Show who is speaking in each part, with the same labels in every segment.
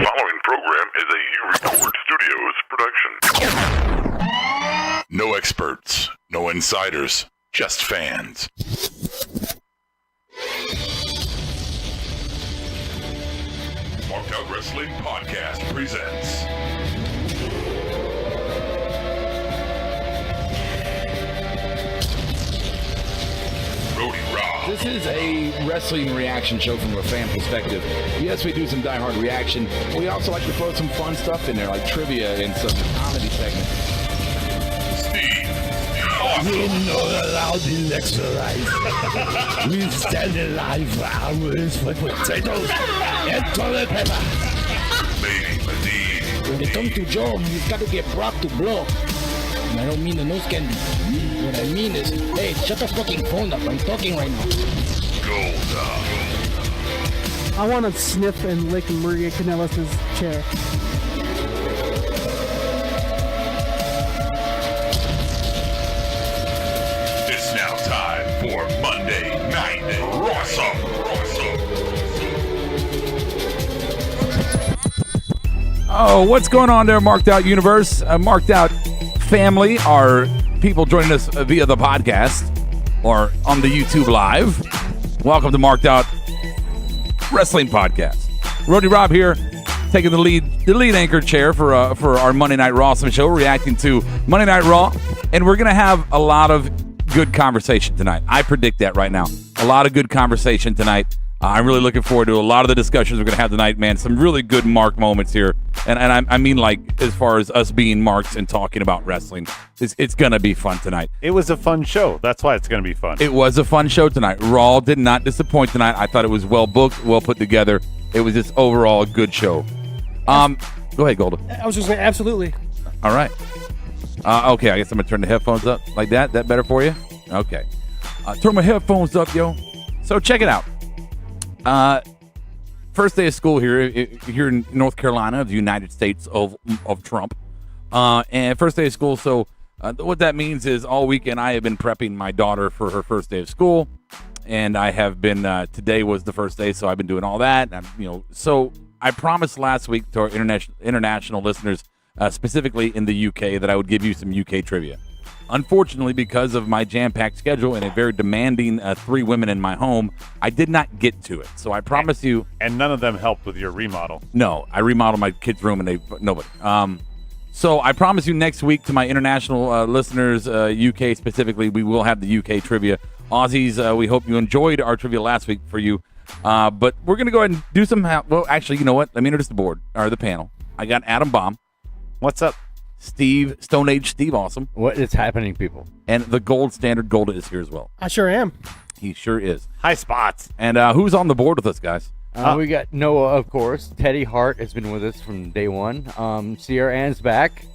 Speaker 1: following program is a U-Record Studios production. No experts, no insiders, just fans. Marked Out Wrestling Podcast presents RAW.
Speaker 2: This is a wrestling reaction show from a fan perspective. Yes, we do some diehard reaction, but we also like to throw some fun stuff in there, like trivia and some comedy segments.
Speaker 1: Steve.
Speaker 3: We're not allowed electrolyte. We stand alive for hours for potatoes and toilet paper.
Speaker 1: Baby Medine.
Speaker 3: When it comes to Joe, you've got to get brought to blow. And I don't mean the nose candy. What I mean is, hey, shut the fucking phone up. I'm talking right now.
Speaker 1: Golda.
Speaker 4: I want to sniff and lick Maria Kanellis' chair.
Speaker 1: It's now time for Monday Night Rawsome.
Speaker 2: Oh, what's going on there, Marked Out Universe? Marked Out family are people joining us via the podcast or on the YouTube Live. Welcome to Marked Out Wrestling Podcast. Roddy Rob here, taking the lead anchor chair for our Monday Night Rawsome show, reacting to Monday Night Raw, and we're gonna have a lot of good conversation tonight. I predict that right now. A lot of good conversation tonight. I'm really looking forward to a lot of the discussions we're going to have tonight, man. Some really good Mark moments here. And I mean, like, as far as us being Marks and talking about wrestling, it's going to be fun tonight.
Speaker 5: It was a fun show. That's why it's going to be fun.
Speaker 2: It was a fun show tonight. Raw did not disappoint tonight. I thought it was well booked, well put together. It was just overall a good show. Go ahead, Golda.
Speaker 4: I was just saying, absolutely.
Speaker 2: All right. Okay, I guess I'm going to turn the headphones up like that. That better for you? Okay. Turn my headphones up, yo. So check it out. First day of school here in North Carolina, of the United States of Trump. And first day of school, so what that means is all weekend I have been prepping my daughter for her first day of school. And I have been, today was the first day, so I've been doing all that. And so I promised last week to our international listeners, specifically in the UK, that I would give you some UK trivia. Unfortunately, because of my jam-packed schedule and a very demanding 3 women in my home, I did not get to it. So I promise you.
Speaker 5: And none of them helped with your remodel.
Speaker 2: No, I remodeled my kids' room and nobody. So I promise you next week to my international listeners, UK specifically, we will have the UK trivia. Aussies, we hope you enjoyed our trivia last week for you. But we're going to go ahead and do some. Well, actually, you know what? Let me introduce the board, or the panel. I got Adam Baum.
Speaker 5: What's up?
Speaker 2: Steve, Stone Age Steve Awesome.
Speaker 6: What is happening, people?
Speaker 2: And the gold standard Golda is here as well.
Speaker 4: I sure am.
Speaker 2: He sure is.
Speaker 5: High spots.
Speaker 2: And who's on the board with us, guys?
Speaker 6: We got Noah, of course. Teddy Hart has been with us from day one. Sierra Ann's back.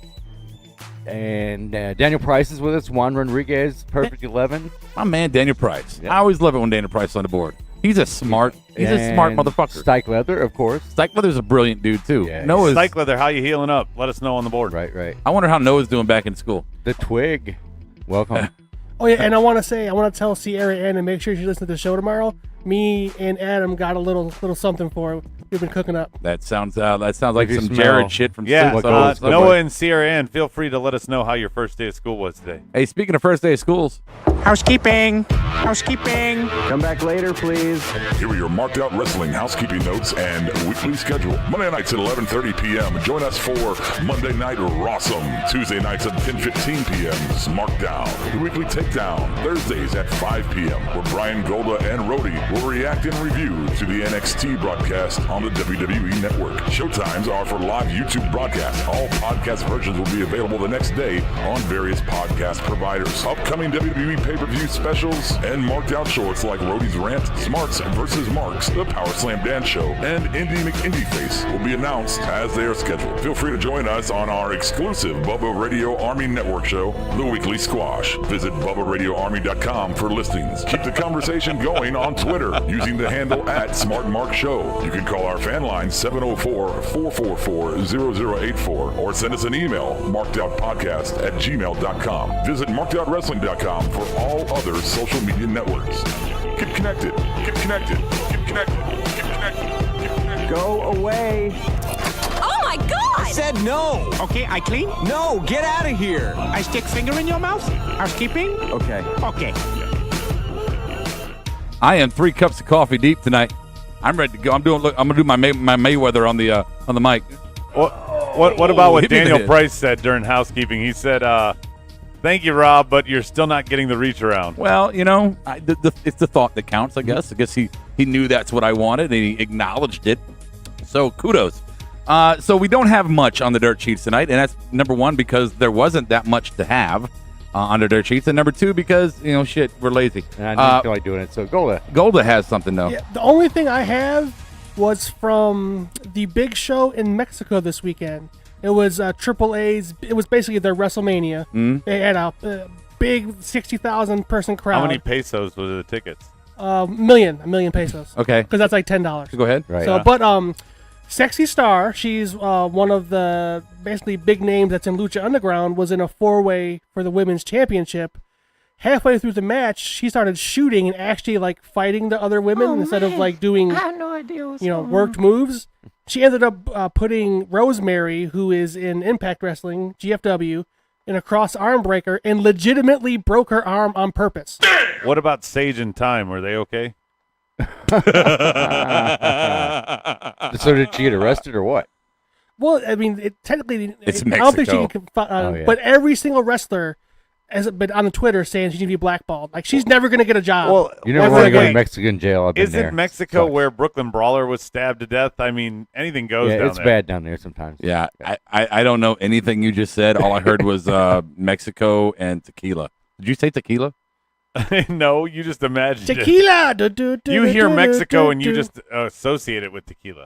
Speaker 6: And Daniel Price is with us. Juan Rodriguez, Perfect 11.
Speaker 2: My man, Daniel Price.
Speaker 6: Yep.
Speaker 2: I always love it when Daniel Price is on the board. He's a smart motherfucker.
Speaker 6: Stike Leather, of course.
Speaker 2: Stike Leather's a brilliant dude, too.
Speaker 6: Yeah,
Speaker 2: Noah's,
Speaker 5: Stike Leather, how you healing up? Let us know on the board.
Speaker 6: Right.
Speaker 2: I wonder how Noah's doing back in school.
Speaker 6: The Twig. Welcome.
Speaker 4: Oh, yeah, and I want to tell Sierra Ann and make sure she listens to the show tomorrow. Me and Adam got a little something for her. We've been cooking up.
Speaker 2: That sounds like some
Speaker 6: smell.
Speaker 2: Jared shit from
Speaker 5: Yeah,
Speaker 2: Soup.
Speaker 5: Noah and Sierra Ann, feel free to let us know how your first day of school was today.
Speaker 2: Hey, speaking of first day of schools.
Speaker 7: Housekeeping.
Speaker 8: Come back later, please.
Speaker 1: Here are your Marked Out Wrestling housekeeping notes and weekly schedule. Monday nights at 11:30 p.m. Join us for Monday Night Rawsome. Tuesday nights at 10:15 p.m. Smarkdown. The weekly Takedown. Thursdays at 5 p.m. where Brian Golda and Rhodey will react and review to the NXT broadcast on the WWE Network. Showtimes are for live YouTube broadcasts. All podcast versions will be available the next day on various podcast providers. Upcoming WWE pay-per-view specials and Marked Out shorts like Rhodey's Rant, Smarts vs. Marks, the Power Slam Dance Show, and Indy McIndy Face will be announced as they are scheduled. Feel free to join us on our exclusive Bubba Radio Army Network show, The Weekly Squash. Visit BubbaRadioArmy.com for listings. Keep the conversation going on Twitter using the handle @SmartMarkShow. You can call our fan line 704-444-0084 or send us an email, markedoutpodcast@gmail.com. Visit markedoutwrestling.com for all other social media networks. Get connected. Get connected. Get connected. Get connected. Get connected.
Speaker 8: Go away.
Speaker 7: said no.
Speaker 9: Okay, I clean.
Speaker 7: No, get out of here.
Speaker 9: I stick finger in your mouth. Housekeeping.
Speaker 7: Okay.
Speaker 9: Okay.
Speaker 2: I am 3 cups of coffee deep tonight. I'm ready to go. I'm gonna do my Mayweather on the mic.
Speaker 5: What about what
Speaker 2: Hit me in the
Speaker 5: Daniel
Speaker 2: head.
Speaker 5: Price said during housekeeping? He said, "Thank you, Rob, but you're still not getting the reach around."
Speaker 2: Well, you know, it's the thought that counts, I guess. I guess he knew that's what I wanted, and he acknowledged it. So kudos. So we don't have much on the dirt sheets tonight, and that's number one because there wasn't that much to have on the dirt sheets, and number two because we're lazy.
Speaker 6: And I didn't feel like doing it. So
Speaker 2: Golda has something though.
Speaker 4: Yeah, the only thing I have was from the big show in Mexico this weekend. It was AAA's. It was basically their WrestleMania. They had a big 60,000 person crowd.
Speaker 5: How many pesos were the tickets?
Speaker 4: A million pesos.
Speaker 2: Okay.
Speaker 4: Because that's like $10.
Speaker 2: Go ahead.
Speaker 6: Right.
Speaker 4: So, but Sexy Star, she's one of the basically big names that's in Lucha Underground, was in a 4-way for the women's championship. Halfway through the match, she started shooting and actually like fighting the other women instead of like doing worked moves. She ended up putting Rosemary, who is in Impact Wrestling, GFW, in a cross arm breaker and legitimately broke her arm on purpose.
Speaker 5: What about Sage and Time? Were they okay?
Speaker 6: So did she get arrested or what?
Speaker 4: Well, I mean, technically,
Speaker 2: It's
Speaker 4: I don't think she
Speaker 2: Mexico.
Speaker 4: can.
Speaker 6: Yeah.
Speaker 4: But every single wrestler has been on the Twitter saying she needs to be blackballed. Like she's never going to get a job.
Speaker 5: Well,
Speaker 6: You never
Speaker 4: Ever
Speaker 6: want to go to
Speaker 4: again.
Speaker 6: Mexican jail. I've been there.
Speaker 5: Isn't Mexico
Speaker 6: Sucks.
Speaker 5: where Brooklyn Brawler was stabbed to death? I mean, anything goes
Speaker 6: Yeah,
Speaker 5: down
Speaker 6: it's
Speaker 5: there.
Speaker 6: bad down there sometimes.
Speaker 2: Yeah, I don't know anything you just said. All I heard was Mexico and tequila. Did you say tequila?
Speaker 5: No, you just imagine it.
Speaker 4: Tequila.
Speaker 5: You hear Mexico and you just associate it with tequila.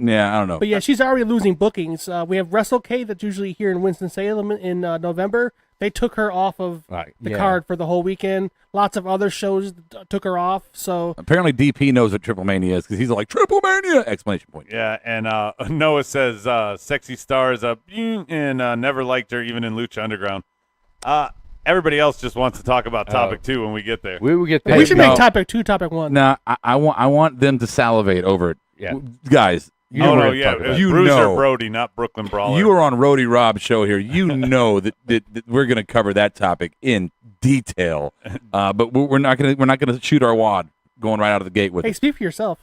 Speaker 2: Yeah, I don't know.
Speaker 4: But yeah, she's already losing bookings. We have WrestleCade that's usually here in Winston-Salem in November. They took her off of
Speaker 6: Right,
Speaker 4: the
Speaker 6: yeah.
Speaker 4: card for the whole weekend. Lots of other shows took her off. So
Speaker 2: Apparently DP knows what Triple Mania is because he's like, Triple Mania! Exclamation point.
Speaker 5: Yeah, and Noah says Sexy Star is up and never liked her even in Lucha Underground. Everybody else just wants to talk about topic 2 when we get there.
Speaker 6: We will get there.
Speaker 4: we should
Speaker 2: no.
Speaker 4: make topic 2, topic 1.
Speaker 2: Nah, I want them to salivate over it.
Speaker 6: Yeah.
Speaker 2: Guys,
Speaker 6: You know
Speaker 5: Oh,
Speaker 6: what
Speaker 5: no,
Speaker 6: I'm
Speaker 5: yeah.
Speaker 6: talking
Speaker 5: It
Speaker 6: about.
Speaker 5: was
Speaker 2: You
Speaker 5: Bruiser
Speaker 2: know.
Speaker 5: Brody, not Brooklyn Brawler.
Speaker 2: you are on Rody Rob's show here. You know that we're going to cover that topic in detail, but we're not going to shoot our wad going right out of the gate with
Speaker 4: Hey,
Speaker 2: it.
Speaker 4: speak for yourself.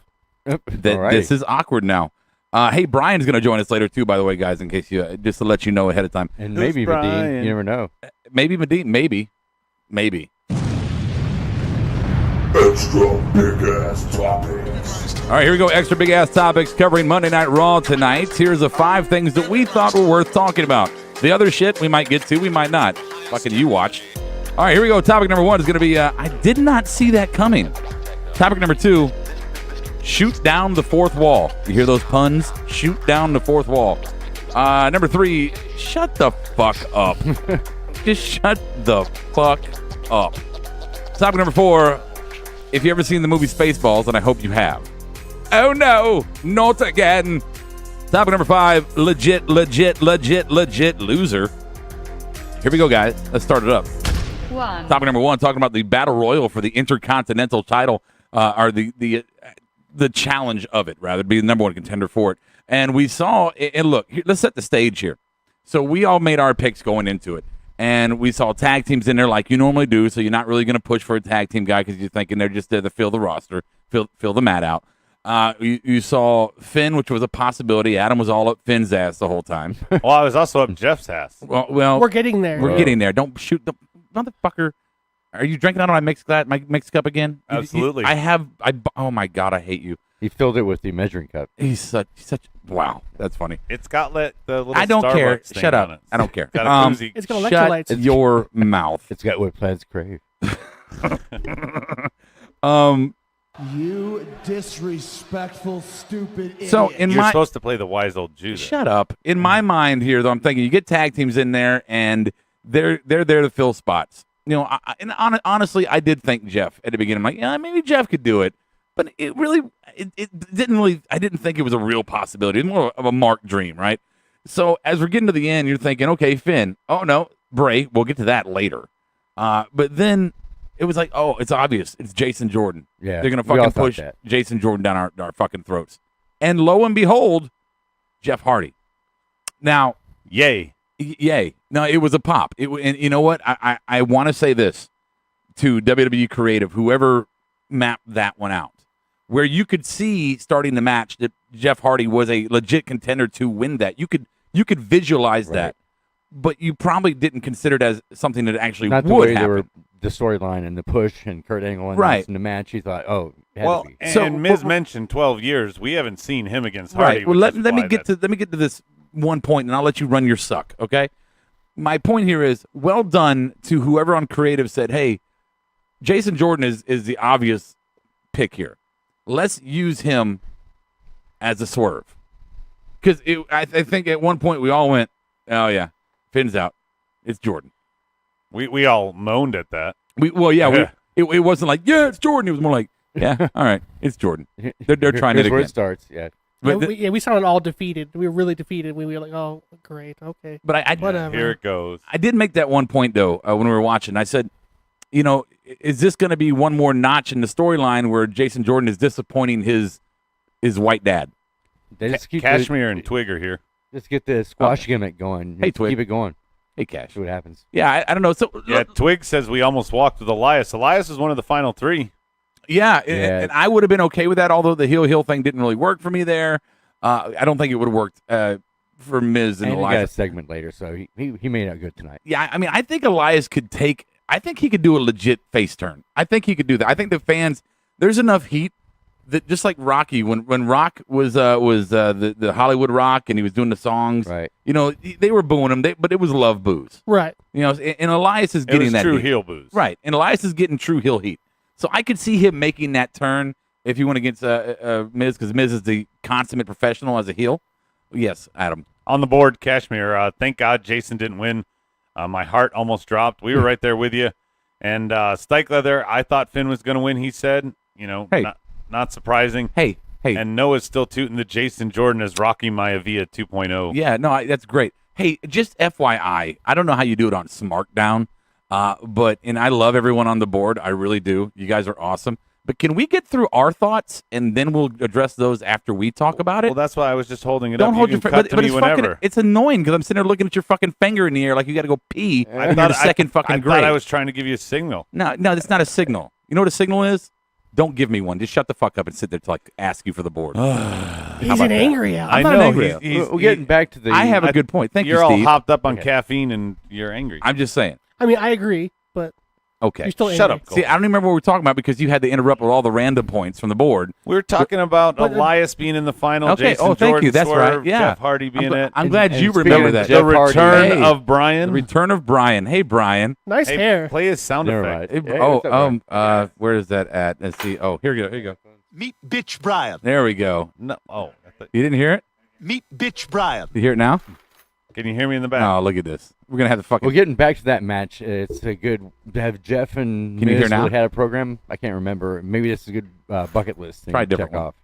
Speaker 2: This is awkward now. Hey, Brian's going to join us later too, by the way, guys. In case you just to let you know ahead of time.
Speaker 6: And
Speaker 5: Who's
Speaker 6: maybe Medine.
Speaker 5: Brian?
Speaker 6: You never know.
Speaker 2: Maybe Medine, maybe.
Speaker 1: Extra big ass topics.
Speaker 2: All right, here we go. Extra big ass topics covering Monday Night Raw tonight. Here's the 5 things that we thought were worth talking about. The other shit we might get to, we might not. Fucking you watch. All right, here we go. Topic number 1 is going to be I did not see that coming. Topic number 2, shoot down the fourth wall. You hear those puns? Shoot down the fourth wall. Number 3, shut the fuck up. Just shut the fuck up. Topic number 4, if you ever seen the movie Spaceballs, and I hope you have. Oh no, not again. Topic number 5, legit loser. Here we go, guys. Let's start it up.
Speaker 10: 1.
Speaker 2: Topic number 1, talking about the battle royal for the Intercontinental title, or the challenge of it, rather, be the number 1 contender for it. And we saw, and look, let's set the stage here. So we all made our picks going into it. And we saw tag teams in there like you normally do, so you're not really going to push for a tag team guy because you're thinking they're just there to fill the roster, fill the mat out. You saw Finn, which was a possibility. Adam was all up Finn's ass the whole time.
Speaker 5: Well, I was also up Jeff's ass.
Speaker 2: Well,
Speaker 4: We're getting there.
Speaker 2: we're getting there. Don't shoot the motherfucker. Are you drinking out of my mixed cup again?
Speaker 5: Absolutely.
Speaker 2: Oh my God, I hate you.
Speaker 6: He filled it with the measuring cup.
Speaker 2: He's such wow. That's funny.
Speaker 5: It's got the little
Speaker 2: I don't care.
Speaker 5: Starbucks thing
Speaker 2: Shut up.
Speaker 5: on it.
Speaker 2: I don't care.
Speaker 5: Got a koozie.
Speaker 4: It's got
Speaker 2: Shut
Speaker 4: electrolytes.
Speaker 2: your mouth.
Speaker 6: It's got what plants crave.
Speaker 3: You disrespectful, stupid idiot.
Speaker 2: So in
Speaker 5: You're
Speaker 2: my
Speaker 5: supposed to play the wise old Jew.
Speaker 2: shut up. In my mind here, though, I'm thinking you get tag teams in there, and they're there to fill spots. You know, honestly, I did think Jeff at the beginning. I'm like, yeah, maybe Jeff could do it, but it didn't really. I didn't think it was a real possibility. It was more of a Mark dream, right? So as we're getting to the end, you're thinking, okay, Finn. Oh no, Bray. We'll get to that later. But then it was like, oh, it's obvious. It's Jason Jordan.
Speaker 6: Yeah,
Speaker 2: They're gonna
Speaker 6: we all
Speaker 2: fucking
Speaker 6: thought
Speaker 2: push
Speaker 6: that.
Speaker 2: Jason Jordan down our fucking throats. And lo and behold, Jeff Hardy. Now,
Speaker 5: Yay.
Speaker 2: yay. No, it was a pop. And you know what? I want to say this to WWE Creative, whoever mapped that one out, where you could see starting the match that Jeff Hardy was a legit contender to win that. You could visualize that, but you probably didn't consider it as something that actually
Speaker 6: Not the
Speaker 2: would
Speaker 6: way
Speaker 2: happen.
Speaker 6: the storyline and the push and Kurt Angle and
Speaker 2: Right.
Speaker 6: in the match. He thought, oh, it had
Speaker 5: Well,
Speaker 6: to be.
Speaker 5: and
Speaker 2: So-
Speaker 5: Miz mentioned 12 years. We haven't seen him against Hardy.
Speaker 2: Right. Well,
Speaker 5: which
Speaker 2: let
Speaker 5: is
Speaker 2: me
Speaker 5: why
Speaker 2: get to this one point, and I'll let you run your suck. Okay. My point here is, well done to whoever on creative said, "Hey, Jason Jordan is the obvious pick here. Let's use him as a swerve." Because I think at one point we all went, "Oh yeah, Finn's out. It's Jordan."
Speaker 5: we all moaned at that.
Speaker 2: It wasn't like, "Yeah, it's Jordan." It was more like, "Yeah, all right, it's Jordan." They're trying
Speaker 6: Here's
Speaker 2: it
Speaker 6: where
Speaker 2: again.
Speaker 6: it starts. Yeah.
Speaker 2: But
Speaker 4: we sounded all defeated. We were really defeated. We were like, oh, great, okay.
Speaker 2: but I
Speaker 4: Whatever.
Speaker 5: Here it goes.
Speaker 2: I did make that one point, though, when we were watching. I said, you know, is this going to be one more notch in the storyline where Jason Jordan is disappointing his white dad?
Speaker 6: They just keep
Speaker 5: Cashmere and Twig are here.
Speaker 6: Just get the squash gimmick going.
Speaker 2: Hey, Twig.
Speaker 6: Keep it going.
Speaker 2: Hey, Cash.
Speaker 6: See what happens.
Speaker 2: Yeah, I don't know. So
Speaker 5: Yeah, Twig says we almost walked with Elias. Elias is one of the final three.
Speaker 2: yeah,
Speaker 6: Yeah.
Speaker 2: and I would have been okay with that, although the heel thing didn't really work for me there. I don't think it would have worked for Miz and
Speaker 6: And he got a
Speaker 2: Elias.
Speaker 6: segment later, so he made out good tonight.
Speaker 2: Yeah, I mean, I think Elias could take. I think he could do a legit face turn. I think he could do that. I think the fans. There's enough heat that just like Rocky, when Rock was the Hollywood Rock and he was doing the songs,
Speaker 6: Right.
Speaker 2: You know, they were booing him, but it was love boos.
Speaker 4: Right.
Speaker 2: You know, and Elias is
Speaker 5: It
Speaker 2: getting
Speaker 5: was
Speaker 2: that
Speaker 5: true
Speaker 2: heat.
Speaker 5: heel booze.
Speaker 2: Right, and Elias is getting true heel heat. So I could see him making that turn if you went against Miz, because Miz is the consummate professional as a heel. Yes, Adam.
Speaker 5: On the board, Cashmere. Thank God Jason didn't win. My heart almost dropped. We were right there with you. And Stike Leather, I thought Finn was going to win, he said. You know,
Speaker 2: Hey.
Speaker 5: not surprising.
Speaker 2: Hey.
Speaker 5: And Noah's still tooting the Jason Jordan as Rocky Maivia 2.0.
Speaker 2: Yeah, no, that's great. Hey, just FYI, I don't know how you do it on SmackDown, and I love everyone on the board. I really do. You guys are awesome. But can we get through our thoughts and then we'll address those after we talk about it?
Speaker 5: Well, that's why I was just holding it
Speaker 2: Don't
Speaker 5: up.
Speaker 2: hold
Speaker 5: You
Speaker 2: your
Speaker 5: can
Speaker 2: finger.
Speaker 5: cut to
Speaker 2: But
Speaker 5: me
Speaker 2: it's
Speaker 5: whenever.
Speaker 2: fucking. It's annoying because I'm sitting there looking at your fucking finger in the air like you got to go pee.
Speaker 5: I
Speaker 2: in
Speaker 5: thought
Speaker 2: your second
Speaker 5: I
Speaker 2: fucking
Speaker 5: thought
Speaker 2: grade.
Speaker 5: I was trying to give you a signal.
Speaker 2: No, that's not a signal. You know what a signal is? Don't give me one. Just shut the fuck up and sit there to like ask you for the board.
Speaker 4: He's an angry out.
Speaker 5: I
Speaker 2: I'm not
Speaker 5: know.
Speaker 2: angry.
Speaker 6: We're getting back to the.
Speaker 2: I have a good point. Thank
Speaker 5: You're
Speaker 2: you,
Speaker 5: all
Speaker 2: Steve.
Speaker 5: hopped up on caffeine and you're angry.
Speaker 2: I'm just saying.
Speaker 4: I mean, I agree, but
Speaker 2: Okay.
Speaker 4: you're still angry.
Speaker 5: Shut up, Cole.
Speaker 2: See, I don't even remember what we were talking about because you had to interrupt with all the random points from the board.
Speaker 5: We were talking about
Speaker 4: but-
Speaker 5: Elias being in the final.
Speaker 2: Okay.
Speaker 5: Jason
Speaker 2: Oh, thank
Speaker 5: Jordan
Speaker 2: you. That's
Speaker 5: swerve,
Speaker 2: right. Yeah.
Speaker 5: Jeff Hardy being it.
Speaker 2: I'm glad
Speaker 6: And
Speaker 2: you
Speaker 6: speaking
Speaker 2: remember
Speaker 6: of
Speaker 2: that.
Speaker 6: Jeff
Speaker 5: The
Speaker 6: Hardy,
Speaker 5: return
Speaker 2: Hey.
Speaker 5: of Brian.
Speaker 2: The return of Brian. Hey, Brian.
Speaker 4: Nice
Speaker 5: Hey,
Speaker 4: hair.
Speaker 5: play his sound
Speaker 6: Never
Speaker 5: effect.
Speaker 6: mind.
Speaker 2: Hey,
Speaker 6: Hey, what's up, Brian?
Speaker 2: where is that at? Let's see. Oh, here you go.
Speaker 7: Meet Bitch Brian.
Speaker 2: There we go.
Speaker 5: No. Oh,
Speaker 2: You didn't hear it?
Speaker 7: Meet Bitch Brian.
Speaker 2: You hear it now?
Speaker 5: can you hear me in the back?
Speaker 2: Oh, look at this. We're gonna have to fucking.
Speaker 6: We're getting back to that match. It's a good to have Jeff and
Speaker 2: Can you
Speaker 6: Miz
Speaker 2: hear now?
Speaker 6: really had a program. I can't remember. Maybe this is a good bucket list thing
Speaker 2: Try a
Speaker 6: to
Speaker 2: different
Speaker 6: check
Speaker 2: one.
Speaker 6: off.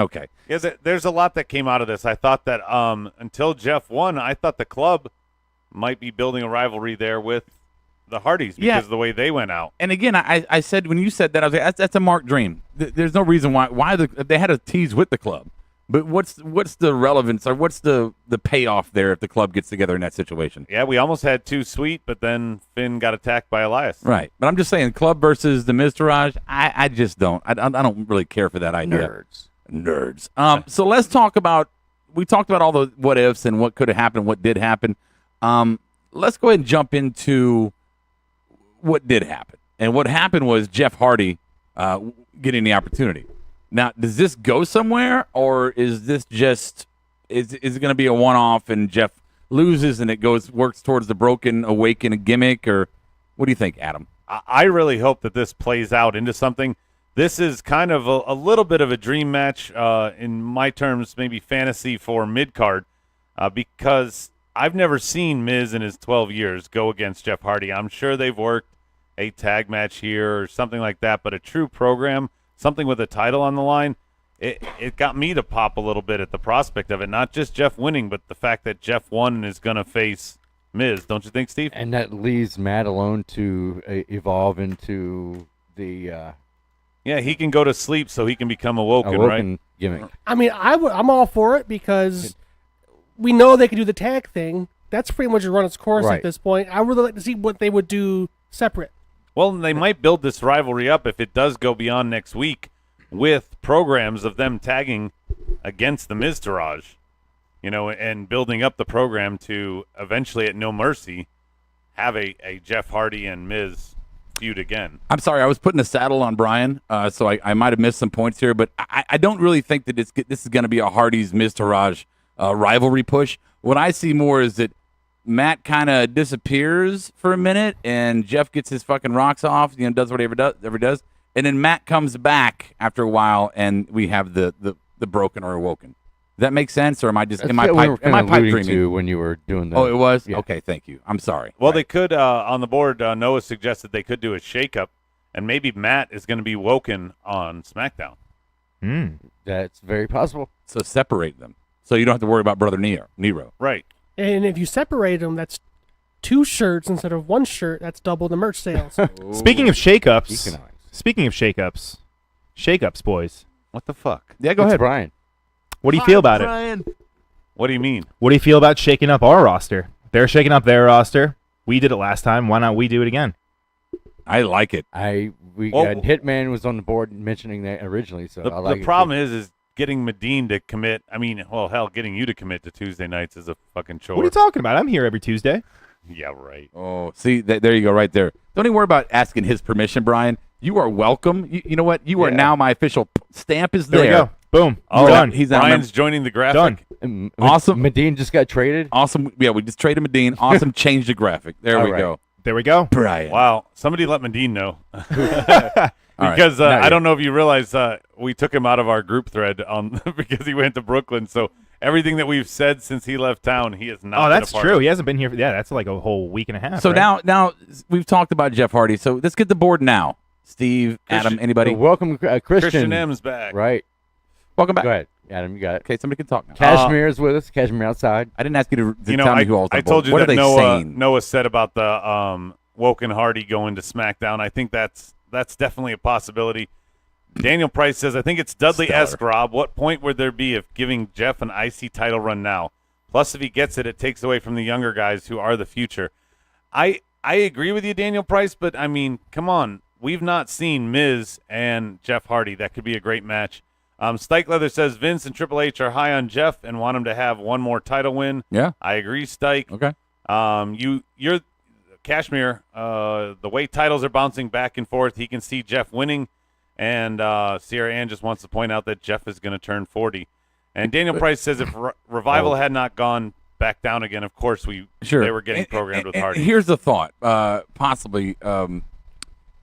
Speaker 2: Okay.
Speaker 5: Yes, there's a lot that came out of this. I thought that until Jeff won, I thought the club might be building a rivalry there with the Hardys because
Speaker 2: Yeah.
Speaker 5: of the way they went out.
Speaker 2: And again, I said when you said that, I was like, that's a Mark dream. There's no reason why they had a tease with the club. But what's the relevance or what's the payoff there if the club gets together in that situation?
Speaker 5: Yeah, we almost had Too Sweet, but then Finn got attacked by Elias.
Speaker 2: Right. But I'm just saying, club versus the Miztourage, I just don't. I don't really care for that idea. Nerds. So let's talk about. We talked about all the what ifs and what could have happened, what did happen. Let's go ahead and jump into what did happen. And what happened was Jeff Hardy getting the opportunity. Now, does this go somewhere, or is this just is it going to be a one-off and Jeff loses and it works towards the Broken Awaken gimmick, or what do you think, Adam?
Speaker 5: I really hope that this plays out into something. This is kind of a little bit of a dream match, in my terms, maybe fantasy for mid-card, because I've never seen Miz in his 12 years go against Jeff Hardy. I'm sure they've worked a tag match here or something like that, but a true program, something with a title on the line, it got me to pop a little bit at the prospect of it. Not just Jeff winning, but the fact that Jeff won and is going to face Miz. Don't you think, Steve?
Speaker 6: And that leaves Matt alone to evolve into the
Speaker 5: Yeah, he can go to sleep so he can become awoken, right?
Speaker 6: gimmick.
Speaker 4: I mean, I'm all for it because we know they can do the tag thing. That's pretty much run its course
Speaker 6: Right.
Speaker 4: at this point. I would really like to see what they would do separate.
Speaker 5: Well, they might build this rivalry up if it does go beyond next week with programs of them tagging against the Miztourage, and building up the program to eventually at No Mercy have a Jeff Hardy and Miz feud again.
Speaker 2: I'm sorry, I was putting a saddle on Brian, so I might have missed some points here, but I don't really think that this is going to be a Hardy's Miztourage rivalry push. What I see more is that Matt kind of disappears for a minute, and Jeff gets his fucking rocks off, does whatever does, and then Matt comes back after a while, and we have the broken or awoken. Does that make sense, or am I pipe dreaming?
Speaker 6: To when you were doing that.
Speaker 2: Oh, it was?
Speaker 6: Yeah.
Speaker 2: Okay, thank you. I'm sorry.
Speaker 5: Well, they could, on the board, Noah suggested they could do a shakeup, and maybe Matt is going to be woken on SmackDown.
Speaker 6: That's very possible.
Speaker 2: So separate them, so you don't have to worry about Brother Nero.
Speaker 5: Right.
Speaker 4: And if you separate them, that's 2 shirts instead of 1 shirt. That's double the merch sales.
Speaker 10: Speaking of shakeups,
Speaker 6: Economics.
Speaker 10: shakeups, boys.
Speaker 5: What the fuck?
Speaker 2: Yeah, go
Speaker 6: It's
Speaker 2: ahead.
Speaker 6: Brian.
Speaker 10: What do you feel about it?
Speaker 5: What do you mean?
Speaker 10: What do you feel about shaking up our roster? They're shaking up their roster. We did it last time. Why not we do it again?
Speaker 2: I like it.
Speaker 6: Hitman was on the board mentioning that originally, so I like it.
Speaker 5: The problem is getting Medine to commit. I mean, well, hell, getting you to commit to Tuesday nights is a fucking chore.
Speaker 10: What are you talking about? I'm here every Tuesday.
Speaker 5: Yeah, right.
Speaker 2: Oh, see, there you go, right there. Don't even worry about asking his permission, Brian. You are welcome. You know what? You are now my official stamp is
Speaker 10: There
Speaker 2: there.
Speaker 10: we go. Boom.
Speaker 5: Oh,
Speaker 10: Done.
Speaker 2: He's now
Speaker 5: Brian's joining the graphic.
Speaker 10: Done.
Speaker 2: Awesome.
Speaker 6: Medine just got traded.
Speaker 2: Awesome. Yeah, we just traded Medine. Awesome. Change the graphic. There we
Speaker 6: right.
Speaker 2: go.
Speaker 10: There we go.
Speaker 2: Brian.
Speaker 5: Wow. Somebody let Medine know.
Speaker 2: All right.
Speaker 5: Because
Speaker 2: Now
Speaker 5: I
Speaker 2: you-
Speaker 5: don't know if you realize we took him out of our group thread because he went to Brooklyn. So everything that we've said since he left town, he has not.
Speaker 10: Oh, that's
Speaker 5: been a part
Speaker 10: true.
Speaker 5: of.
Speaker 10: He hasn't been here. That's like a whole week and a half.
Speaker 2: So
Speaker 10: right?
Speaker 2: now we've talked about Jeff Hardy. So let's get the board now. Steve, Adam, anybody?
Speaker 6: Welcome, Christian.
Speaker 5: Christian M's back.
Speaker 6: Right.
Speaker 2: Welcome back.
Speaker 6: Go ahead, Adam. You got it.
Speaker 2: Okay, somebody can talk now.
Speaker 6: Cashmere is with us. Cashmere outside.
Speaker 2: I didn't ask you to tell me who else.
Speaker 5: I told you
Speaker 2: what
Speaker 5: that
Speaker 2: are they saying?
Speaker 5: Noah said about the Woken Hardy going to SmackDown. I think that's definitely a possibility. Daniel Price says, I think it's Dudley-esque, Rob. What point would there be if giving Jeff an IC title run now? Plus, if he gets it, it takes away from the younger guys who are the future. I agree with you, Daniel Price, but, I mean, come on. We've not seen Miz and Jeff Hardy. That could be a great match. Stike Leather says Vince and Triple H are high on Jeff and want him to have one more title win.
Speaker 2: Yeah.
Speaker 5: I agree, Stike.
Speaker 2: Okay.
Speaker 5: You're Cashmere. The way titles are bouncing back and forth, he can see Jeff winning. And Sierra Ann just wants to point out that Jeff is going to turn 40. And Daniel Price says if Revival had not gone back down again, of course they were getting programmed with Hardy.
Speaker 2: Here's the thought, possibly.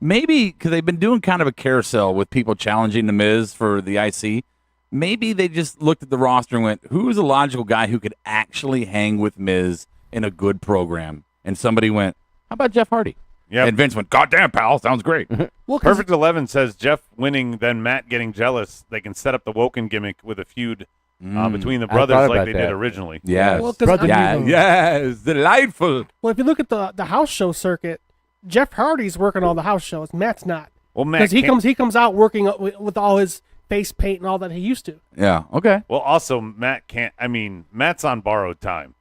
Speaker 2: Maybe because they've been doing kind of a carousel with people challenging The Miz for the IC. Maybe they just looked at the roster and went, who's a logical guy who could actually hang with Miz in a good program? And somebody went, how about Jeff Hardy?
Speaker 5: Yep.
Speaker 2: And Vince went, goddamn, pal, sounds great.
Speaker 4: Well, 'cause
Speaker 5: Perfect 11 says Jeff winning, then Matt getting jealous. They can set up the Woken gimmick with a feud between the brothers
Speaker 6: thought
Speaker 5: like
Speaker 6: about
Speaker 5: they
Speaker 6: that.
Speaker 5: did originally.
Speaker 2: Yes.
Speaker 4: Well, 'cause
Speaker 2: Yes, delightful.
Speaker 4: Well, if you look at the house show circuit, Jeff Hardy's working all the house shows. Matt's not.
Speaker 5: Well, Matt
Speaker 4: Because
Speaker 5: can't-
Speaker 4: he comes out working with all his face paint and all that he used to.
Speaker 2: Yeah, okay.
Speaker 5: Well, also Matt can't. I mean, Matt's on borrowed time.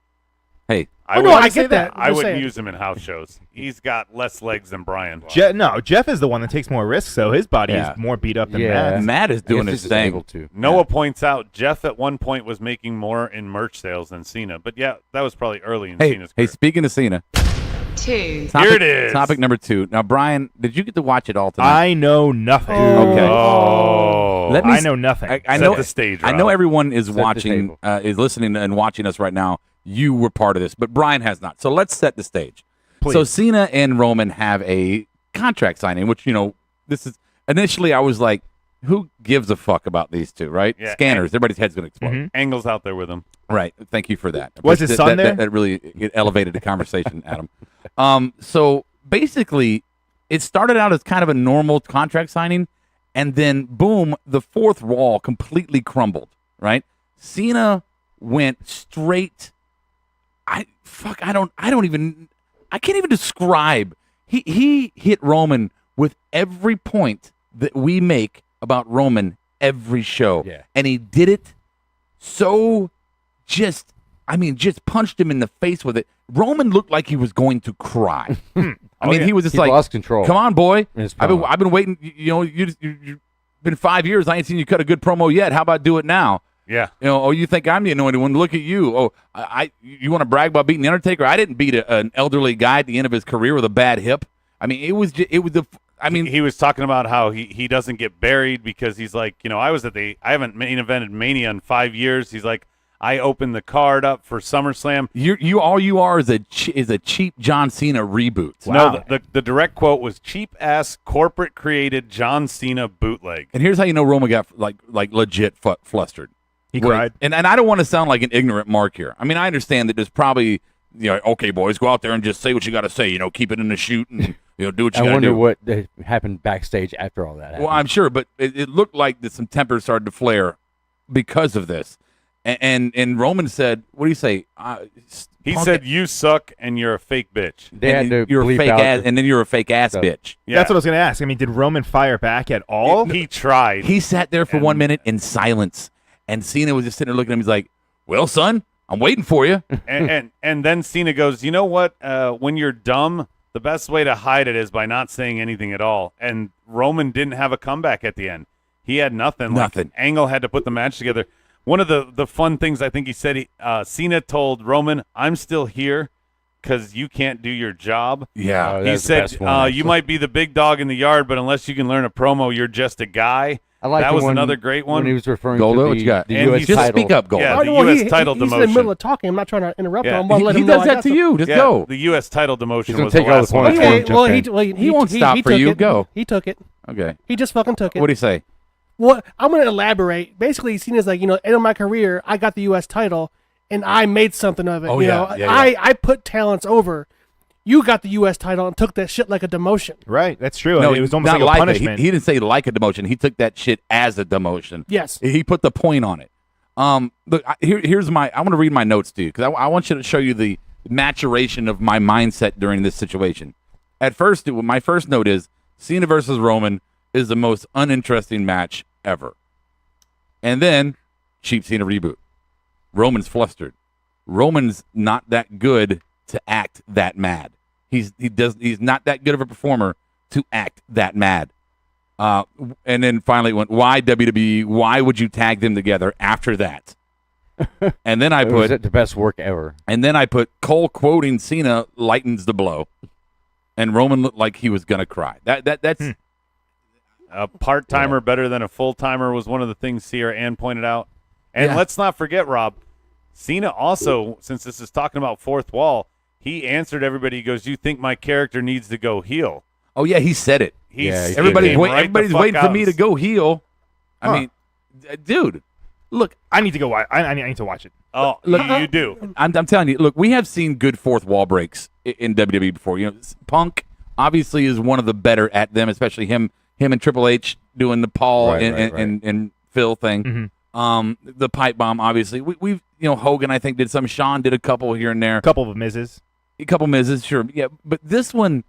Speaker 2: Hey,
Speaker 4: I get that.
Speaker 5: I
Speaker 4: Just
Speaker 5: wouldn't
Speaker 4: saying.
Speaker 5: use him in house shows. He's got less legs than Brian.
Speaker 10: Jeff is the one that takes more risks, so his body
Speaker 2: Yeah.
Speaker 10: is more beat up than
Speaker 6: Yeah.
Speaker 10: Matt.
Speaker 2: Matt is doing
Speaker 6: I guess
Speaker 2: his
Speaker 6: he's
Speaker 2: thing.
Speaker 6: able to.
Speaker 5: Noah points out Jeff at one point was making more in merch sales than Cena, but yeah, that was probably early in Cena's
Speaker 2: Hey,
Speaker 5: career.
Speaker 2: speaking of Cena.
Speaker 11: 2.
Speaker 2: Topic,
Speaker 5: Here it is.
Speaker 2: Topic number 2. Now, Brian, did you get to watch it all tonight?
Speaker 10: I know nothing.
Speaker 2: Okay.
Speaker 5: Oh,
Speaker 2: Let me
Speaker 10: I
Speaker 2: s-
Speaker 10: know nothing.
Speaker 2: I
Speaker 5: set
Speaker 2: know
Speaker 5: the stage.
Speaker 2: I know
Speaker 5: Rob.
Speaker 2: everyone is
Speaker 6: Set the
Speaker 2: watching,
Speaker 6: table.
Speaker 2: is listening and watching us right now. You were part of this, but Brian has not. So let's set the stage.
Speaker 10: Please.
Speaker 2: So Cena and Roman have a contract signing, which, this is initially I was like, who gives a fuck about these two, right?
Speaker 5: Yeah,
Speaker 2: Scanners. Everybody's head's going to explode.
Speaker 10: Mhm.
Speaker 5: Angle's out there with him.
Speaker 2: Right. Thank you for that.
Speaker 10: Was his son there?
Speaker 2: That really it elevated the conversation, Adam. So basically, it started out as kind of a normal contract signing, and then boom, the fourth wall completely crumbled. Right? Cena went straight. I can't even describe. He hit Roman with every point that we make about Roman every show.
Speaker 6: Yeah.
Speaker 2: And he did it so just I mean, just punched him in the face with it. Roman looked like he was going to cry. I mean, he was just
Speaker 6: He
Speaker 2: like,
Speaker 6: lost control.
Speaker 2: Come on, boy.
Speaker 6: in his
Speaker 2: I've
Speaker 6: promo.
Speaker 2: been waiting. You've been 5 years. I ain't seen you cut a good promo yet. How about do it now?
Speaker 5: Yeah.
Speaker 2: Oh, you think I'm the anointed one? Look at you. Oh, you want to brag about beating the Undertaker? I didn't beat an elderly guy at the end of his career with a bad hip. I mean, it was
Speaker 5: he was talking about how he doesn't get buried because he's like, I haven't main evented Mania in 5 years. He's like, I opened the card up for SummerSlam.
Speaker 2: All you are is a cheap John Cena reboot.
Speaker 5: Wow. No, the direct quote was cheap ass corporate created John Cena bootleg.
Speaker 2: And here's how you know Roman got like legit flustered.
Speaker 10: He cried.
Speaker 2: And I don't want to sound like an ignorant mark here. I mean, I understand that there's probably, okay, boys, go out there and just say what you got to say. Keep it in the shoot and do what you got to do.
Speaker 6: I wonder what happened backstage after all that happened.
Speaker 2: Well, I'm sure, but it looked like that some tempers started to flare because of this. And Roman said, "What do you say?"
Speaker 5: He said, "You suck and you're a fake bitch."
Speaker 2: You're a fake ass, and then you're a fake ass bitch.
Speaker 5: Yeah.
Speaker 10: That's what I was going to ask. I mean, did Roman fire back at all?
Speaker 5: He tried.
Speaker 2: He sat there for 1 minute in silence, and Cena was just sitting there looking at him. He's like, "Well, son, I'm waiting for you."
Speaker 5: and then Cena goes, "You know what? When you're dumb, the best way to hide it is by not saying anything at all." And Roman didn't have a comeback at the end. He had nothing.
Speaker 2: Nothing.
Speaker 5: Like, Angle had to put the match together. One of the fun things I think he said, Cena told Roman, "I'm still here because you can't do your job."
Speaker 2: Yeah.
Speaker 5: He said, "You might be the big dog in the yard, but unless you can learn a promo, you're just a guy."
Speaker 6: I like
Speaker 5: that was another great one.
Speaker 6: When he was referring
Speaker 2: Goldo,
Speaker 6: to
Speaker 2: what you got?
Speaker 6: the
Speaker 5: And
Speaker 6: U.S.
Speaker 5: he
Speaker 2: Just
Speaker 6: title.
Speaker 2: speak up, Goldo.
Speaker 5: Yeah, the
Speaker 4: Well,
Speaker 5: U.S. title
Speaker 4: he's in the
Speaker 5: demotion.
Speaker 4: middle of talking. I'm not trying to interrupt
Speaker 5: Yeah.
Speaker 4: him. I'm going to let
Speaker 2: He
Speaker 4: him know
Speaker 2: does
Speaker 4: I
Speaker 2: that
Speaker 4: got
Speaker 2: to
Speaker 4: some-
Speaker 2: you. Just
Speaker 5: Yeah,
Speaker 2: go.
Speaker 5: the U.S. title demotion
Speaker 6: He's gonna
Speaker 5: was
Speaker 6: take
Speaker 5: the
Speaker 6: all
Speaker 5: last
Speaker 6: the
Speaker 5: one.
Speaker 6: points.
Speaker 4: Okay,
Speaker 6: Jump
Speaker 4: well,
Speaker 6: in.
Speaker 4: he
Speaker 2: won't stop for
Speaker 4: took
Speaker 2: you.
Speaker 4: it.
Speaker 2: Go.
Speaker 4: He took it.
Speaker 2: Okay.
Speaker 4: He just fucking took it.
Speaker 2: What do you say?
Speaker 4: What I'm going to elaborate. Basically, Cena's like, end of my career, I got the U.S. title, and I made something of it.
Speaker 2: Oh,
Speaker 4: you
Speaker 2: yeah,
Speaker 4: know,
Speaker 2: yeah.
Speaker 4: I put talents over. You got the U.S. title and took that shit like a demotion.
Speaker 10: Right, that's true.
Speaker 2: No,
Speaker 10: it was almost
Speaker 2: not
Speaker 10: like a
Speaker 2: it.
Speaker 10: punishment.
Speaker 2: He didn't say like a demotion. He took that shit as a demotion.
Speaker 4: Yes.
Speaker 2: He put the point on it. Look, here's I want to read my notes to you because I want you to show you the maturation of my mindset during this situation. At first, my first note is Cena versus Roman is the most uninteresting match ever. And then, cheap Cena reboot. Roman's flustered. Roman's not that good to act that mad. He's not that good of a performer to act that mad. And then finally it went, why WWE? Why would you tag them together after that? And then I
Speaker 6: It was
Speaker 2: put
Speaker 6: the best work ever.
Speaker 2: and then I put Cole quoting Cena lightens the blow. And Roman looked like he was gonna cry. That's
Speaker 5: A part-timer better than a full-timer was one of the things Sierra Ann pointed out. And
Speaker 2: Yeah.
Speaker 5: let's not forget, Rob, Cena also, since this is talking about fourth wall, he answered everybody. He goes, "You think my character needs to go heel?"
Speaker 2: oh yeah, he said it.
Speaker 6: Yeah, he
Speaker 2: Everybody's
Speaker 6: came
Speaker 2: everybody's waiting for me to go heel. I mean, dude, look,
Speaker 10: I need to go watch. I need to watch it.
Speaker 5: Oh, you do.
Speaker 2: I'm telling you, look, we have seen good fourth wall breaks in WWE before. Punk obviously is one of the better at them, especially him and Triple H doing the Paul
Speaker 6: Right.
Speaker 2: and Phil thing. The pipe bomb, obviously. We've Hogan, I think, did some. Shawn did a couple here and there.
Speaker 10: A couple of Miz's.
Speaker 2: A couple misses, sure, yeah. But this one,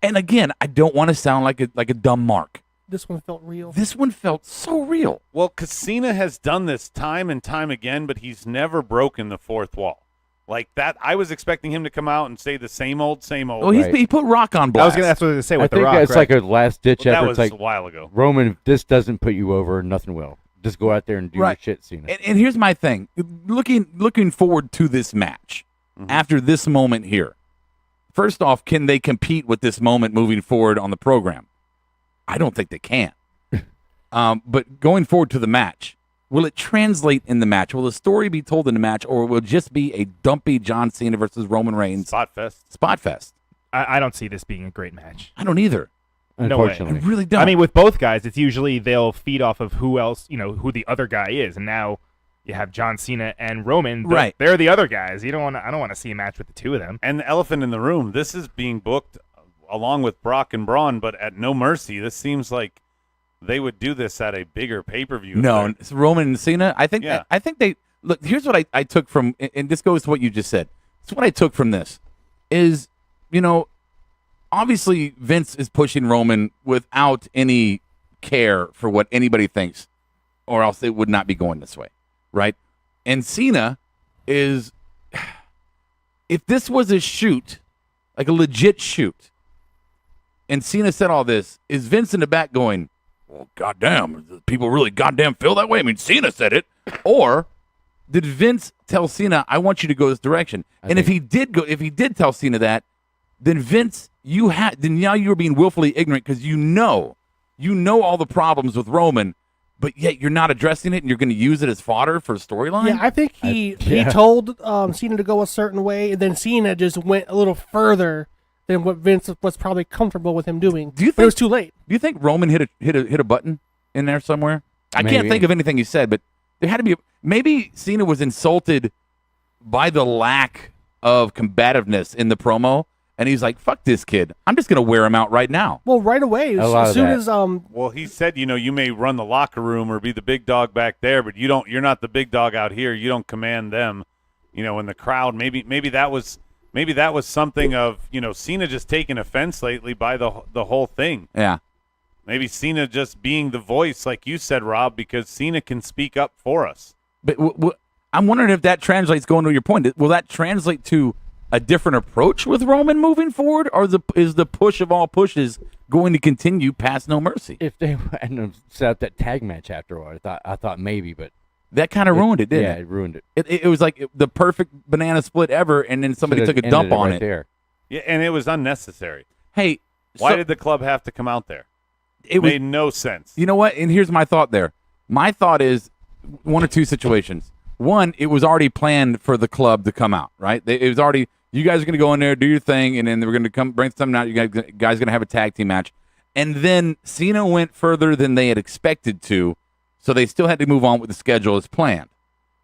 Speaker 2: and again, I don't want to sound like a dumb mark.
Speaker 4: This one felt real.
Speaker 2: This one felt so real.
Speaker 5: Well, because Cena has done this time and time again, but he's never broken the fourth wall. Like that, I was expecting him to come out and say the same old, same old.
Speaker 2: Oh, he put Rock on blast.
Speaker 10: That's what I was going to say
Speaker 6: I
Speaker 10: with The
Speaker 6: think
Speaker 10: Rock.
Speaker 6: that's
Speaker 10: right?
Speaker 6: like a last-ditch
Speaker 5: Well, that
Speaker 6: effort.
Speaker 5: was
Speaker 6: It's
Speaker 5: a
Speaker 6: like,
Speaker 5: while ago.
Speaker 6: Roman, this doesn't put you over, nothing will. Just go out there and do
Speaker 2: Right.
Speaker 6: your shit, Cena.
Speaker 2: And here's my thing: looking forward to this match after this moment here. First off, can they compete with this moment moving forward on the program? I don't think they can. But going forward to the match, will it translate in the match? Will the story be told in the match, or will it just be a dumpy John Cena versus Roman Reigns
Speaker 5: Spot fest.
Speaker 2: spot fest?
Speaker 10: I don't see this being a great match.
Speaker 2: I don't either.
Speaker 10: No way.
Speaker 2: I
Speaker 6: Unfortunately.
Speaker 2: really don't.
Speaker 10: I mean, with both guys, it's usually they'll feed off of who else, who the other guy is, and now you have John Cena and Roman.
Speaker 2: Right.
Speaker 10: They're the other guys. I don't want to see a match with the two of them.
Speaker 5: And the elephant in the room, this is being booked along with Brock and Braun, but at No Mercy. This seems like they would do this at a bigger pay-per-view.
Speaker 2: No, it's Roman and Cena. I think.
Speaker 5: Yeah.
Speaker 2: I think they look. Here's what I took from, and this goes to what you just said. It's what I took from this is, obviously Vince is pushing Roman without any care for what anybody thinks, or else it would not be going this way, right? And Cena is if this was a shoot, like a legit shoot, and Cena said all this, is Vince in the back going, well, goddamn, people really goddamn feel that way? I mean, Cena said it. Or did Vince tell Cena, I want you to go this direction? If he did tell Cena that, then Vince, then now you're being willfully ignorant because you know all the problems with Roman, but yet you're not addressing it and you're going to use it as fodder for a storyline?
Speaker 4: Yeah, I think he told Cena to go a certain way, and then Cena just went a little further than what Vince was probably comfortable with him doing. But it was too late.
Speaker 2: Do you think Roman hit a button in there somewhere? I can't think of anything he said, but there had to be. Maybe Cena was insulted by the lack of combativeness in the promo, and he's like, "Fuck this kid! I'm just gonna wear him out right now."
Speaker 4: Well, right away, as soon as
Speaker 5: Well, he said, you may run the locker room or be the big dog back there, but you're not the big dog out here. You don't command them. In the crowd. Maybe that was something of Cena just taking offense lately by the whole thing.
Speaker 2: Yeah.
Speaker 5: Maybe Cena just being the voice, like you said, Rob, because Cena can speak up for us.
Speaker 2: But I'm wondering if that translates, going to your point, will that translate to a different approach with Roman moving forward, or is the push of all pushes going to continue past No Mercy?
Speaker 6: If they hadn't set up that tag match afterward, I thought maybe, but
Speaker 2: that kind of ruined it, didn't it?
Speaker 6: Yeah, it ruined it.
Speaker 2: It was like the perfect banana split ever, and then somebody took a dump on it.
Speaker 6: There.
Speaker 5: Yeah, and it was unnecessary.
Speaker 2: Hey,
Speaker 5: why did the club have to come out there? It made no sense.
Speaker 2: You know what? And here's my thought there. My thought is one or two situations. One, it was already planned for the club to come out, right? It was already, you guys are going to go in there, do your thing, and then we're going to come bring something out. You guys are going to have a tag team match. And then Cena went further than they had expected to, so they still had to move on with the schedule as planned.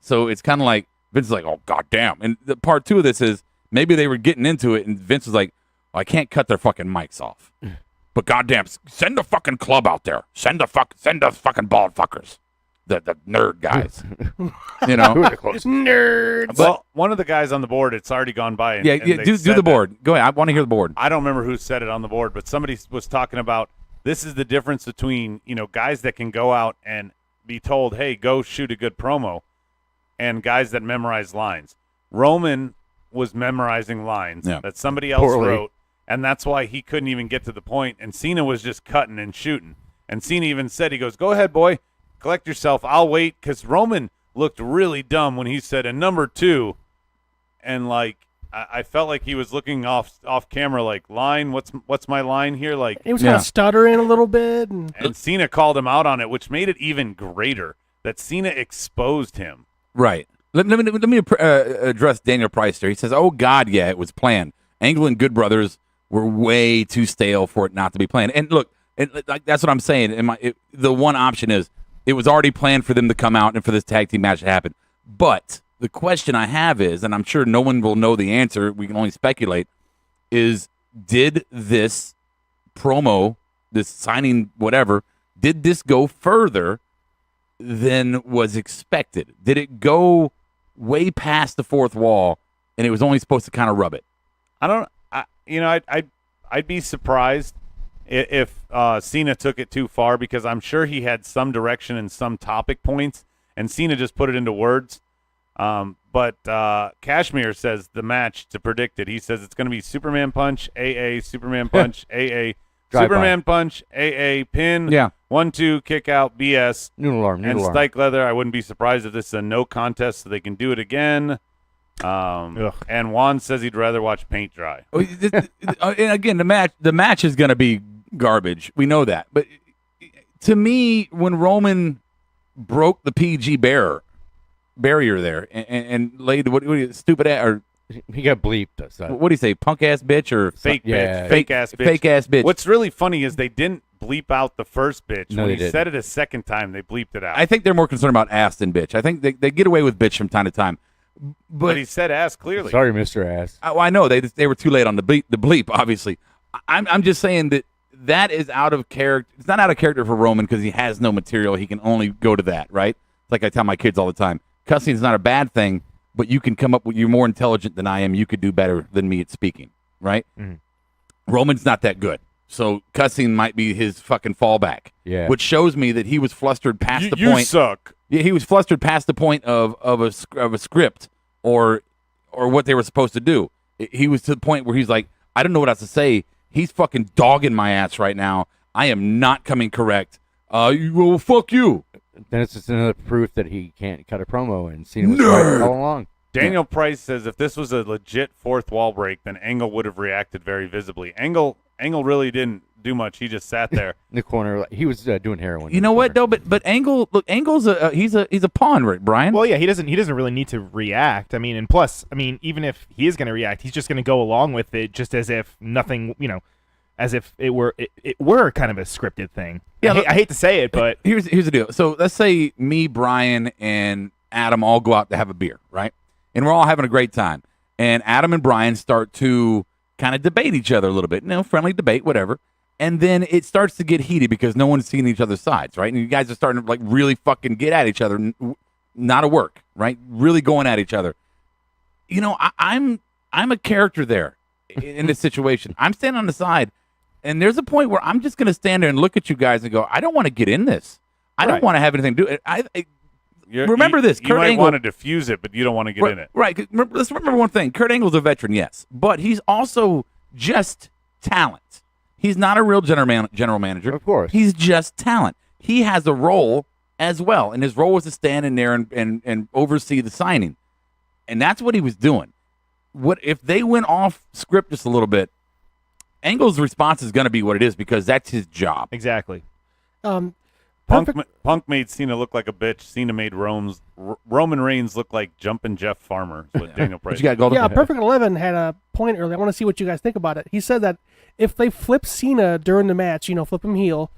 Speaker 2: So it's kind of like Vince is like, oh, goddamn. And the part two of this is maybe they were getting into it, and Vince was like, I can't cut their fucking mics off. But goddamn, send the fucking club out there. Send the fucking bald fuckers. The nerd guys.
Speaker 4: Nerds.
Speaker 5: Well, one of the guys on the board, it's already gone by.
Speaker 2: Do the board. Go ahead. I want to hear the board.
Speaker 5: I don't remember who said it on the board, but somebody was talking about this is the difference between, guys that can go out and be told, hey, go shoot a good promo, and guys that memorize lines. Roman was memorizing lines that somebody else wrote, and that's why he couldn't even get to the point, and Cena was just cutting and shooting. And Cena even said, he goes, go ahead, boy. Collect yourself. I'll wait, because Roman looked really dumb when he said, and number two, and I felt like he was looking off camera, like, line. What's my line here? Like
Speaker 4: he was kind of stuttering a little bit,
Speaker 5: and Cena called him out on it, which made it even greater that Cena exposed him.
Speaker 2: Right. Let me address Daniel Price there. He says, "Oh God, yeah, it was planned. Angle and Good Brothers were way too stale for it not to be planned." And look, that's what I'm saying. The one option is, it was already planned for them to come out and for this tag team match to happen. But the question I have is, and I'm sure no one will know the answer, we can only speculate, is did this promo, this signing, whatever, did this go further than was expected? Did it go way past the fourth wall and it was only supposed to kind of rub it?
Speaker 5: I'd be surprised if Cena took it too far, because I'm sure he had some direction and some topic points, and Cena just put it into words. But Kashmir says the match to predict it. He says it's going to be Superman Punch, AA, Superman Punch, AA, Superman Punch, AA, pin, 1-2, kick out, BS,
Speaker 6: noodle arm,
Speaker 5: and Stike Leather. I wouldn't be surprised if this is a no contest, so they can do it again. And Juan says he'd rather watch paint dry.
Speaker 2: And again, the match is going to be garbage. We know that. But to me, when Roman broke the PG barrier there and laid what stupid ass, or
Speaker 6: he got bleeped. So.
Speaker 2: What do you say, punk ass bitch or
Speaker 5: fake bitch?
Speaker 2: Fake ass bitch.
Speaker 5: What's really funny is they didn't bleep out the first bitch.
Speaker 6: No,
Speaker 5: when he said it a second time, they bleeped it out.
Speaker 2: I think they're more concerned about ass than bitch. I think they get away with bitch from time to time.
Speaker 5: But he said ass clearly.
Speaker 6: Sorry, Mr. Ass.
Speaker 2: I know they were too late on the bleep. Obviously, I'm just saying that is out of character. It's not out of character for Roman because he has no material. He can only go to that, right? It's like I tell my kids all the time. Cussing is not a bad thing, but you can come up with, you're more intelligent than I am. You could do better than me at speaking, right? Mm. Roman's not that good. So cussing might be his fucking fallback.
Speaker 6: Yeah.
Speaker 2: Which shows me that he was flustered past the point.
Speaker 5: You suck.
Speaker 2: Yeah, he was flustered past the point of a script or what they were supposed to do. He was to the point where he's like, I don't know what else to say. He's fucking dogging my ass right now. I am not coming correct. Well, fuck you.
Speaker 6: Then it's just another proof that he can't cut a promo, and Cena was right all along.
Speaker 5: Daniel Price says if this was a legit fourth wall break, then Angle would have reacted very visibly. Angle really didn't do much. He just sat there
Speaker 6: in the corner. He was doing heroin.
Speaker 2: You know what though? But Angle, look, Angle's he's a pawn, right, Brian?
Speaker 10: Well, yeah, he doesn't really need to react. I mean, and plus, I mean, even if he is going to react, he's just going to go along with it, just as if nothing, as if it were kind of a scripted thing. Yeah, I hate to say it, but
Speaker 2: here's the deal. So let's say me, Brian, and Adam all go out to have a beer, right? And we're all having a great time. And Adam and Brian start to kind of debate each other a little bit, friendly debate, whatever. And then it starts to get heated because no one's seeing each other's sides, right? And you guys are starting to like really fucking get at each other, not at work, right? Really going at each other. I'm a character there in this situation. I'm standing on the side, and there's a point where I'm just going to stand there and look at you guys and go, I don't want to get in this. I don't want to have anything to do. Remember this.
Speaker 5: You
Speaker 2: Kurt
Speaker 5: might
Speaker 2: Angle
Speaker 5: want to diffuse it, but you don't want to get in it.
Speaker 2: Right. Let's remember one thing. Kurt Angle's a veteran, yes, but he's also just talent. He's not a real general manager.
Speaker 6: Of course.
Speaker 2: He's just talent. He has a role as well, and his role was to stand in there and oversee the signing. And that's what he was doing. What if they went off script just a little bit, Angle's response is going to be what it is because that's his job.
Speaker 10: Exactly.
Speaker 5: Punk made Cena look like a bitch. Cena made Roman Reigns look like Jumpin' Jeff Farmer. Is what Daniel Price.
Speaker 4: Perfect 11 had a point earlier. I want to see what you guys think about it. He said that if they flip Cena during the match, flip him heel,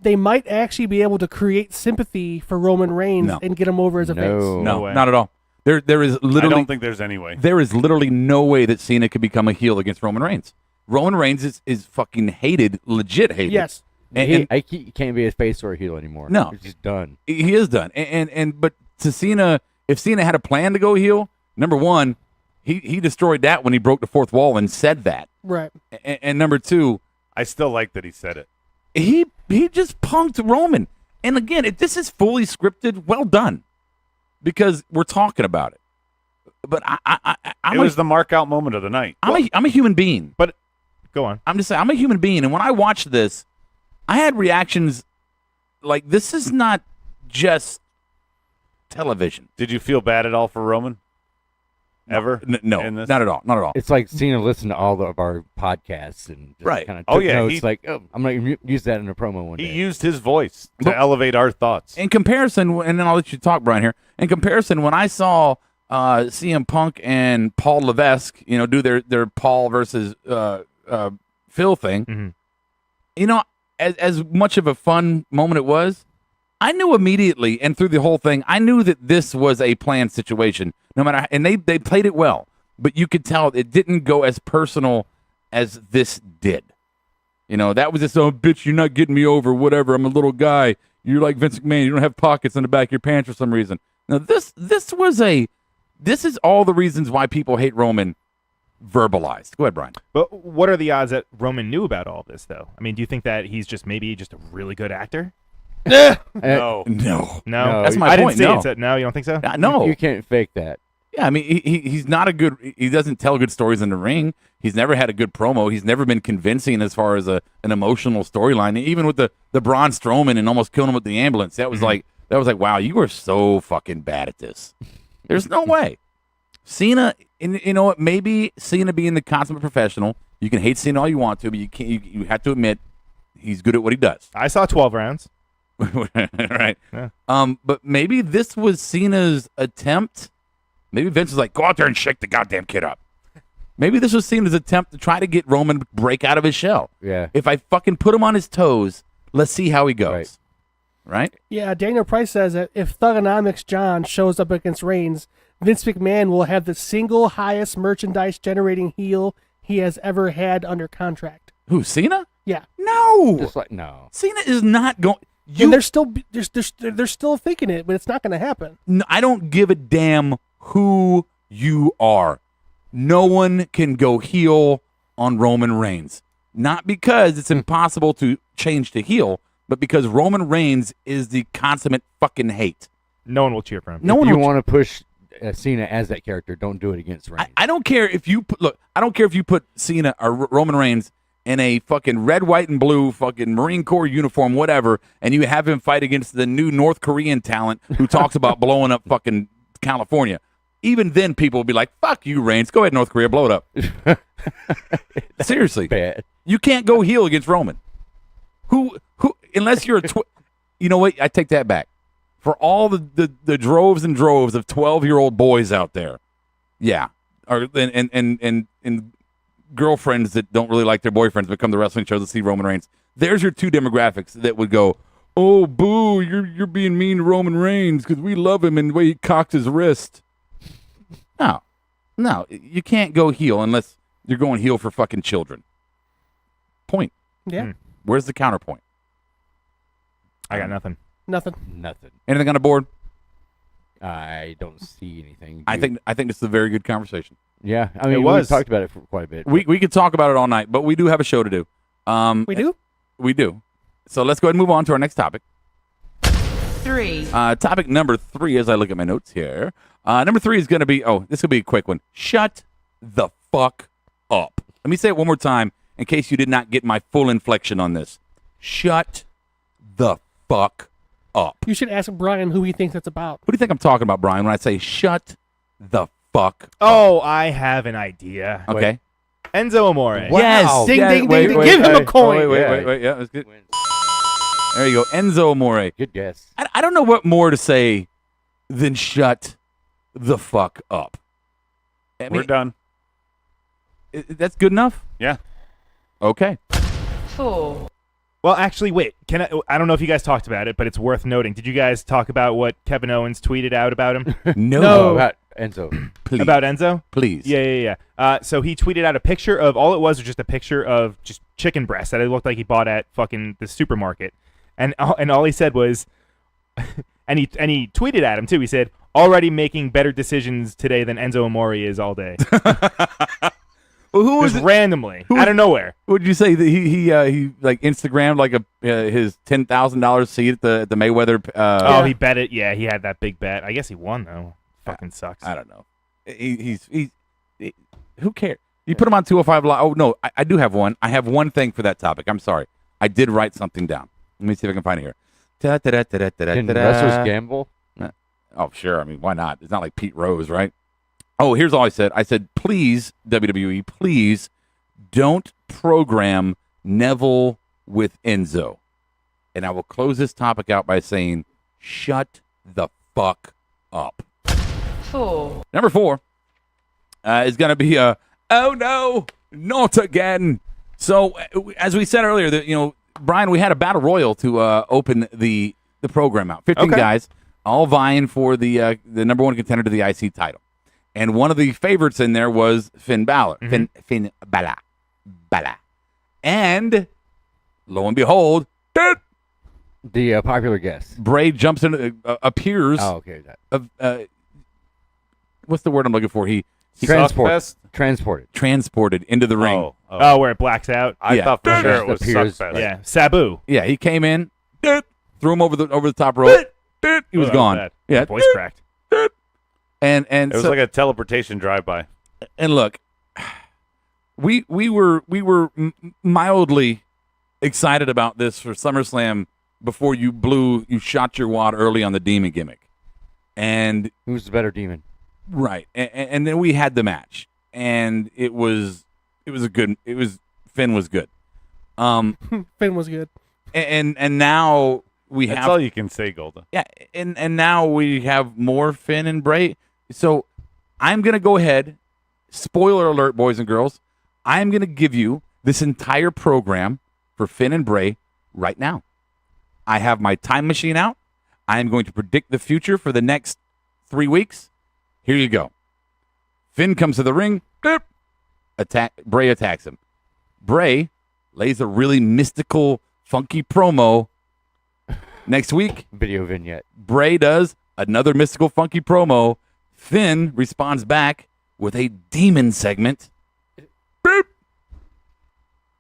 Speaker 4: they might actually be able to create sympathy for Roman Reigns and get him over as a face.
Speaker 2: No, not at all. There is literally.
Speaker 5: I don't think there's any way.
Speaker 2: There is literally no way that Cena could become a heel against Roman Reigns. Roman Reigns is fucking hated, legit hated.
Speaker 4: Yes.
Speaker 6: He can't be a face or a heel anymore.
Speaker 2: No,
Speaker 6: he's done.
Speaker 2: He is done. But to Cena, if Cena had a plan to go heel, number one, he destroyed that when he broke the fourth wall and said that.
Speaker 4: Right.
Speaker 2: And number two,
Speaker 5: I still like that he said it.
Speaker 2: He just punked Roman. And again, if this is fully scripted, well done, because we're talking about it. But it
Speaker 5: was the mark out moment of the night.
Speaker 2: I'm a human being.
Speaker 10: But go on.
Speaker 2: I'm just saying, I'm a human being, and when I watched this, I had reactions like, this is not just television.
Speaker 5: Did you feel bad at all for Roman? Ever?
Speaker 2: No, not at all. Not at all.
Speaker 6: It's like Cena listened to all of our podcasts and just kind of took notes. I'm going to use that in a promo one day.
Speaker 5: He used his voice to elevate our thoughts.
Speaker 2: In comparison, and then I'll let you talk, Brian, here. In comparison, when I saw CM Punk and Paul Levesque, do their Paul versus Phil thing, as much of a fun moment it was, I knew immediately, and through the whole thing, I knew that this was a planned situation. No matter, and they played it well, but you could tell it didn't go as personal as this did. That was just, oh, bitch, you're not getting me over, whatever. I'm a little guy. You're like Vince McMahon. You don't have pockets in the back of your pants for some reason. Now, this is all the reasons why people hate Roman verbalized. Go ahead, Brian.
Speaker 10: But what are the odds that Roman knew about all this, though? I mean, do you think that he's maybe just a really good actor?
Speaker 5: No.
Speaker 2: That's my
Speaker 10: I
Speaker 2: point.
Speaker 10: Didn't say it. No, you don't think so?
Speaker 2: No.
Speaker 6: You can't fake that.
Speaker 2: Yeah, I mean, he's not a good. He doesn't tell good stories in the ring. He's never had a good promo. He's never been convincing as far as an emotional storyline. Even with the Braun Strowman and almost killing him with the ambulance, that was like wow, you are so fucking bad at this. There's no way. Cena, you know what? Maybe Cena being the consummate professional, you can hate Cena all you want to, but you can't. You have to admit he's good at what he does.
Speaker 10: I saw 12 rounds.
Speaker 2: Right. Yeah. But maybe this was Cena's attempt. Maybe Vince was like, go out there and shake the goddamn kid up. Maybe this was Cena's attempt to try to get Roman to break out of his shell.
Speaker 6: Yeah.
Speaker 2: If I fucking put him on his toes, let's see how he goes. Right?
Speaker 4: Yeah, Daniel Price says that if Thugonomics John shows up against Reigns, Vince McMahon will have the single highest merchandise generating heel he has ever had under contract.
Speaker 2: Who, Cena?
Speaker 4: Yeah.
Speaker 2: No.
Speaker 6: Just like, no.
Speaker 2: Cena is not going.
Speaker 4: And they're still thinking it, but it's not going to happen.
Speaker 2: No, I don't give a damn who you are. No one can go heel on Roman Reigns. Not because it's impossible to change to heel, but because Roman Reigns is the consummate fucking hate.
Speaker 10: No one will cheer for him.
Speaker 6: If you want to push Cena as that character. Don't do it against Reigns.
Speaker 2: I don't care if you put, I don't care if you put Cena or Roman Reigns in a fucking red, white, and blue fucking Marine Corps uniform, whatever, and you have him fight against the new North Korean talent who talks about blowing up fucking California. Even then, people will be like, "Fuck you, Reigns. Go ahead, North Korea, blow it up." Seriously,
Speaker 6: bad.
Speaker 2: You can't go heel against Roman. Who? Unless you're you know what? I take that back. For all the droves and droves of 12-year-old boys out there, yeah, and girlfriends that don't really like their boyfriends but come to wrestling shows to see Roman Reigns. There's your two demographics that would go, "Oh, boo, you're being mean to Roman Reigns because we love him and the way he cocked his wrist." No, you can't go heel unless you're going heel for fucking children. Point.
Speaker 4: Yeah.
Speaker 2: Where's the counterpoint?
Speaker 10: I got nothing.
Speaker 4: Nothing.
Speaker 2: Anything on the board?
Speaker 6: I don't see anything.
Speaker 2: I think this is a very good conversation.
Speaker 6: Yeah, I mean, we talked about it for quite a bit.
Speaker 2: We could talk about it all night, but we do have a show to do.
Speaker 4: We do?
Speaker 2: We do. So let's go ahead and move on to our next topic.
Speaker 11: 3.
Speaker 2: Topic number 3, as I look at my notes here. Number 3 is going to be, this will be a quick one. Shut the fuck up. Let me say it one more time in case you did not get my full inflection on this. Shut the fuck up.
Speaker 4: You should ask Brian who he thinks that's about.
Speaker 2: What do you think I'm talking about, Brian, when I say shut the fuck up?
Speaker 10: Oh, I have an idea.
Speaker 2: Okay.
Speaker 10: Enzo Amore.
Speaker 6: Wow.
Speaker 2: Yes.
Speaker 4: Ding,
Speaker 2: yes.
Speaker 4: ding, ding, ding. Give him a coin.
Speaker 2: Wait. Yeah, that's good. There you go. Enzo Amore.
Speaker 6: Good guess.
Speaker 2: I don't know what more to say than shut the fuck up.
Speaker 5: We're done.
Speaker 2: That's good enough?
Speaker 5: Yeah.
Speaker 2: Okay.
Speaker 11: 4.
Speaker 10: Well, actually, wait. I don't know if you guys talked about it, but it's worth noting. Did you guys talk about what Kevin Owens tweeted out about him?
Speaker 2: No.
Speaker 6: About Enzo.
Speaker 2: Please.
Speaker 10: About Enzo?
Speaker 2: Please.
Speaker 10: Yeah. So he tweeted out a picture of, all it was just a picture of just chicken breasts that it looked like he bought at fucking the supermarket. And all he said was, and he tweeted at him too. He said, "Already making better decisions today than Enzo Amore is all day."
Speaker 2: Well, who was
Speaker 10: just randomly out of nowhere?
Speaker 2: Would you say that he like Instagrammed like his $10,000 seat at the Mayweather?
Speaker 10: He bet it. Yeah, he had that big bet. I guess he won though. Fucking sucks.
Speaker 2: I don't know. He's who cares? You put him on 205 Live. Oh no, I do have one. I have one thing for that topic. I'm sorry. I did write something down. Let me see if I can find it here.
Speaker 6: Can wrestlers gamble?
Speaker 2: Oh, sure. I mean, why not? It's not like Pete Rose, right? Oh, here's all I said. I said, please, WWE, please don't program Neville with Enzo. And I will close this topic out by saying, shut the fuck up.
Speaker 11: 4.
Speaker 2: Number 4 is going to be oh no, not again. So, as we said earlier, that Brian, we had a battle royal to open the program out. 15 guys, all vying for the number 1 contender to the IC title. And one of the favorites in there was Finn Balor.
Speaker 10: Mm-hmm.
Speaker 2: Finn Balor. And lo and behold,
Speaker 6: the popular guest.
Speaker 2: Bray jumps in, appears.
Speaker 6: Oh, okay.
Speaker 2: What's the word I'm looking for? He transported into the ring.
Speaker 10: Oh, where it blacks out.
Speaker 5: I thought for sure it was Suckfest.
Speaker 10: Yeah, Sabu.
Speaker 2: Yeah, he came in, threw him over the top rope. He was gone.
Speaker 10: Bad.
Speaker 2: Yeah,
Speaker 10: My voice cracked.
Speaker 2: And
Speaker 5: it was like a teleportation drive-by.
Speaker 2: And look, we were mildly excited about this for SummerSlam before you shot your wad early on the demon gimmick. And
Speaker 6: who's the better demon?
Speaker 2: Right. And then we had the match, and Finn was good.
Speaker 4: Finn was good.
Speaker 2: And now
Speaker 5: That's all you can say, Golda.
Speaker 2: Yeah, and now we have more Finn and Bray. So I'm going to go ahead, spoiler alert, boys and girls, I'm going to give you this entire program for Finn and Bray right now. I have my time machine out. I am going to predict the future for the next 3 weeks. Here you go. Finn comes to the ring. Bray attacks him. Bray lays a really mystical, funky promo. Next week,
Speaker 6: video vignette.
Speaker 2: Bray does another mystical, funky promo. Finn responds back with a demon segment. Boop.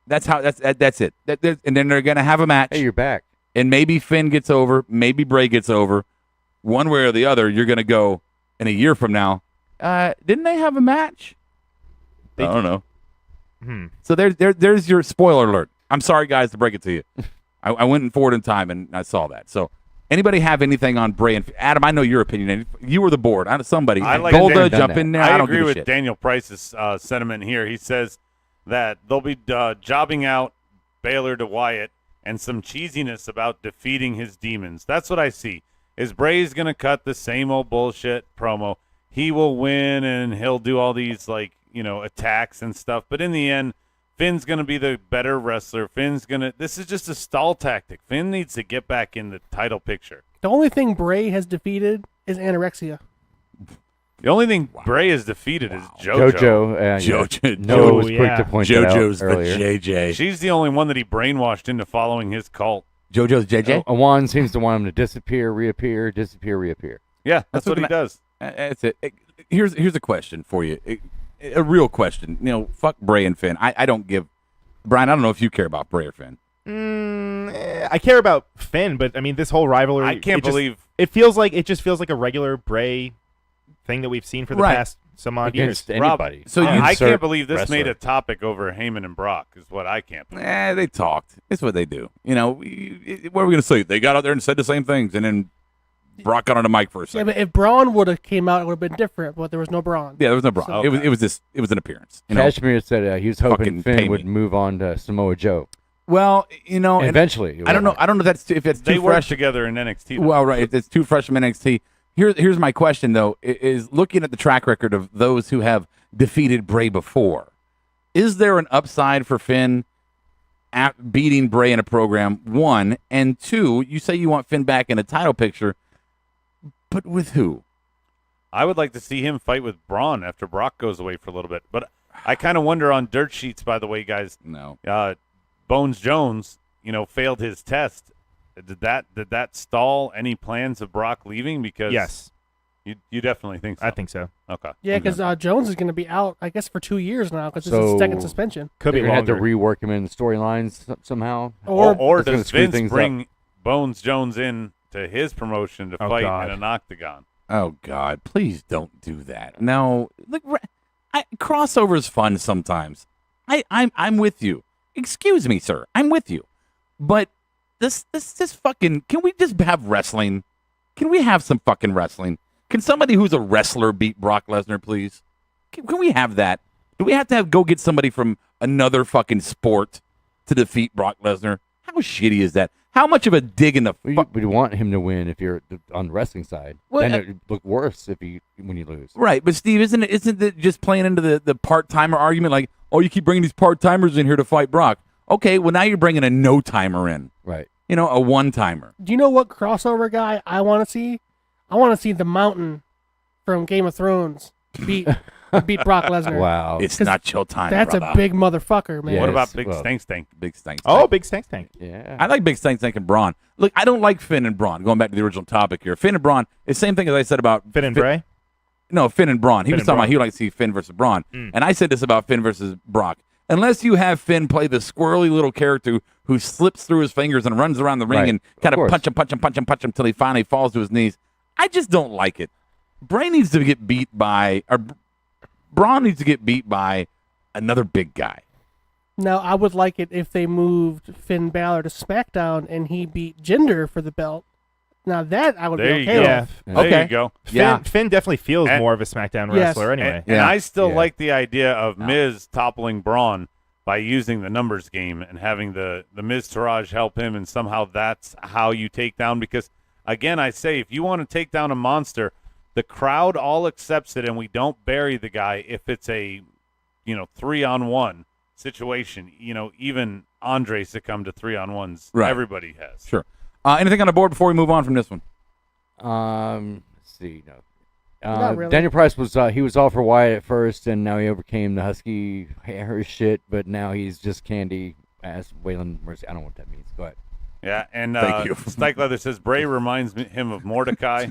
Speaker 2: That's it. And then they're gonna have a match.
Speaker 6: Hey, you're back.
Speaker 2: And maybe Finn gets over. Maybe Bray gets over. One way or the other, you're gonna go. in a year from now, didn't they have a match? I don't know. So there's your spoiler alert. I'm sorry, guys, to break it to you. I went forward in time and I saw that. So anybody have anything on Bray and Adam? I know your opinion. You were the board. Somebody.
Speaker 5: I like
Speaker 2: Golda, jump in there. I don't
Speaker 5: agree
Speaker 2: give a
Speaker 5: with
Speaker 2: shit.
Speaker 5: Daniel Price's sentiment here. He says that they'll be jobbing out Baylor to Wyatt and some cheesiness about defeating his demons. That's what I see. Is Bray's going to cut the same old bullshit promo. He will win and he'll do all these attacks and stuff. But in the end, Finn's going to be the better wrestler. This is just a stall tactic. Finn needs to get back in the title picture.
Speaker 4: The only thing Bray has defeated is anorexia.
Speaker 5: The only thing Bray has defeated is JoJo.
Speaker 2: JoJo.
Speaker 6: Noah was quick to point that out
Speaker 2: JoJo's the
Speaker 6: earlier.
Speaker 2: JJ.
Speaker 5: She's the only one that he brainwashed into following his cult.
Speaker 2: JoJo's JJ?
Speaker 6: Awan seems to want him to disappear, reappear, disappear, reappear.
Speaker 5: Yeah, that's what he does.
Speaker 2: That's it. Here's a question for you. A real question. Fuck Bray and Finn. I don't give. Brian, I don't know if you care about Bray or Finn.
Speaker 10: I care about Finn, but I mean, this whole rivalry.
Speaker 5: I can't believe
Speaker 10: it just feels like a regular Bray thing that we've seen for the past some odd years.
Speaker 6: Against anybody.
Speaker 5: Rob, so I can't believe this made a topic over Heyman and Brock. Is what I can't believe.
Speaker 2: They talked. It's what they do. What are we gonna say? They got out there and said the same things, and then Brock got on the mic for a second.
Speaker 4: Yeah, but if Braun would have came out, it would have been different. But there was no Braun.
Speaker 2: Yeah, there was no Braun.
Speaker 4: So,
Speaker 2: It was an appearance.
Speaker 6: Cashmere said he was hoping
Speaker 2: Fucking
Speaker 6: Finn would move on to Samoa Joe.
Speaker 2: Well,
Speaker 6: eventually.
Speaker 2: I don't know. I don't know if that's
Speaker 5: they
Speaker 2: too
Speaker 5: work
Speaker 2: fresh
Speaker 5: together in NXT. Though.
Speaker 2: Well, right. It's too fresh from NXT. Here's my question though: is looking at the track record of those who have defeated Bray before, is there an upside for Finn at beating Bray in a program? One and two. You say you want Finn back in a title picture, but with who?
Speaker 5: I would like to see him fight with Braun after Brock goes away for a little bit. But I kind of wonder on dirt sheets, by the way, guys.
Speaker 2: No.
Speaker 5: Bones Jones, failed his test. Did that stall any plans of Brock leaving? Because
Speaker 10: yes,
Speaker 5: you definitely think so.
Speaker 10: I think so.
Speaker 5: Okay.
Speaker 4: Yeah, because Jones is going to be out, I guess, for 2 years now because it's his second suspension.
Speaker 10: Could be
Speaker 6: longer. Have to rework him in the storylines somehow.
Speaker 5: Or does Vince bring Bones Jones in to his promotion to fight in an octagon?
Speaker 2: Oh God! Please don't do that. No, look, crossover is fun sometimes. I'm with you. Excuse me, sir. I'm with you. But this fucking. Can we just have wrestling? Can we have some fucking wrestling? Can somebody who's a wrestler beat Brock Lesnar, please? Can we have that? Do we have to go get somebody from another fucking sport to defeat Brock Lesnar? How shitty is that? How much of a dig in the fuck?
Speaker 6: But you want him to win if you're on the wrestling side.
Speaker 2: Well,
Speaker 6: then it look worse when you lose.
Speaker 2: Right, but Steve, isn't it just playing into the part-timer argument? Like, oh, you keep bringing these part-timers in here to fight Brock. Okay, well now you're bringing a no-timer in.
Speaker 6: Right.
Speaker 2: A one-timer.
Speaker 4: Do you know what crossover guy I want to see? I want to see the Mountain from Game of Thrones beat Brock Lesnar.
Speaker 6: Wow.
Speaker 2: It's not showtime,
Speaker 4: That's
Speaker 2: brother.
Speaker 4: a big motherfucker, man.
Speaker 5: What about Big Stank Stank?
Speaker 2: Big Stank Stank.
Speaker 10: Oh, Big Stank Stank.
Speaker 6: Yeah.
Speaker 2: I like Big Stank Stank and Braun. Look, I don't like Finn and Braun. Going back to the original topic here. Finn and Braun, it's the same thing as I said about
Speaker 10: Finn and Bray?
Speaker 2: No, Finn and Braun. He
Speaker 10: Finn
Speaker 2: was
Speaker 10: and
Speaker 2: talking
Speaker 10: Braun.
Speaker 2: about he would like to see Finn versus Braun. And I said this about Finn versus Brock. Unless you have Finn play the squirrely little character who slips through his fingers and runs around the ring and kind of punch him until he finally falls to his knees. I just don't like it. Bray needs to get beat by, or Braun needs to get beat by another big guy.
Speaker 4: Now, I would like it if they moved Finn Balor to SmackDown and he beat Jinder for the belt. Now that I would
Speaker 5: There
Speaker 4: be
Speaker 5: you
Speaker 4: okay
Speaker 5: go.
Speaker 4: with.
Speaker 5: There you go.
Speaker 10: Finn definitely feels more of a SmackDown wrestler anyway.
Speaker 5: And I still like the idea of Miz toppling Braun by using the numbers game and having the Miz Taraj help him, and somehow that's how you take down. Because, again, I say, if you want to take down a monster, the crowd all accepts it, and we don't bury the guy if it's a 3-on-1 situation. Even Andre succumbed to 3-on-1s.
Speaker 2: Right.
Speaker 5: Everybody has.
Speaker 2: Sure. Anything on the board before we move on from this one?
Speaker 6: Let's see. No.
Speaker 4: Not really.
Speaker 6: Daniel Price was he was all for Wyatt at first, and now he overcame the husky hair shit, but now he's just candy ass Waylon Mercy. I don't know what that means. Go ahead.
Speaker 5: Yeah, and
Speaker 2: Thank you.
Speaker 5: Stike Leather says Bray reminds him of Mordecai.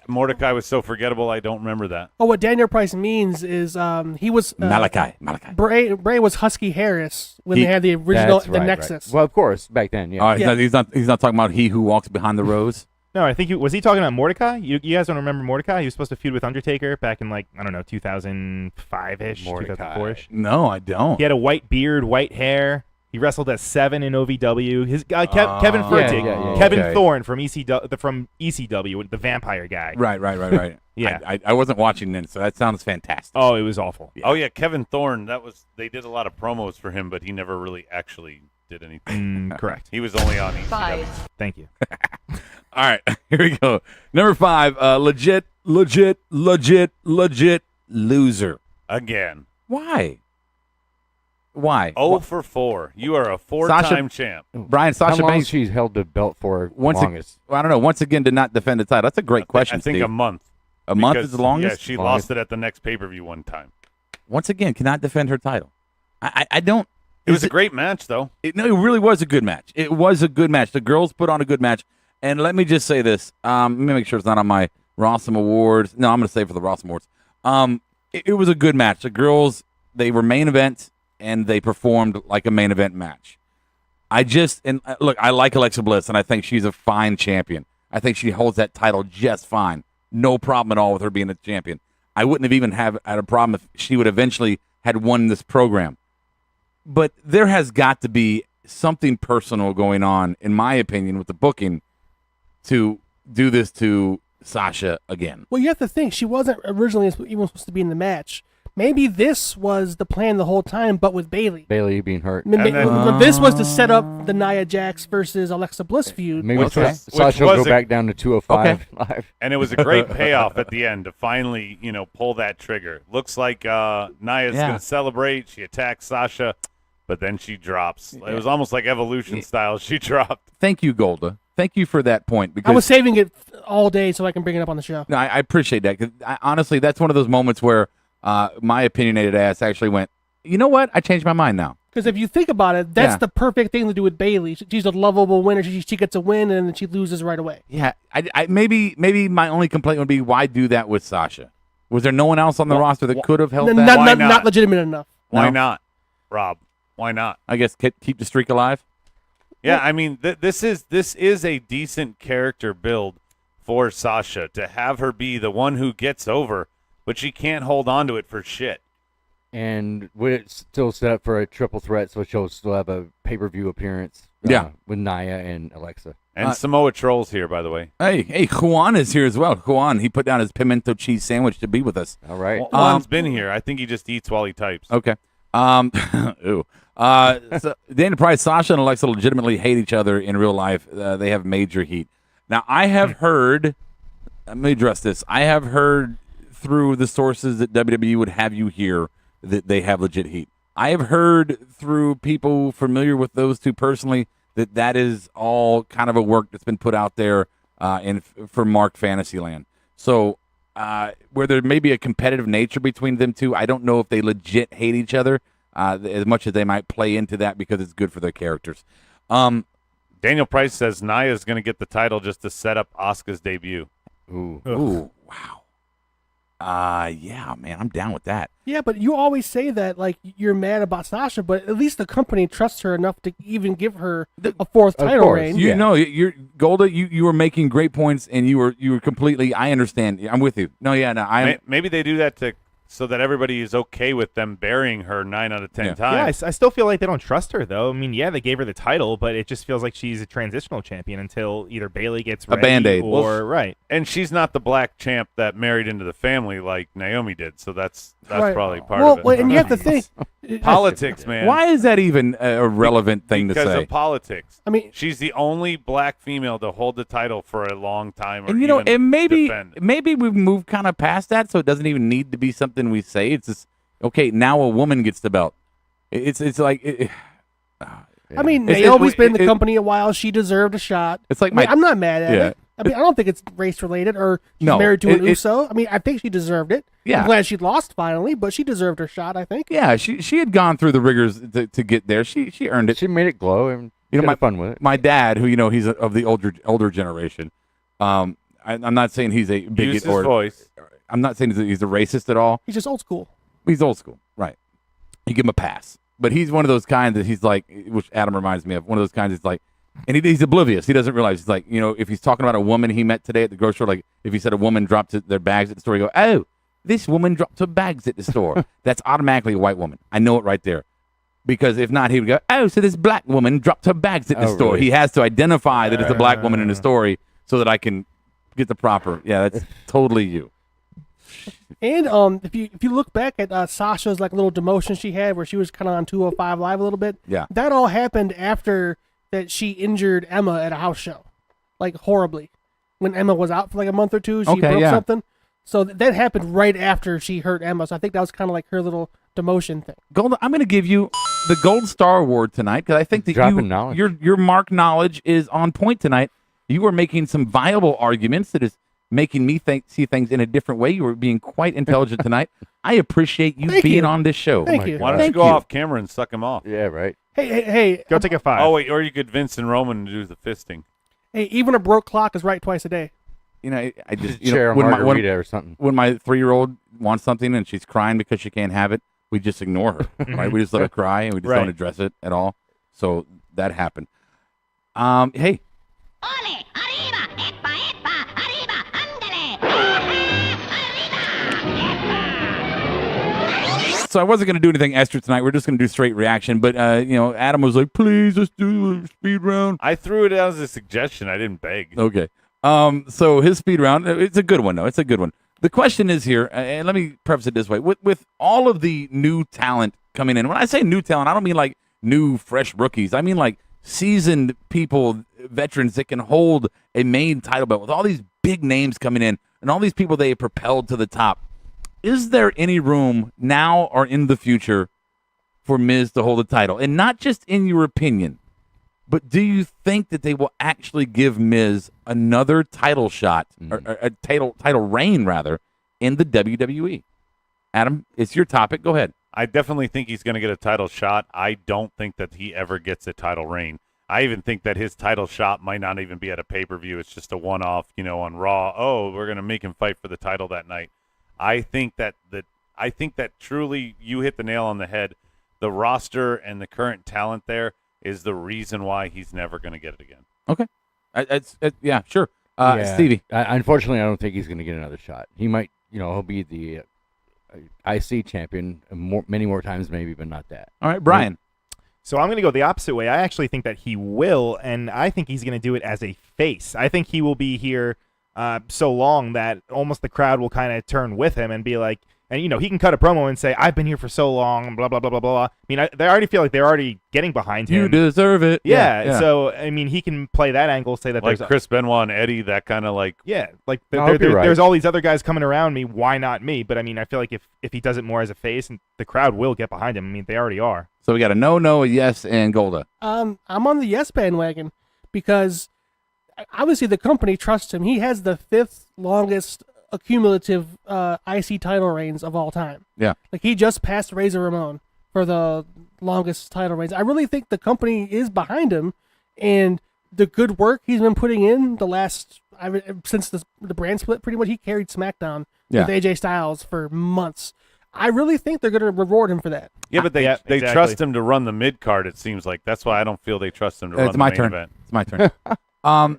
Speaker 5: Mordecai was so forgettable, I don't remember that.
Speaker 4: Oh, what Daniel Price means is he was
Speaker 2: Malachi.
Speaker 4: Bray was Husky Harris when they had the original
Speaker 6: That's right,
Speaker 4: Nexus.
Speaker 6: Right. Well, of course, back then, yeah.
Speaker 2: He's not talking about he who walks behind the rose.
Speaker 10: No, I think was he talking about Mordecai? You guys don't remember Mordecai? He was supposed to feud with Undertaker back in 2005-ish, 2004-ish.
Speaker 2: No, I don't.
Speaker 10: He had a white beard, white hair. He wrestled as 7 in OVW. His Kevin Furtick, Kevin Thorne from ECW, the vampire guy.
Speaker 2: Right.
Speaker 10: Yeah,
Speaker 2: I wasn't watching then, so that sounds fantastic.
Speaker 10: Oh, it was awful.
Speaker 5: Yeah. Oh yeah, Kevin Thorne. They did a lot of promos for him, but he never really actually did anything.
Speaker 10: Correct.
Speaker 5: He was only on ECW.
Speaker 11: 5.
Speaker 10: Thank you.
Speaker 2: All right, here we go. Number 5, legit loser.
Speaker 5: Again.
Speaker 2: Why?
Speaker 5: 0 for 4. You are a 4-time champ.
Speaker 2: Brian,
Speaker 6: How
Speaker 2: Sasha
Speaker 6: long
Speaker 2: Banks.
Speaker 6: she's held the belt for longest?
Speaker 2: I don't know. Once again, did not defend the title. That's a great question,
Speaker 5: I think
Speaker 2: Steve.
Speaker 5: a month.
Speaker 2: A month is the longest?
Speaker 5: Yeah, she lost it at the next pay-per-view one time.
Speaker 2: Once again, cannot defend her title. I don't.
Speaker 5: It was a great match, though.
Speaker 2: It really was a good match. It was a good match. The girls put on a good match. And let me just say this. Let me make sure it's not on my Rossum Awards. No, I'm going to say for the Rossum Awards. It was a good match. The girls, they were main event, and they performed like a main event match. Look, I like Alexa Bliss, and I think she's a fine champion. I think she holds that title just fine. No problem at all with her being a champion. I wouldn't have even had a problem if she would eventually had won this program. But there has got to be something personal going on, in my opinion, with the booking to do this to Sasha again.
Speaker 4: Well, you have to think she wasn't originally even supposed to be in the match. Maybe this was the plan the whole time, but with Bayley.
Speaker 6: Bayley being hurt.
Speaker 4: This was to set up the Nia Jax versus Alexa Bliss feud.
Speaker 6: Maybe Sasha will go back down to 205 live.
Speaker 5: And it was a great payoff at the end to finally, pull that trigger. Looks like Nia's going to celebrate. She attacks Sasha, but then she drops. It was almost like Evolution style. She dropped.
Speaker 2: Thank you, Golda. Thank you for that point. Because
Speaker 4: I was saving it all day so I can bring it up on the show.
Speaker 2: No, I appreciate that. Because honestly, that's one of those moments where my opinionated ass actually went, you know what? I changed my mind now.
Speaker 4: Because if you think about it, that's the perfect thing to do with Bayley. She's a lovable winner. She gets a win, and then she loses right away.
Speaker 2: Yeah, maybe my only complaint would be, why do that with Sasha? Was there no one else on the roster that could have held that?
Speaker 4: Not legitimate enough.
Speaker 5: Why not, Rob? Why not?
Speaker 2: I guess keep the streak alive.
Speaker 5: Yeah, I mean, this is a decent character build for Sasha to have her be the one who gets over, but she can't hold on to it for shit.
Speaker 6: And would it still set up for a triple threat, so she'll still have a pay-per-view appearance with Nia and Alexa?
Speaker 5: And Samoa Troll's here, by the way.
Speaker 2: Hey, Juan is here as well. Juan, he put down his pimento cheese sandwich to be with us.
Speaker 6: All right.
Speaker 5: Juan's been here. I think he just eats while he types.
Speaker 2: Okay. Ooh. So Dana Price, Sasha, and Alexa legitimately hate each other in real life. They have major heat. Now, I have heard, let me address this. I have heard through the sources that WWE would have you hear that they have legit heat. I have heard through people familiar with those two personally that is all kind of a work that's been put out there for Mark Fantasyland. So where there may be a competitive nature between them two, I don't know if they legit hate each other as much as they might play into that because it's good for their characters.
Speaker 5: Daniel Price says Nia's going to get the title just to set up Asuka's debut.
Speaker 2: Ooh, wow. Yeah, man, I'm down with that.
Speaker 4: Yeah, but you always say that like you're mad about Sasha, but at least the company trusts her enough to even give her a fourth title reign.
Speaker 2: You know, you're Golda. You were making great points, and you were completely. I understand. I'm with you.
Speaker 5: Maybe they do that so that everybody is okay with them burying her 9 out of 10 times.
Speaker 10: Yeah, I still feel like they don't trust her, though. I mean, yeah, they gave her the title, but it just feels like she's a transitional champion until either Bayley gets ready
Speaker 2: a Band-Aid.
Speaker 10: Right.
Speaker 5: And she's not the black champ that married into the family like Naomi did, so that's
Speaker 4: right.
Speaker 5: probably part of it.
Speaker 4: Well, and you have to think.
Speaker 5: Politics, man.
Speaker 2: Why is that even a relevant thing to say?
Speaker 5: Because of politics.
Speaker 4: I mean,
Speaker 5: she's the only black female to hold the title for a long time.
Speaker 2: And maybe we've moved kind of past that, so it doesn't even need to be something we say. It's just okay. Now a woman gets the belt. It's like.
Speaker 4: I mean, Naomi's been in the company a while. She deserved a shot.
Speaker 2: It's like
Speaker 4: I'm not mad at it. I mean, I don't think it's race related or she's married to an Uso. I mean, I think she deserved it.
Speaker 2: Yeah.
Speaker 4: I'm glad she lost finally, but she deserved her shot, I think.
Speaker 2: Yeah, she had gone through the rigors to get there. She earned it.
Speaker 6: She made it glow and had fun with it.
Speaker 2: My dad, who he's of the older generation. I'm not saying he's a bigot
Speaker 5: Use his voice.
Speaker 2: I'm not saying he's a racist at all.
Speaker 4: He's just old school.
Speaker 2: He's old school, right? You give him a pass, but he's one of those kinds that he's like, which Adam reminds me of. One of those kinds that's like, And he's oblivious. He doesn't realize. He's like, if he's talking about a woman he met today at the grocery store, like if he said a woman dropped their bags at the store, he go, oh, this woman dropped her bags at the store. That's automatically a white woman. I know it right there. Because if not, he would go, oh, so this black woman dropped her bags at the store.
Speaker 6: Really?
Speaker 2: He has to identify that it's a black woman in the story so that I can get the proper. Yeah, that's totally you.
Speaker 4: And if you look back at Sasha's like little demotion she had where she was kind of on 205 Live a little bit,
Speaker 2: Yeah.
Speaker 4: that all happened after that she injured Emma at a house show, like horribly. When Emma was out for like a month or two, she broke something. So that happened right after she hurt Emma. So I think that was kind of like her little demotion thing.
Speaker 2: Gold, I'm going to give you the Gold Star Award tonight because I think that your Mark knowledge is on point tonight. You were making some viable arguments that is making me see things in a different way. You were being quite intelligent tonight. I appreciate you being on this show.
Speaker 4: Thank you.
Speaker 5: Why don't you go off camera and suck him off?
Speaker 6: Yeah, right.
Speaker 4: Hey.
Speaker 10: Go take a 5.
Speaker 5: Oh, wait, or you could Vince and Roman do the fisting.
Speaker 4: Hey, even a broke clock is right twice a day.
Speaker 2: I just
Speaker 6: share a margarita or something.
Speaker 2: When my 3-year-old wants something and she's crying because she can't have it, we just ignore her. Right? We just let her cry and we just don't address it at all. So that happened. Hey. So I wasn't going to do anything extra tonight. We're just going to do straight reaction. But, Adam was like, please, let's do a speed round.
Speaker 5: I threw it out as a suggestion. I didn't beg.
Speaker 2: Okay. So his speed round, it's a good one, though. It's a good one. The question is here, and let me preface it this way. With all of the new talent coming in, when I say new talent, I don't mean like new, fresh rookies. I mean like seasoned people, veterans that can hold a main title belt. With all these big names coming in and all these people they have propelled to the top, is there any room now or in the future for Miz to hold the title? And not just in your opinion, but do you think that they will actually give Miz another title shot, or a title reign, rather, in the WWE? Adam, it's your topic. Go ahead.
Speaker 5: I definitely think he's going to get a title shot. I don't think that he ever gets a title reign. I even think that his title shot might not even be at a pay-per-view. It's just a one-off, on Raw. Oh, we're going to make him fight for the title that night. I think that truly you hit the nail on the head. The roster and the current talent there is the reason why he's never going to get it again.
Speaker 2: Okay. Yeah, sure. Stevie.
Speaker 6: Unfortunately, I don't think he's going to get another shot. He might, he'll be the IC champion many more times maybe, but not that.
Speaker 2: All right, Brian.
Speaker 10: So I'm going to go the opposite way. I actually think that he will, and I think he's going to do it as a face. I think he will be here so long that almost the crowd will kind of turn with him and be like, and he can cut a promo and say, I've been here for so long, blah, blah, blah, blah, blah. I mean, they already feel like they're already getting behind him.
Speaker 2: You deserve it.
Speaker 10: Yeah. So, I mean, he can play that angle, say that
Speaker 5: like
Speaker 10: there's
Speaker 5: Chris Benoit and Eddie, that kind of like.
Speaker 10: Yeah, like
Speaker 6: right.
Speaker 10: There's all these other guys coming around me. Why not me? But I mean, I feel like if he does it more as a face, and the crowd will get behind him. I mean, they already are.
Speaker 2: So we got a no, a yes, and Golda.
Speaker 4: I'm on the yes bandwagon because obviously the company trusts him. He has the 5th longest accumulative IC title reigns of all time.
Speaker 2: Yeah.
Speaker 4: Like he just passed Razor Ramon for the longest title reigns. I really think the company is behind him, and the good work he's been putting in since the brand split, pretty much he carried SmackDown with AJ Styles for months. I really think they're going to reward him for that.
Speaker 5: Yeah, but they
Speaker 10: exactly.
Speaker 5: trust him to run the mid card. It seems like that's why I don't feel they trust him to run the main event.
Speaker 2: It's my turn.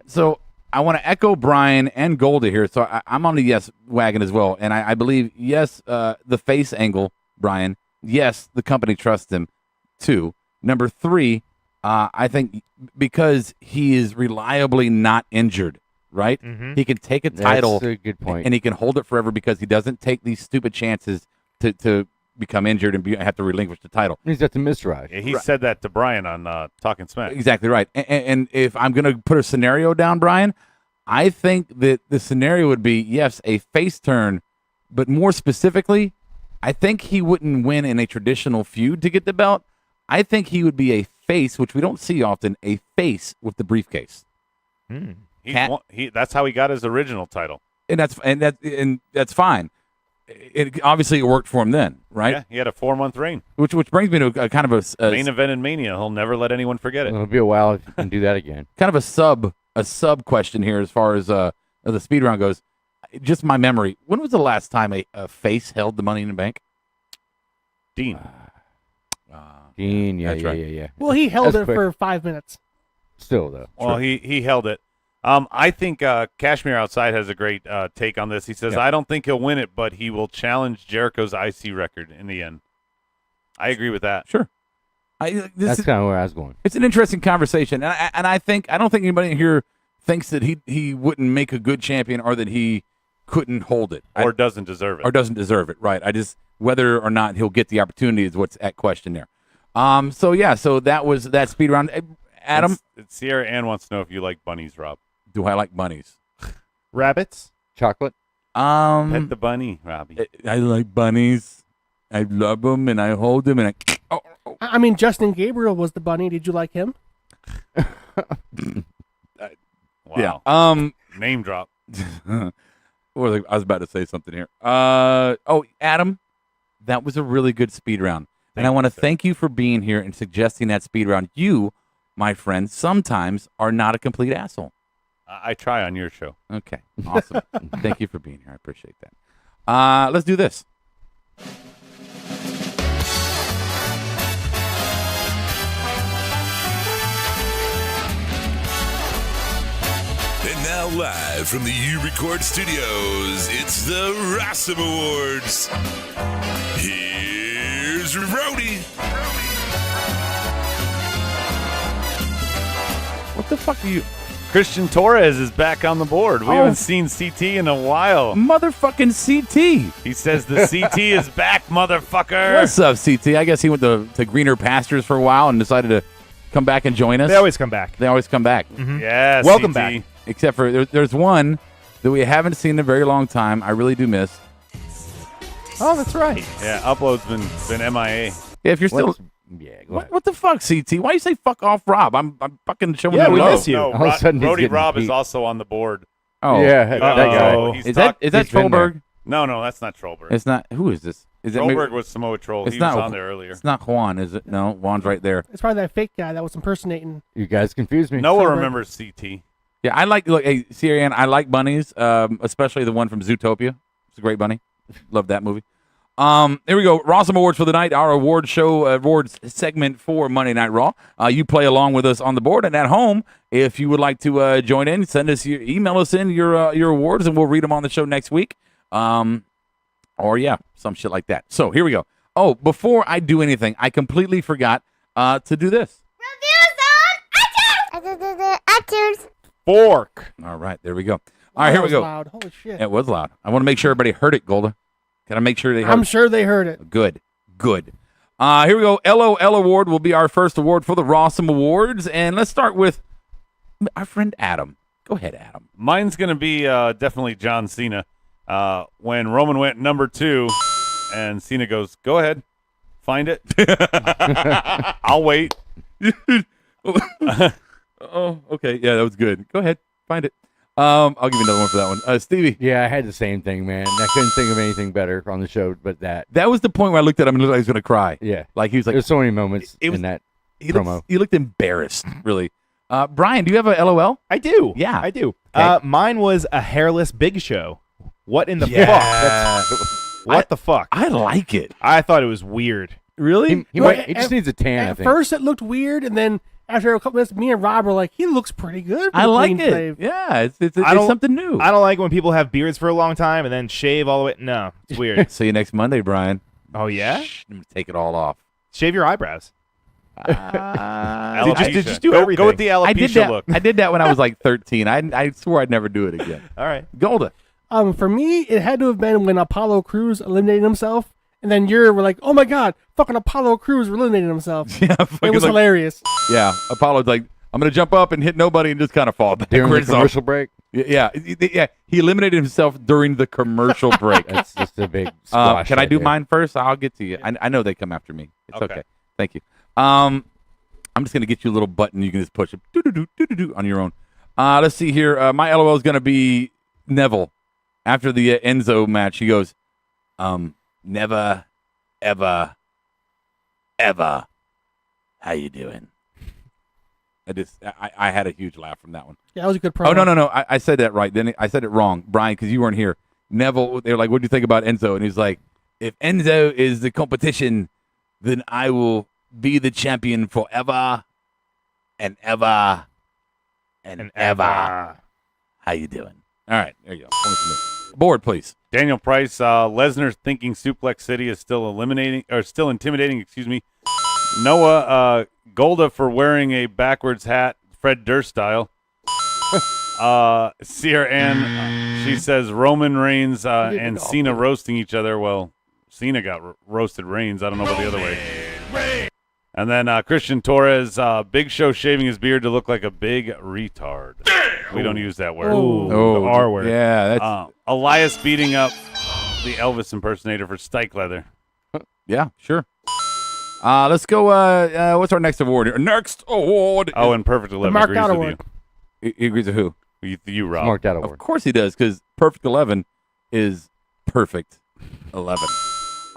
Speaker 2: So I want to echo Brian and Golda here. So I'm on the yes wagon as well, and I believe yes, the face angle, Brian. Yes, the company trusts him. 2, number 3, I think because he is reliably not injured. Right?
Speaker 10: Mm-hmm.
Speaker 2: He can take a title.
Speaker 6: That's a good point.
Speaker 2: And he can hold it forever because he doesn't take these stupid chances to become injured and have to relinquish the title.
Speaker 6: He's got the misdirect.
Speaker 5: Yeah, he said that to Brian on Talking Smack.
Speaker 2: Exactly right. And if I'm going to put a scenario down, Brian, I think that the scenario would be, yes, a face turn, but more specifically, I think he wouldn't win in a traditional feud to get the belt. I think he would be a face, which we don't see often, a face with the briefcase.
Speaker 5: That's how he got his original title.
Speaker 2: And that's fine. It obviously it worked for him then, right?
Speaker 5: Yeah, he had a 4-month reign.
Speaker 2: Which brings me to a kind of a
Speaker 5: main event in Mania. He'll never let anyone forget it.
Speaker 6: It'll be a while if you can do that again.
Speaker 2: Kind of a sub question here as far as the speed round goes. Just my memory. When was the last time a face held the Money in the Bank?
Speaker 5: Dean.
Speaker 6: Dean,
Speaker 2: That's right.
Speaker 6: yeah.
Speaker 4: Well, he held it for 5 minutes.
Speaker 6: Still, though.
Speaker 5: Well, he held it. I think Cashmere Outside has a great take on this. He says, I don't think he'll win it, but he will challenge Jericho's IC record in the end. I agree with that.
Speaker 2: Sure.
Speaker 6: That's kind of where I was going.
Speaker 2: It's an interesting conversation, and I don't think anybody here thinks that he wouldn't make a good champion or that he couldn't hold it
Speaker 5: or doesn't deserve it.
Speaker 2: Or doesn't deserve it, right? I just whether or not he'll get the opportunity is what's at question there. So that was that speed round. Adam,
Speaker 5: it's Sierra Ann wants to know if you like bunnies, Rob.
Speaker 2: Do I like bunnies?
Speaker 10: Rabbits?
Speaker 6: Chocolate?
Speaker 5: Pet the bunny, Robbie.
Speaker 2: I like bunnies. I love them and I hold them and
Speaker 4: I mean, Justin Gabriel was the bunny. Did you like him?
Speaker 5: Wow.
Speaker 2: Yeah.
Speaker 5: Name drop.
Speaker 2: I was about to say something here. Adam, that was a really good speed round. And I want to thank you for being here and suggesting that speed round. You, my friend, sometimes are not a complete asshole.
Speaker 5: I try on your show.
Speaker 2: Okay. Awesome. Thank you for being here. I appreciate that. Let's do this.
Speaker 12: And now live from the U-Record Studios, it's the Rossum Awards. Here's Rowdy.
Speaker 2: What the fuck are you?
Speaker 5: Christian Torres is back on the board. We haven't seen CT in a while.
Speaker 2: Motherfucking CT.
Speaker 5: He says the CT is back, motherfucker.
Speaker 2: What's up, CT? I guess he went to greener pastures for a while and decided to come back and join us.
Speaker 10: They always come back.
Speaker 2: Mm-hmm.
Speaker 5: Yeah,
Speaker 10: welcome
Speaker 5: CT.
Speaker 10: back.
Speaker 2: Except for there's one that we haven't seen in a very long time. I really do miss.
Speaker 10: Oh, that's right.
Speaker 5: Yeah, upload's been MIA.
Speaker 2: Yeah, if you're still. What the fuck, CT? Why you say fuck off, Rob? I'm fucking showing
Speaker 10: Yeah,
Speaker 2: you
Speaker 10: we
Speaker 2: love.
Speaker 10: miss you.
Speaker 5: No,
Speaker 6: All of a sudden he's
Speaker 5: Rowdy
Speaker 6: getting
Speaker 5: Rob is
Speaker 6: beat.
Speaker 5: also on the board.
Speaker 2: Oh,
Speaker 6: Yeah, that guy.
Speaker 5: He's
Speaker 2: is that
Speaker 6: He's been
Speaker 2: Trollberg?
Speaker 5: No, that's not Trollberg.
Speaker 2: It's not. Who is this? Is it
Speaker 5: Trollberg was Samoa Troll.
Speaker 2: It's
Speaker 5: He
Speaker 2: not
Speaker 5: was on there earlier.
Speaker 2: It's not Juan, is it? No, Juan's right there.
Speaker 4: It's probably that fake guy that was impersonating.
Speaker 6: You guys confused me.
Speaker 5: Noah
Speaker 4: Trollberg.
Speaker 5: remembers CT.
Speaker 2: Yeah, I like. Look, hey, Sierra Ann, I like bunnies, especially the one from Zootopia. It's a great bunny. Love that movie. Here we go. Rossum Awards for the night. Our award show, awards segment for Monday Night Raw. You play along with us on the board and at home. If you would like to join in, email us in your awards, and we'll read them on the show next week. Or some shit like that. So here we go. Oh, before I do anything, I completely forgot to do this.
Speaker 13: Reviews on iTunes.
Speaker 10: Fork.
Speaker 2: All right, there we go. All right, here we go.
Speaker 4: Loud. Holy shit.
Speaker 2: It was loud. I want to make sure everybody heard it, Golda. Can I make sure they heard
Speaker 4: I'm sure they heard it.
Speaker 2: Good. Here we go. LOL Award will be our first award for the Rossum Awards. And let's start with our friend Adam. Go ahead, Adam.
Speaker 5: Mine's going to be definitely John Cena. When Roman went number 2, and Cena goes, go ahead, find it. I'll wait.
Speaker 2: Oh, okay. Yeah, that was good. Go ahead, find it. I'll give you another one for that one. Stevie.
Speaker 6: Yeah, I had the same thing, man. I couldn't think of anything better on the show but that.
Speaker 2: That was the point where I looked at him and looked like he was going to cry.
Speaker 6: Yeah.
Speaker 2: Like he was like.
Speaker 6: There's so many moments in that promo.
Speaker 2: He looked embarrassed, really. Brian, do you have a LOL?
Speaker 10: I do.
Speaker 2: Yeah.
Speaker 10: I do.
Speaker 2: Okay.
Speaker 10: Mine was a hairless Big Show. What in the
Speaker 2: Yeah.
Speaker 10: fuck? What the fuck?
Speaker 2: I like it.
Speaker 10: I thought it was weird.
Speaker 2: Really?
Speaker 6: He just needs a tan, I
Speaker 4: At
Speaker 6: think.
Speaker 4: first, it looked weird, and then after a couple minutes, me and Rob were like, he looks pretty good. For
Speaker 2: I
Speaker 4: the
Speaker 2: like
Speaker 4: clean
Speaker 2: it.
Speaker 4: shave.
Speaker 2: Yeah, it's
Speaker 10: I don't-
Speaker 2: something new.
Speaker 10: I don't like when people have beards for a long time and then shave all the way. No, it's weird.
Speaker 2: See you next Monday, Brian.
Speaker 10: Oh, yeah?
Speaker 2: Shh, I'm gonna take it all off.
Speaker 10: Shave your eyebrows.
Speaker 5: Alopecia.
Speaker 10: just do
Speaker 5: go
Speaker 10: everything.
Speaker 5: with the alopecia
Speaker 2: I did that.
Speaker 5: look.
Speaker 2: I did that when I was like 13. I swore I'd never do it again.
Speaker 10: All right.
Speaker 2: Golda.
Speaker 4: For me, it had to have been when Apollo Crews eliminated himself, and then you were like, oh my god, fucking Apollo Crews eliminated himself.
Speaker 2: Yeah,
Speaker 4: It was hilarious.
Speaker 2: Yeah, Apollo's like, I'm gonna jump up and hit nobody and just kind of fall
Speaker 6: During the
Speaker 2: backwards.
Speaker 6: commercial break.
Speaker 2: Yeah. He eliminated himself during the commercial break.
Speaker 6: That's just a big squash.
Speaker 2: Can I
Speaker 6: right
Speaker 2: do
Speaker 6: there.
Speaker 2: mine first? I'll get to you. I know they come after me. It's
Speaker 5: Okay.
Speaker 2: okay. Thank you. I'm just gonna get you a little button you can just push it doo-doo-doo, on your own. Let's see here. My LOL is gonna be Neville. After the Enzo match, he goes, never, ever, ever. How you doing? I had a huge laugh from that one.
Speaker 4: Yeah, that was a good promo.
Speaker 2: Oh, no. I said that right. Then I said it wrong, Brian, because you weren't here. Neville, they were like, what do you think about Enzo? And he's like, if Enzo is the competition, then I will be the champion forever and ever and ever. How you doing? All right, there you go. Board, please.
Speaker 5: Daniel Price, Lesnar thinking Suplex City is still intimidating. Excuse me. Noah, Golda for wearing a backwards hat, Fred Durst style. Sierra Ann, she says Roman Reigns and Cena roasting each other. Well, Cena got roasted Reigns. I don't know about the other way. And then Christian Torres, Big Show shaving his beard to look like a big retard. We don't use that word.
Speaker 10: The R word.
Speaker 2: Yeah, that's
Speaker 5: Elias beating up the Elvis impersonator for Stike Leather.
Speaker 2: yeah, sure. Let's go. What's our next award here? Next award.
Speaker 5: Oh, and Perfect 11
Speaker 4: Marked
Speaker 5: agrees
Speaker 4: Out
Speaker 5: with
Speaker 4: Award.
Speaker 2: He agrees with who?
Speaker 5: you, Rob.
Speaker 6: Marked out
Speaker 2: Of
Speaker 6: award.
Speaker 2: course he does, because Perfect 11 is Perfect 11.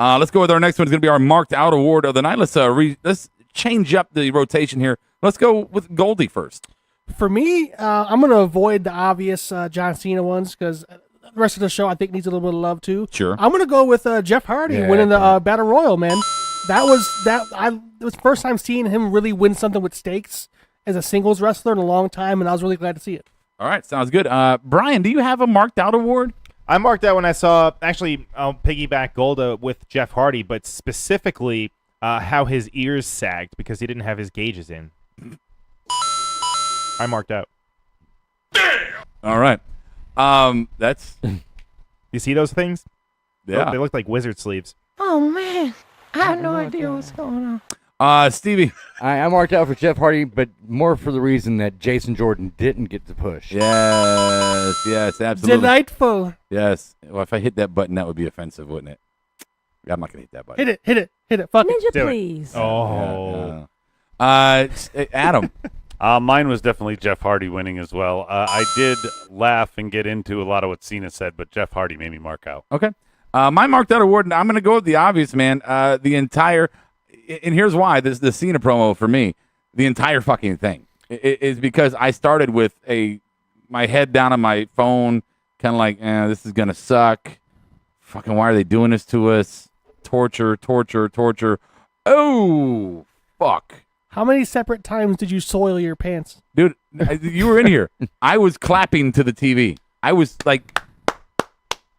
Speaker 2: Let's go with our next one. It's going to be our Marked Out Award of the night. Let's change up the rotation here. Let's go with Goldie first.
Speaker 4: For me, I'm going to avoid the obvious John Cena ones because the rest of the show I think needs a little bit of love too.
Speaker 2: Sure.
Speaker 4: I'm going to go with Jeff Hardy winning the Battle Royal, man. It was the first time seeing him really win something with stakes as a singles wrestler in a long time, and I was really glad to see it.
Speaker 2: All right, sounds good. Brian, do you have a Marked Out Award?
Speaker 10: I marked out when I saw, actually, I'll piggyback Golda with Jeff Hardy, but specifically how his ears sagged because he didn't have his gauges in. I marked out.
Speaker 2: All right. That's
Speaker 10: You see those things?
Speaker 2: yeah.
Speaker 10: They look like wizard sleeves.
Speaker 11: Oh, man. I have no idea what's going on.
Speaker 2: Stevie.
Speaker 6: I marked out for Jeff Hardy, but more for the reason that Jason Jordan didn't get the push.
Speaker 2: Yes, absolutely.
Speaker 4: Delightful.
Speaker 2: Yes. Well, if I hit that button, that would be offensive, wouldn't it? I'm not gonna hit that button.
Speaker 4: Hit it. Fuck it.
Speaker 11: Ninja,
Speaker 10: Do it.
Speaker 11: please.
Speaker 10: Oh.
Speaker 2: Adam.
Speaker 5: Mine was definitely Jeff Hardy winning as well. I did laugh and get into a lot of what Cena said, but Jeff Hardy made me mark out.
Speaker 2: Okay. My Marked Out Award, and I'm going to go with the obvious, man. The entire, and here's why, the Cena promo for me, the entire fucking thing, is because I started with my head down on my phone, kind of like, this is going to suck. Fucking why are they doing this to us? Torture. Oh, fuck.
Speaker 4: How many separate times did you soil your pants?
Speaker 2: Dude, you were in here. I was clapping to the TV. I was like,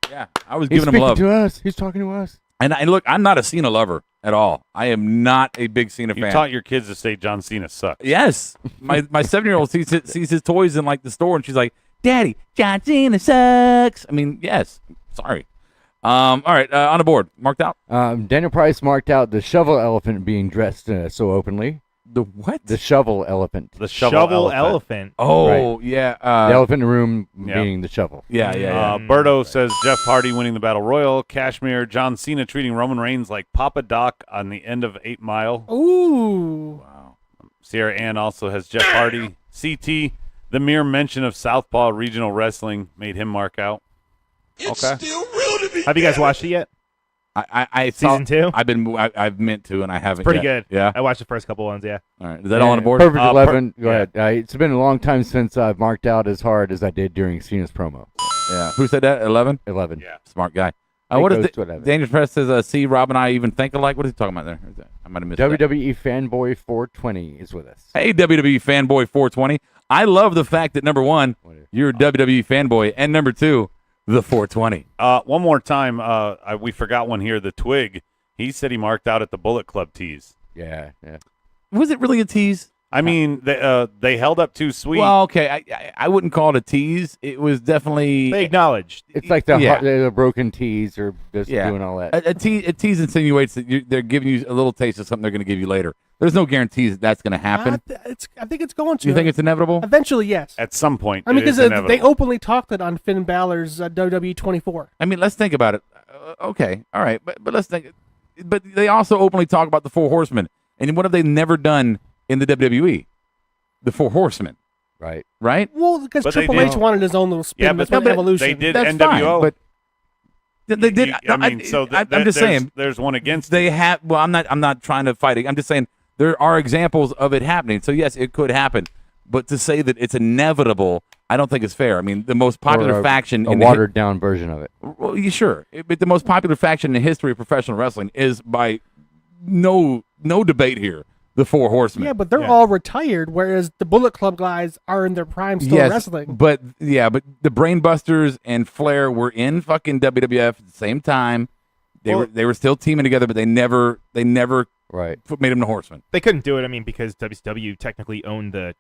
Speaker 2: yeah, I was giving him love.
Speaker 6: He's talking to us.
Speaker 2: And look, I'm not a Cena lover at all. I am not a big Cena
Speaker 5: You
Speaker 2: fan.
Speaker 5: taught your kids to say John Cena sucks.
Speaker 2: Yes. My 7-year-old sees his toys in like the store and she's like, Daddy, John Cena sucks. I mean, yes. Sorry. All right, on the board. Marked out.
Speaker 6: Daniel Price marked out the shovel elephant being dressed so openly.
Speaker 2: The what?
Speaker 6: The shovel elephant.
Speaker 5: The shovel
Speaker 10: elephant.
Speaker 2: Oh,
Speaker 6: Right.
Speaker 2: yeah.
Speaker 6: The elephant in the room
Speaker 5: yeah.
Speaker 6: being the shovel.
Speaker 2: Yeah.
Speaker 5: Berto says Jeff Hardy winning the Battle Royal. Cashmere, John Cena treating Roman Reigns like Papa Doc on the end of 8 Mile.
Speaker 4: Ooh.
Speaker 2: Wow.
Speaker 5: Sierra Ann also has Jeff Hardy. CT, the mere mention of Southpaw Regional Wrestling made him mark out.
Speaker 12: It's
Speaker 5: Okay.
Speaker 12: still real to me.
Speaker 10: Have you guys watched it yet?
Speaker 2: I
Speaker 10: Season 2?
Speaker 2: I've meant to, and I haven't.
Speaker 10: Pretty
Speaker 2: yet.
Speaker 10: good.
Speaker 2: Yeah.
Speaker 10: I watched the first couple ones, yeah.
Speaker 2: All right. Is that all on the board?
Speaker 6: Perfect 11. Go
Speaker 5: yeah.
Speaker 6: ahead. It's been a long time since I've marked out as hard as I did during Cena's promo.
Speaker 2: Yeah. Who said that? 11.
Speaker 6: 11.
Speaker 5: Yeah.
Speaker 2: Smart guy.
Speaker 6: It
Speaker 2: What is
Speaker 6: goes
Speaker 2: it?
Speaker 6: to 11.
Speaker 2: Daniel Press says, "See, Rob and I even think alike." What is he talking about there? I might have missed that.
Speaker 6: WWE Fanboy 420 is with us.
Speaker 2: Hey, WWE Fanboy 420. I love the fact that number one, you're a WWE fanboy, and number two, the 420.
Speaker 5: One more time, we forgot one here. The Twig. He said he marked out at the Bullet Club tease.
Speaker 6: Yeah.
Speaker 2: Was it really a tease?
Speaker 5: I mean, they held up too sweet.
Speaker 2: Well, okay, I wouldn't call it a tease. It was definitely
Speaker 10: They acknowledged.
Speaker 6: It's like the broken tees or just doing all that.
Speaker 2: A tease insinuates that they're giving you a little taste of something they're going to give you later. There's no guarantees that that's going to happen.
Speaker 4: I think it's going to.
Speaker 2: You think it's inevitable?
Speaker 4: Eventually, yes.
Speaker 5: At some point,
Speaker 4: I mean,
Speaker 5: it is
Speaker 4: because they
Speaker 5: inevitable.
Speaker 4: openly talked it on Finn Balor's WWE 24.
Speaker 2: I mean, let's think about it. Okay, all right, but let's think. But they also openly talk about the Four Horsemen, and what have they never done in the WWE? The Four Horsemen,
Speaker 6: Right.
Speaker 4: Well, because
Speaker 5: But they
Speaker 4: Triple H
Speaker 5: did-
Speaker 4: wanted his own little spin.
Speaker 5: Yeah,
Speaker 4: That's
Speaker 5: but
Speaker 4: what Evolution.
Speaker 5: they did
Speaker 2: That's
Speaker 5: NWO.
Speaker 2: fine, but they did.
Speaker 5: I'm just
Speaker 2: saying
Speaker 5: there's one against.
Speaker 2: they have. Well, I'm not trying to fight it. I'm just saying there are examples of it happening. So yes, it could happen. But to say that it's inevitable, I don't think it's fair. I mean, the most popular
Speaker 6: Or
Speaker 2: faction
Speaker 6: a
Speaker 2: in
Speaker 6: watered down version of it.
Speaker 2: well, sure, but the most popular faction in the history of professional wrestling is by no debate here the Four Horsemen.
Speaker 4: Yeah, but they're all retired, whereas the Bullet Club guys are in their prime still wrestling.
Speaker 2: But the Brainbusters and Flair were in fucking WWF at the same time. They were still teaming together, but they never made them the Horsemen.
Speaker 10: They couldn't do it. I mean, because WCW technically owned the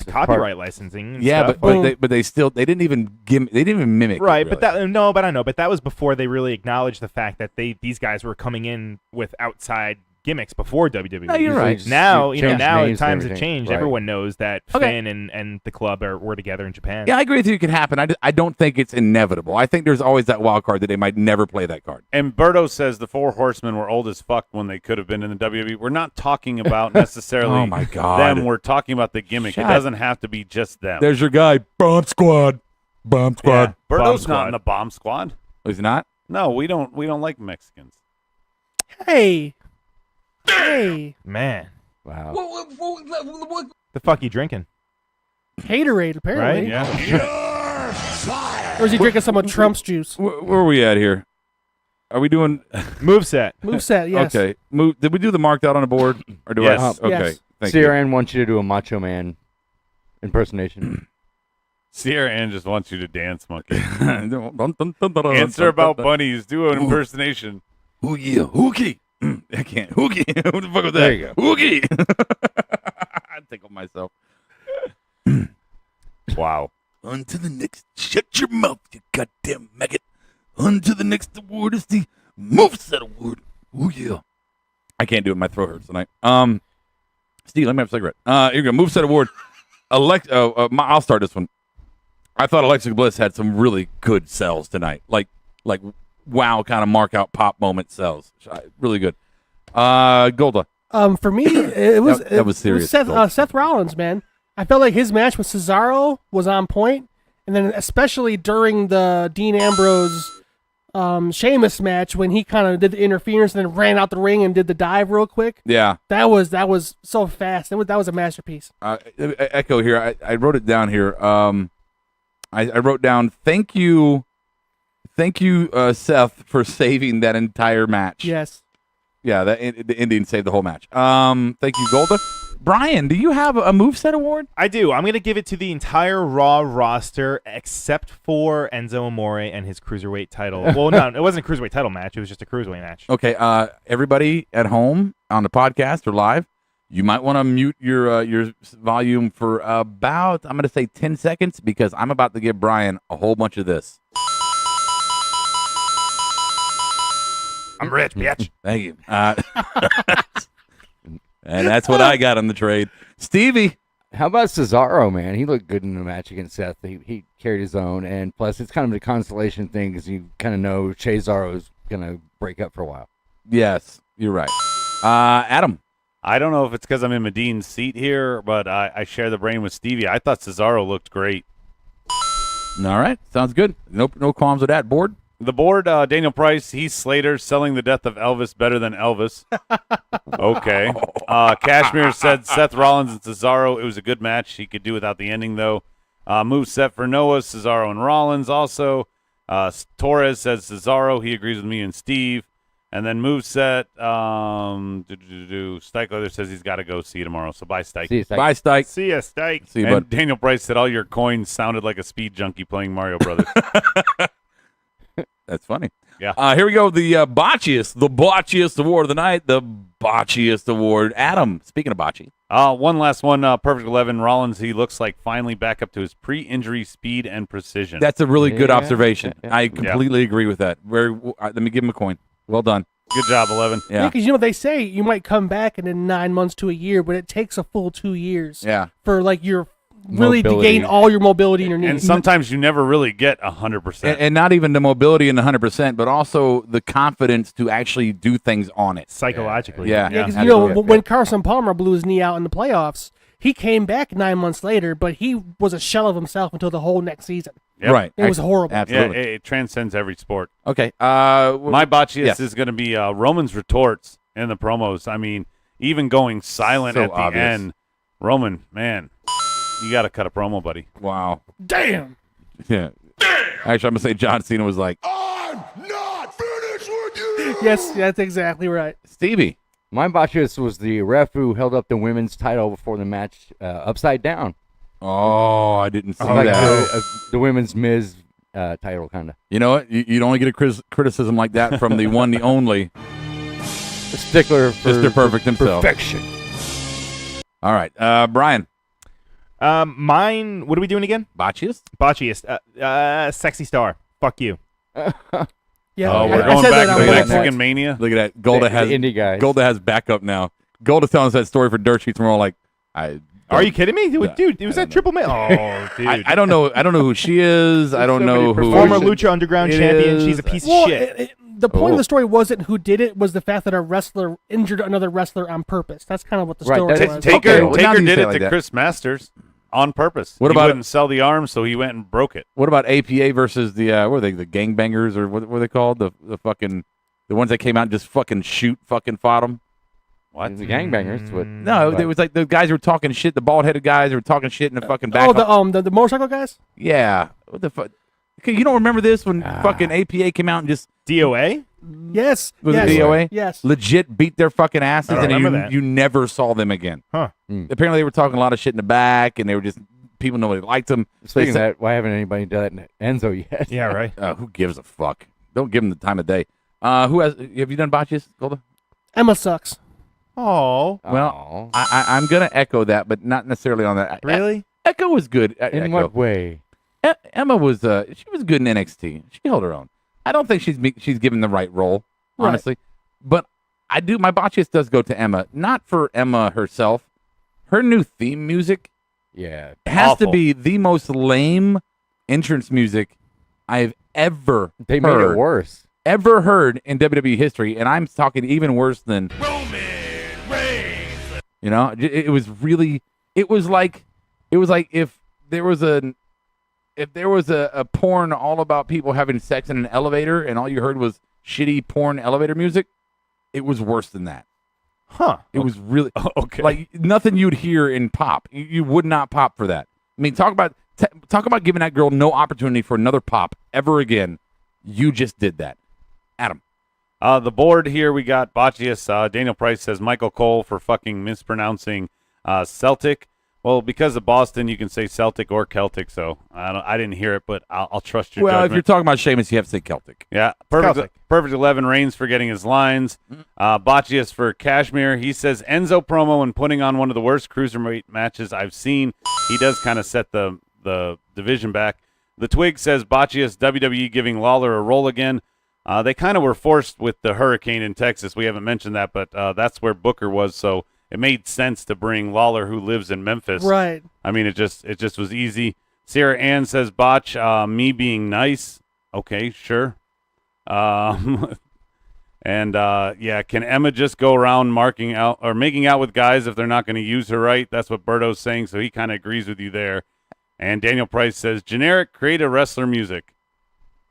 Speaker 10: copyright licensing. And
Speaker 2: yeah,
Speaker 10: stuff.
Speaker 2: but they didn't even mimic.
Speaker 10: Right,
Speaker 2: it, really.
Speaker 10: but I know, but that was before they really acknowledged the fact that these guys were coming in with outside gimmicks before WWE.
Speaker 2: No, you're right.
Speaker 10: Now, now
Speaker 6: names
Speaker 10: times
Speaker 6: and
Speaker 10: have
Speaker 6: everything.
Speaker 10: changed.
Speaker 6: Right.
Speaker 10: Everyone knows that Finn and the club were together in Japan.
Speaker 2: Yeah, I agree with you. It can happen. I don't think it's inevitable. I think there's always that wild card that they might never play that card.
Speaker 5: And Berto says the Four Horsemen were old as fuck when they could have been in the WWE. We're not talking about necessarily
Speaker 2: Oh, my God.
Speaker 5: them. We're talking about the gimmick. It doesn't have to be just them.
Speaker 2: There's your guy, Bomb Squad. Bomb Squad.
Speaker 5: Yeah. Berto's
Speaker 10: Bomb
Speaker 5: not
Speaker 10: Squad.
Speaker 5: in the Bomb Squad.
Speaker 2: Oh, he's not?
Speaker 5: No, we don't like Mexicans.
Speaker 4: Hey,
Speaker 10: Man,
Speaker 6: Wow.
Speaker 10: the fuck you drinking?
Speaker 4: Haterade apparently.
Speaker 10: Right?
Speaker 5: Yeah.
Speaker 4: Or is he drinking some of Trump's juice?
Speaker 2: Where are we at here? Are we doing
Speaker 10: Moveset.
Speaker 4: Moveset, yes.
Speaker 2: Okay. Did we do the marked out on the board? Or do
Speaker 5: Yes.
Speaker 2: I? Okay.
Speaker 4: Yes.
Speaker 2: Thank you.
Speaker 6: CRN wants you to do a Macho Man impersonation.
Speaker 5: Sierra Ann just wants you to dance, monkey.
Speaker 2: Answer
Speaker 5: Answer about bunnies. Do an impersonation.
Speaker 2: Oh yeah, Hookie. I can't. Hookie. What the fuck was that?
Speaker 6: There you go.
Speaker 2: Hookie. I tickle myself.
Speaker 5: Wow.
Speaker 1: On to the next. Shut your mouth, you goddamn maggot. On to the next award is the Moveset Award. Oh yeah.
Speaker 2: I can't do it. My throat hurts tonight. Steve, let me have a cigarette. Here you go. Moveset Award. I'll start this one. I thought Alexa Bliss had some really good sells tonight. Like wow kind of mark out pop moment sells. Really good. Golda.
Speaker 4: For me, it was
Speaker 2: That was serious,
Speaker 4: Seth Rollins, man. I felt like his match with Cesaro was on point, and then especially during the Dean Ambrose Sheamus match when he kind of did the interference and then ran out the ring and did the dive real quick.
Speaker 2: Yeah.
Speaker 4: That was so fast. That was a masterpiece.
Speaker 2: Echo here. I wrote it down here. I wrote down thank you, Seth, for saving that entire match.
Speaker 4: Yes.
Speaker 2: Yeah, the Indian saved the whole match. Thank you, Golda. Brian, do you have a moveset award?
Speaker 10: I do. I'm going to give it to the entire Raw roster except for Enzo Amore and his cruiserweight title. Well, no, it wasn't a cruiserweight title match. It was just a cruiserweight match.
Speaker 2: Okay, everybody at home on the podcast or live, you might want to mute your volume for about, I'm going to say 10 seconds because I'm about to give Brian a whole bunch of this.
Speaker 10: I'm rich, bitch.
Speaker 2: Thank you. And that's what I got on the trade. Stevie.
Speaker 6: How about Cesaro, man? He looked good in the match against Seth. He carried his own, and plus it's kind of a consolation thing because you kind of know Cesaro is going to break up for a while.
Speaker 2: Yes, you're right. Adam.
Speaker 5: I don't know if it's because I'm in Medine's seat here, but I share the brain with Stevie. I thought Cesaro looked great.
Speaker 2: All right, sounds good. No qualms with that. Board?
Speaker 5: The board, Daniel Price, Heath Slater, selling the death of Elvis better than Elvis. Okay. Cashmere said Seth Rollins and Cesaro. It was a good match. He could do without the ending, though. Move set for Noah, Cesaro and Rollins also. Torres says Cesaro. He agrees with me and Steve. And then move set, Stike says he's got to go see you tomorrow. So bye, Stike.
Speaker 6: See you, Stike.
Speaker 2: Bye, Stike.
Speaker 10: See ya, Stike.
Speaker 2: See you,
Speaker 5: And
Speaker 2: bud.
Speaker 5: Daniel Price said all your coins sounded like a speed junkie playing Mario Brothers.
Speaker 2: That's funny.
Speaker 5: Yeah.
Speaker 2: Here we go. The botchiest award of the night. The botchiest award. Adam, speaking of botchy.
Speaker 5: One last one. Perfect 11. Rollins, he looks like finally back up to his pre-injury speed and precision.
Speaker 2: That's a really good observation.
Speaker 6: Yeah.
Speaker 2: I completely agree with that. Let me give him a coin. Well done.
Speaker 5: Good job, 11.
Speaker 2: Yeah.
Speaker 4: Because they say you might come back in 9 months to a year, but it takes a full 2 years.
Speaker 2: Yeah.
Speaker 4: For like your really to
Speaker 6: Mobility.
Speaker 4: gain all your mobility in your knees.
Speaker 5: And sometimes you never really get 100%.
Speaker 2: And not even the mobility and the 100%, but also the confidence to actually do things on it.
Speaker 10: Psychologically.
Speaker 2: Yeah.
Speaker 4: Yeah, because
Speaker 6: Absolutely.
Speaker 4: when Carson Palmer blew his knee out in the playoffs, he came back 9 months later, but he was a shell of himself until the whole next season.
Speaker 5: Yep.
Speaker 2: Right.
Speaker 4: It was horrible.
Speaker 5: Yeah,
Speaker 2: Absolutely.
Speaker 5: it transcends every sport.
Speaker 2: Okay.
Speaker 5: My botchiest
Speaker 2: yes.
Speaker 5: is going to be Roman's retorts in the promos. I mean, even going silent
Speaker 2: So
Speaker 5: at the
Speaker 2: obvious.
Speaker 5: end. Roman, man, you got to cut a promo, buddy.
Speaker 2: Wow.
Speaker 4: Damn.
Speaker 2: Yeah. Actually, I'm going to say John Cena was like,
Speaker 1: I'm not finished with you.
Speaker 4: Yes, that's exactly right.
Speaker 2: Stevie.
Speaker 6: My botchist was the ref who held up the women's title before the match upside down.
Speaker 2: Oh, I didn't see
Speaker 6: Like
Speaker 2: that.
Speaker 6: the women's Miz title, kind of.
Speaker 2: You know what? You'd only get a criticism like that from the one, the only
Speaker 6: A stickler for
Speaker 2: Mr. Perfect himself.
Speaker 6: perfection.
Speaker 2: All right, Brian.
Speaker 10: Mine. What are we doing again?
Speaker 2: Botchiest?
Speaker 10: Botchiest. Sexy Star. Fuck you.
Speaker 4: Yeah,
Speaker 5: Oh,
Speaker 4: I
Speaker 5: we're going
Speaker 4: said
Speaker 5: back
Speaker 4: that
Speaker 5: to
Speaker 4: on
Speaker 5: the
Speaker 4: Black
Speaker 5: Mexican
Speaker 4: Box.
Speaker 5: Mania.
Speaker 2: Look at that. Golda
Speaker 6: The
Speaker 2: has
Speaker 6: indie guys.
Speaker 2: Golda has backup now. Golda's telling us that story for Dirt Sheets, and we're all like,
Speaker 10: Are you kidding me, dude? It was that triple man. Oh, dude.
Speaker 2: I don't know. I don't know who she is. I don't know who.
Speaker 10: Former Lucha Underground
Speaker 2: it
Speaker 10: champion.
Speaker 2: is.
Speaker 10: She's a piece
Speaker 4: Well,
Speaker 10: of shit.
Speaker 4: the point
Speaker 2: Oh.
Speaker 4: of the story wasn't who did it; was the fact that a wrestler injured another wrestler on purpose. That's kind of what the
Speaker 6: Right,
Speaker 4: story
Speaker 6: that-
Speaker 4: was.
Speaker 2: Okay, well, now
Speaker 5: Taker
Speaker 2: you
Speaker 5: did
Speaker 2: say
Speaker 5: it
Speaker 2: it like
Speaker 5: to
Speaker 2: that.
Speaker 5: Chris Masters on purpose.
Speaker 2: What
Speaker 5: he
Speaker 2: about-
Speaker 5: wouldn't sell the arm, so he went and broke it.
Speaker 2: What about APA versus the what are they? The gangbangers or what were they called? The fucking the ones that came out and just fucking fought them.
Speaker 6: What? The gangbangers. What?
Speaker 2: No, it was like the guys who were talking shit. The bald headed guys who were talking shit in the fucking back.
Speaker 4: The motorcycle guys.
Speaker 2: Yeah. What the fuck? Okay, you don't remember this when fucking APA came out and just
Speaker 10: DOA?
Speaker 4: Yes.
Speaker 2: was
Speaker 4: yes.
Speaker 2: it DOA?
Speaker 4: Yes.
Speaker 2: Legit beat their fucking asses,
Speaker 10: I don't
Speaker 2: and
Speaker 10: remember that.
Speaker 2: you never saw them again.
Speaker 10: Huh.
Speaker 2: Apparently, they were talking a lot of shit in the back, and they were just people nobody liked them.
Speaker 6: Speaking of that, why haven't anybody done that in Enzo yet?
Speaker 10: Yeah, right.
Speaker 2: Who gives a fuck? Don't give them the time of day. Who has? Have you done botches, Golda?
Speaker 4: Emma sucks.
Speaker 10: Oh.
Speaker 2: Well, I'm gonna echo that, but not necessarily on that.
Speaker 10: Really?
Speaker 2: Echo was good.
Speaker 6: In
Speaker 2: Echo.
Speaker 6: what way?
Speaker 2: Emma was she was good in NXT. She held her own. I don't think she's given the right role, honestly. But I do. My botchist does go to Emma, not for Emma herself. Her new theme music,
Speaker 6: Yeah.
Speaker 2: has to
Speaker 5: Awful.
Speaker 2: be the most lame entrance music I've ever
Speaker 6: They made
Speaker 2: heard,
Speaker 6: it worse.
Speaker 2: ever heard in WWE history, and I'm talking even worse than Roman Reigns. You know, it was really. It was like if there was a porn all about people having sex in an elevator, and all you heard was shitty porn elevator music. It was worse than that.
Speaker 10: Huh.
Speaker 2: It was really
Speaker 5: Okay.
Speaker 2: like nothing you'd hear in pop. You would not pop for that. I mean, talk about giving that girl no opportunity for another pop ever again. You just did that, Adam.
Speaker 5: The board here, we got Botchius. Daniel Price says Michael Cole for fucking mispronouncing Celtic. Well, because of Boston, you can say Celtic or Celtic, so I didn't hear it, but I'll trust your
Speaker 2: Well,
Speaker 5: judgment.
Speaker 2: if you're talking about Sheamus, you have to say Celtic.
Speaker 5: Yeah,
Speaker 10: Celtic.
Speaker 5: perfect 11. Reigns for getting his lines. Botchius for Kashmir. He says Enzo promo and putting on one of the worst cruiserweight matches I've seen. He does kind of set the division back. The Twig says Botchius WWE giving Lawler a role again. They kind of were forced with the hurricane in Texas. We haven't mentioned that, but that's where Booker was, so it made sense to bring Lawler, who lives in Memphis.
Speaker 4: Right.
Speaker 5: I mean, it just was easy. Sarah Ann says, Botch, me being nice. Okay, sure. And, can Emma just go around marking out or making out with guys if they're not going to use her right? That's what Berto's saying, so he kind of agrees with you there. And Daniel Price says, generic, create a wrestler music.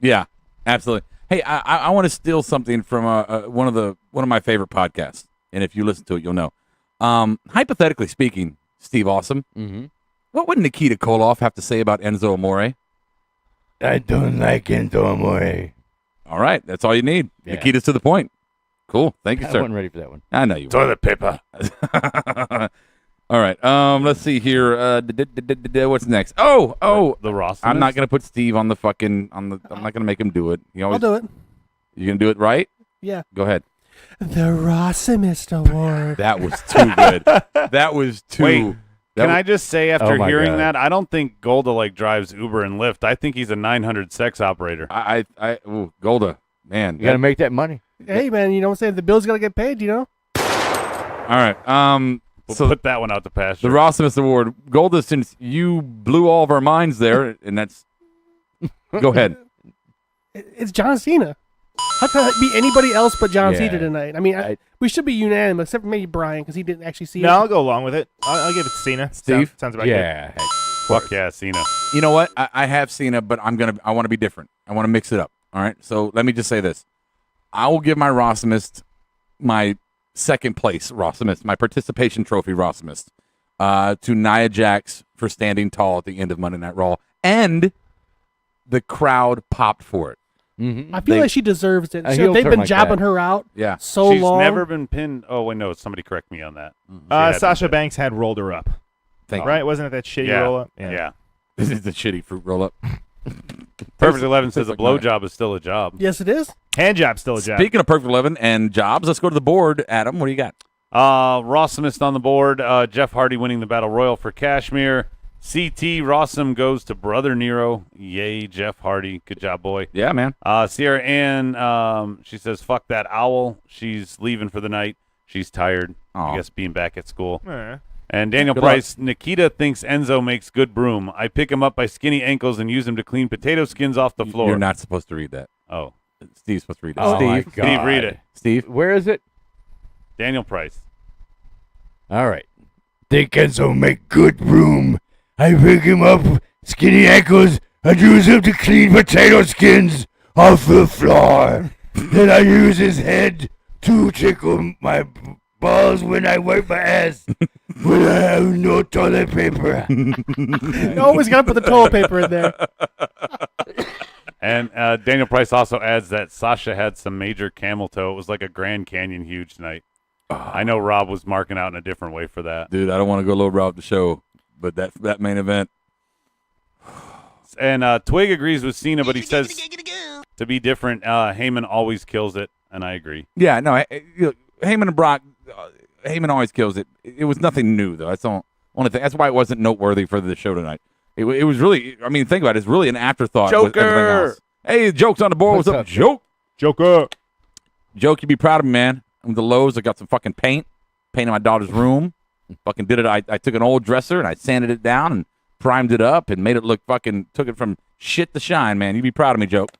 Speaker 2: Yeah, absolutely. Hey, I want to steal something from one of my favorite podcasts, and if you listen to it, you'll know. Hypothetically speaking, Steve Awesome, what would Nikita Koloff have to say about Enzo Amore?
Speaker 6: I don't like Enzo Amore.
Speaker 2: All right, that's all you need.
Speaker 6: Yeah.
Speaker 2: Nikita's to the point. Cool, thank you,
Speaker 6: I
Speaker 2: sir.
Speaker 6: wasn't ready for that one.
Speaker 2: I know you.
Speaker 5: Toilet paper.
Speaker 2: All right, let's see here. What's next? Oh,
Speaker 5: The Ross.
Speaker 2: I'm not gonna put Steve on the fucking I'm not gonna make him do it.
Speaker 4: I'll do it.
Speaker 2: You gonna do it right?
Speaker 4: Yeah.
Speaker 2: Go ahead.
Speaker 4: The Rossimist Award.
Speaker 2: That was too good. That was too.
Speaker 5: Wait,
Speaker 2: that
Speaker 5: Can
Speaker 2: was-
Speaker 5: I just say, after
Speaker 6: Oh my
Speaker 5: hearing
Speaker 6: God.
Speaker 5: that, I don't think Golda drives Uber and Lyft. I think he's a 900 sex operator.
Speaker 2: ooh, Golda, man.
Speaker 6: You got to make that money.
Speaker 4: Hey, man, you know what I'm saying? The bill's got to get paid, you know?
Speaker 2: All right.
Speaker 5: We'll
Speaker 2: So
Speaker 5: put that one out to pasture.
Speaker 2: the Rossimus Award, Golda, since you blew all of our minds there, and that's. Go ahead.
Speaker 4: It's John Cena. How can it be anybody else but John
Speaker 6: Yeah.
Speaker 4: Cena tonight? I mean, we should be unanimous, except for maybe Brian, because he didn't actually see
Speaker 10: No,
Speaker 4: it.
Speaker 10: I'll go along with it. I'll give it to Cena.
Speaker 2: Steve?
Speaker 10: Sounds about good.
Speaker 6: Yeah.
Speaker 5: Fuck yeah, Cena.
Speaker 2: You know what? I have Cena, but I want to be different. I want to mix it up. All right. So let me just say this: I will give my Rossimist, my second place Rossimist, my participation trophy Rossimist, to Nia Jax for standing tall at the end of Monday Night Raw, and the crowd popped for it.
Speaker 6: Mm-hmm.
Speaker 4: I feel like she deserves it.
Speaker 6: heel
Speaker 4: They've
Speaker 6: turn
Speaker 4: been
Speaker 6: like
Speaker 4: jabbing
Speaker 6: that.
Speaker 4: her out
Speaker 2: Yeah.
Speaker 4: so
Speaker 5: She's
Speaker 4: long.
Speaker 5: never been pinned. Oh, wait, no. Somebody correct me on that. She had been
Speaker 10: Sasha
Speaker 5: pinned.
Speaker 10: Banks had rolled her up. Right? Wasn't it that shitty
Speaker 5: Yeah.
Speaker 10: roll up?
Speaker 5: Yeah.
Speaker 2: This is the shitty fruit roll up.
Speaker 5: Perfect 11 says a blowjob is still a job.
Speaker 4: Yes, it is.
Speaker 10: Hand job still a job.
Speaker 2: Speaking of Perfect 11 and jobs, let's go to the board. Adam, what do you got?
Speaker 5: Rossumist on the board. Jeff Hardy winning the Battle Royal for Kashmir. CT Rossum goes to Brother Nero. Yay, Jeff Hardy. Good job, boy.
Speaker 2: Yeah, man.
Speaker 5: Sierra Ann, she says, fuck that owl. She's leaving for the night. She's tired.
Speaker 2: Aw.
Speaker 5: I guess being back at school.
Speaker 10: Eh.
Speaker 5: And Daniel
Speaker 2: Good
Speaker 5: Price, Nikita thinks Enzo makes good broom. I pick him up by skinny ankles and use him to clean potato skins off the floor.
Speaker 2: You're not supposed to read that.
Speaker 5: Oh.
Speaker 2: Steve's supposed to read it.
Speaker 6: Oh, my
Speaker 2: Steve,
Speaker 6: God.
Speaker 5: Steve, read it.
Speaker 2: Steve.
Speaker 6: Where is it?
Speaker 5: Daniel Price.
Speaker 6: All right.
Speaker 3: Think Enzo make good room. I pick him up, skinny ankles, and use him to clean potato skins off the floor. Then I use his head to tickle my balls when I wipe my ass when I have no toilet paper.
Speaker 4: You always got to put the toilet paper in there.
Speaker 5: And Daniel Price also adds that Sasha had some major camel toe. It was like a Grand Canyon huge tonight. I know Rob was marking out in a different way for that.
Speaker 2: Dude, I don't want to go low route the show, but that main event.
Speaker 5: And Twig agrees with Cena, but he says to be different, Heyman always kills it, and I agree.
Speaker 2: Yeah, no, Heyman and Brock, Heyman always kills it. It was nothing new, though. That's the only thing. That's why it wasn't noteworthy for the show tonight. It was really, I mean, think about it. It's really an afterthought. with everything
Speaker 5: Joker!
Speaker 2: else. Hey, Joke's on the board. What's up, Joke?
Speaker 10: Joker.
Speaker 2: Joke, you be proud of me, man. I'm the Lowe's. I got some fucking painted my daughter's room. Fucking did it. I took an old dresser and I sanded it down and primed it up and made it look fucking, took it from shit to shine, man. You be proud of me, Joke.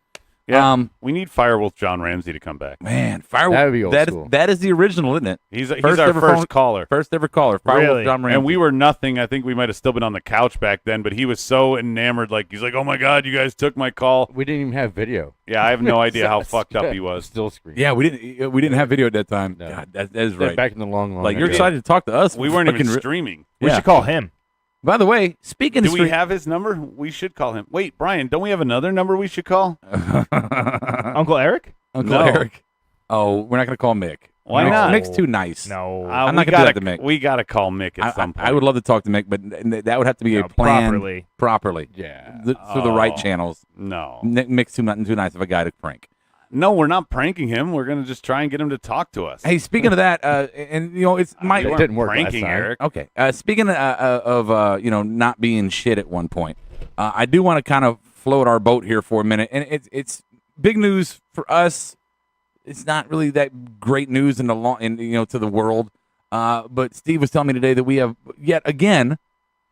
Speaker 5: Yeah, we need Firewolf John Ramsey to come back.
Speaker 2: Man, Firewolf.
Speaker 6: That would be old school.
Speaker 2: That is the original, isn't it?
Speaker 5: He's our first caller.
Speaker 2: First ever caller. Firewolf
Speaker 10: Really?
Speaker 2: John Ramsey.
Speaker 5: And we were nothing. I think we might have still been on the couch back then, but he was so enamored. Like, he's like, oh, my God, you guys took my call.
Speaker 6: We didn't even have video.
Speaker 5: Yeah, I have no idea how fucked up he was.
Speaker 6: Still screen.
Speaker 2: Yeah, we didn't have video at that time.
Speaker 6: No.
Speaker 2: God, that is right.
Speaker 6: Back in the long, long
Speaker 2: Like, you're
Speaker 6: ago.
Speaker 2: excited to talk to us.
Speaker 5: We weren't even
Speaker 2: Fucking
Speaker 5: streaming.
Speaker 10: We
Speaker 2: Yeah.
Speaker 10: should call him.
Speaker 2: By the way, speaking
Speaker 5: Do
Speaker 2: of
Speaker 5: we have his number? We should call him. Wait, Brian, don't we have another number we should call?
Speaker 10: Uncle Eric?
Speaker 2: Uncle
Speaker 5: No.
Speaker 2: Eric. Oh, we're not going to call Mick.
Speaker 5: Why
Speaker 2: Mick's,
Speaker 5: not?
Speaker 2: Mick's too nice.
Speaker 10: No.
Speaker 2: I'm
Speaker 5: we
Speaker 2: not gonna do
Speaker 5: gotta,
Speaker 2: that to Mick.
Speaker 5: We got to call Mick at some point.
Speaker 2: I would love to talk to Mick, but that would have to be a plan properly.
Speaker 6: Yeah.
Speaker 2: Through the right channels.
Speaker 5: No.
Speaker 2: Mick's too nice of a guy to prank.
Speaker 5: No, we're not pranking him. We're going to just try and get him to talk to us.
Speaker 2: Hey, speaking of that, and you know, it's my
Speaker 5: You weren't pranking Eric.
Speaker 2: Okay. Speaking of you know, not being shit at one point, I do want to kind of float our boat here for a minute, and it's big news for us. It's not really that great news in the to the world. But Steve was telling me today that we have yet again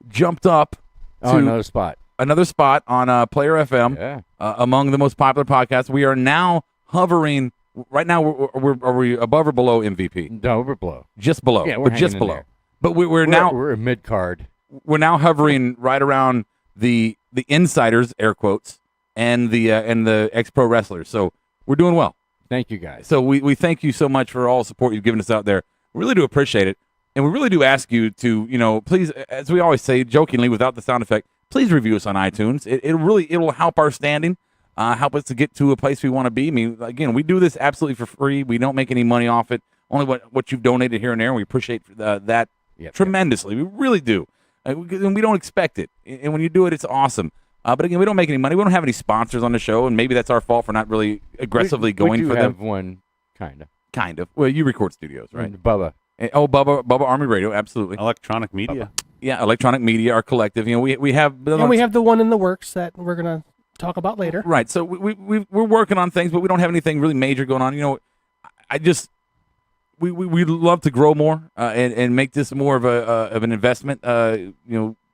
Speaker 2: jumped up to another spot on Player FM.
Speaker 6: Yeah.
Speaker 2: Among the most popular podcasts. We are now hovering. Right now, are we above or below MVP?
Speaker 6: No, we're below.
Speaker 2: Just below.
Speaker 6: Yeah, we're
Speaker 2: just
Speaker 6: hanging in
Speaker 2: below.
Speaker 6: there.
Speaker 2: But we're now
Speaker 6: a mid card.
Speaker 2: We're now hovering right around the insiders, air quotes, and the ex pro wrestlers. So we're doing well.
Speaker 6: Thank you guys.
Speaker 2: So we thank you so much for all the support you've given us out there. We really do appreciate it, and we really do ask you to please, as we always say jokingly without the sound effect, please review us on iTunes. It'll help our standing. Help us to get to a place we want to be. I mean, again, we do this absolutely for free. We don't make any money off it. Only what you've donated here and there, and we appreciate that tremendously. We really do. And we don't expect it. And when you do it, it's awesome. But again, we don't make any money. We don't have any sponsors on the show, and maybe that's our fault for not really aggressively going
Speaker 6: we
Speaker 2: for
Speaker 6: have
Speaker 2: them.
Speaker 6: one, kind of.
Speaker 2: Kind of. Well, you record studios, right?
Speaker 6: Bubba.
Speaker 2: Bubba Army Radio, absolutely.
Speaker 5: Electronic media.
Speaker 6: Bubba.
Speaker 2: Yeah, electronic media, our collective. We have.
Speaker 4: And we have the one in the works that we're gonna talk about later.
Speaker 2: Right. So we're working on things, but we don't have anything really major going on. We love to grow more and make this more of an investment, than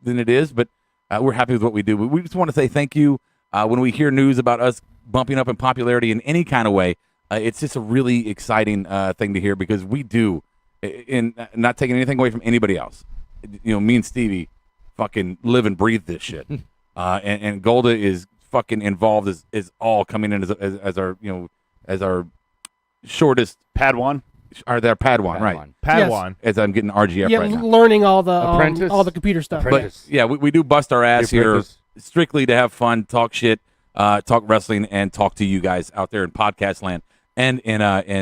Speaker 2: it is. But we're happy with what we do. We just want to say thank you. When we hear news about us bumping up in popularity in any kind of way, it's just a really exciting thing to hear because we do, in not taking anything away from anybody else. Me and Stevie fucking live and breathe this shit. And Golda is fucking involved is all coming in as our shortest
Speaker 5: Padawan.
Speaker 2: Are their Padawan, right?
Speaker 10: Padawan.
Speaker 2: As I'm getting RGF right now.
Speaker 4: Learning all the
Speaker 6: Apprentice?
Speaker 4: all the computer stuff.
Speaker 2: But yeah, we do bust our ass here strictly to have fun, talk shit. talk wrestling and talk to you guys out there in podcast land and in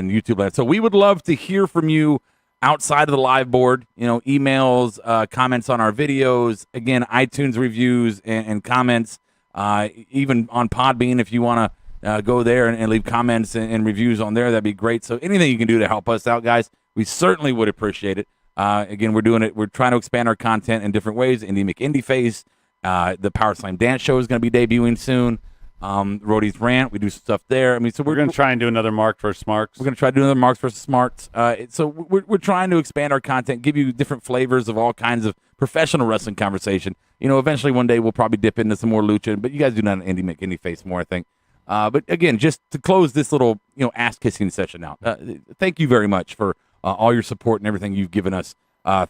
Speaker 2: YouTube land. So we would love to hear from you outside of the live board. Emails, comments on our videos. Again, iTunes reviews and comments. Even on Podbean, if you want to go there and leave comments and reviews on there, that'd be great. So anything you can do to help us out, guys, we certainly would appreciate it. Again, we're doing it. We're trying to expand our content in different ways. Indie McIndie Face, the Power Slam Dance Show is going to be debuting soon. Rody's Rant, we do stuff there. I mean, so
Speaker 5: we're going to try and do another Mark versus Smarks.
Speaker 2: We're going to try to do another Marks versus Smarts. So we're trying to expand our content, give you different flavors of all kinds of professional wrestling conversation. Eventually one day we'll probably dip into some more lucha, but you guys do not Indie McIndie Face more, I think. But again, just to close this little ass kissing session out, thank you very much for all your support and everything you've given us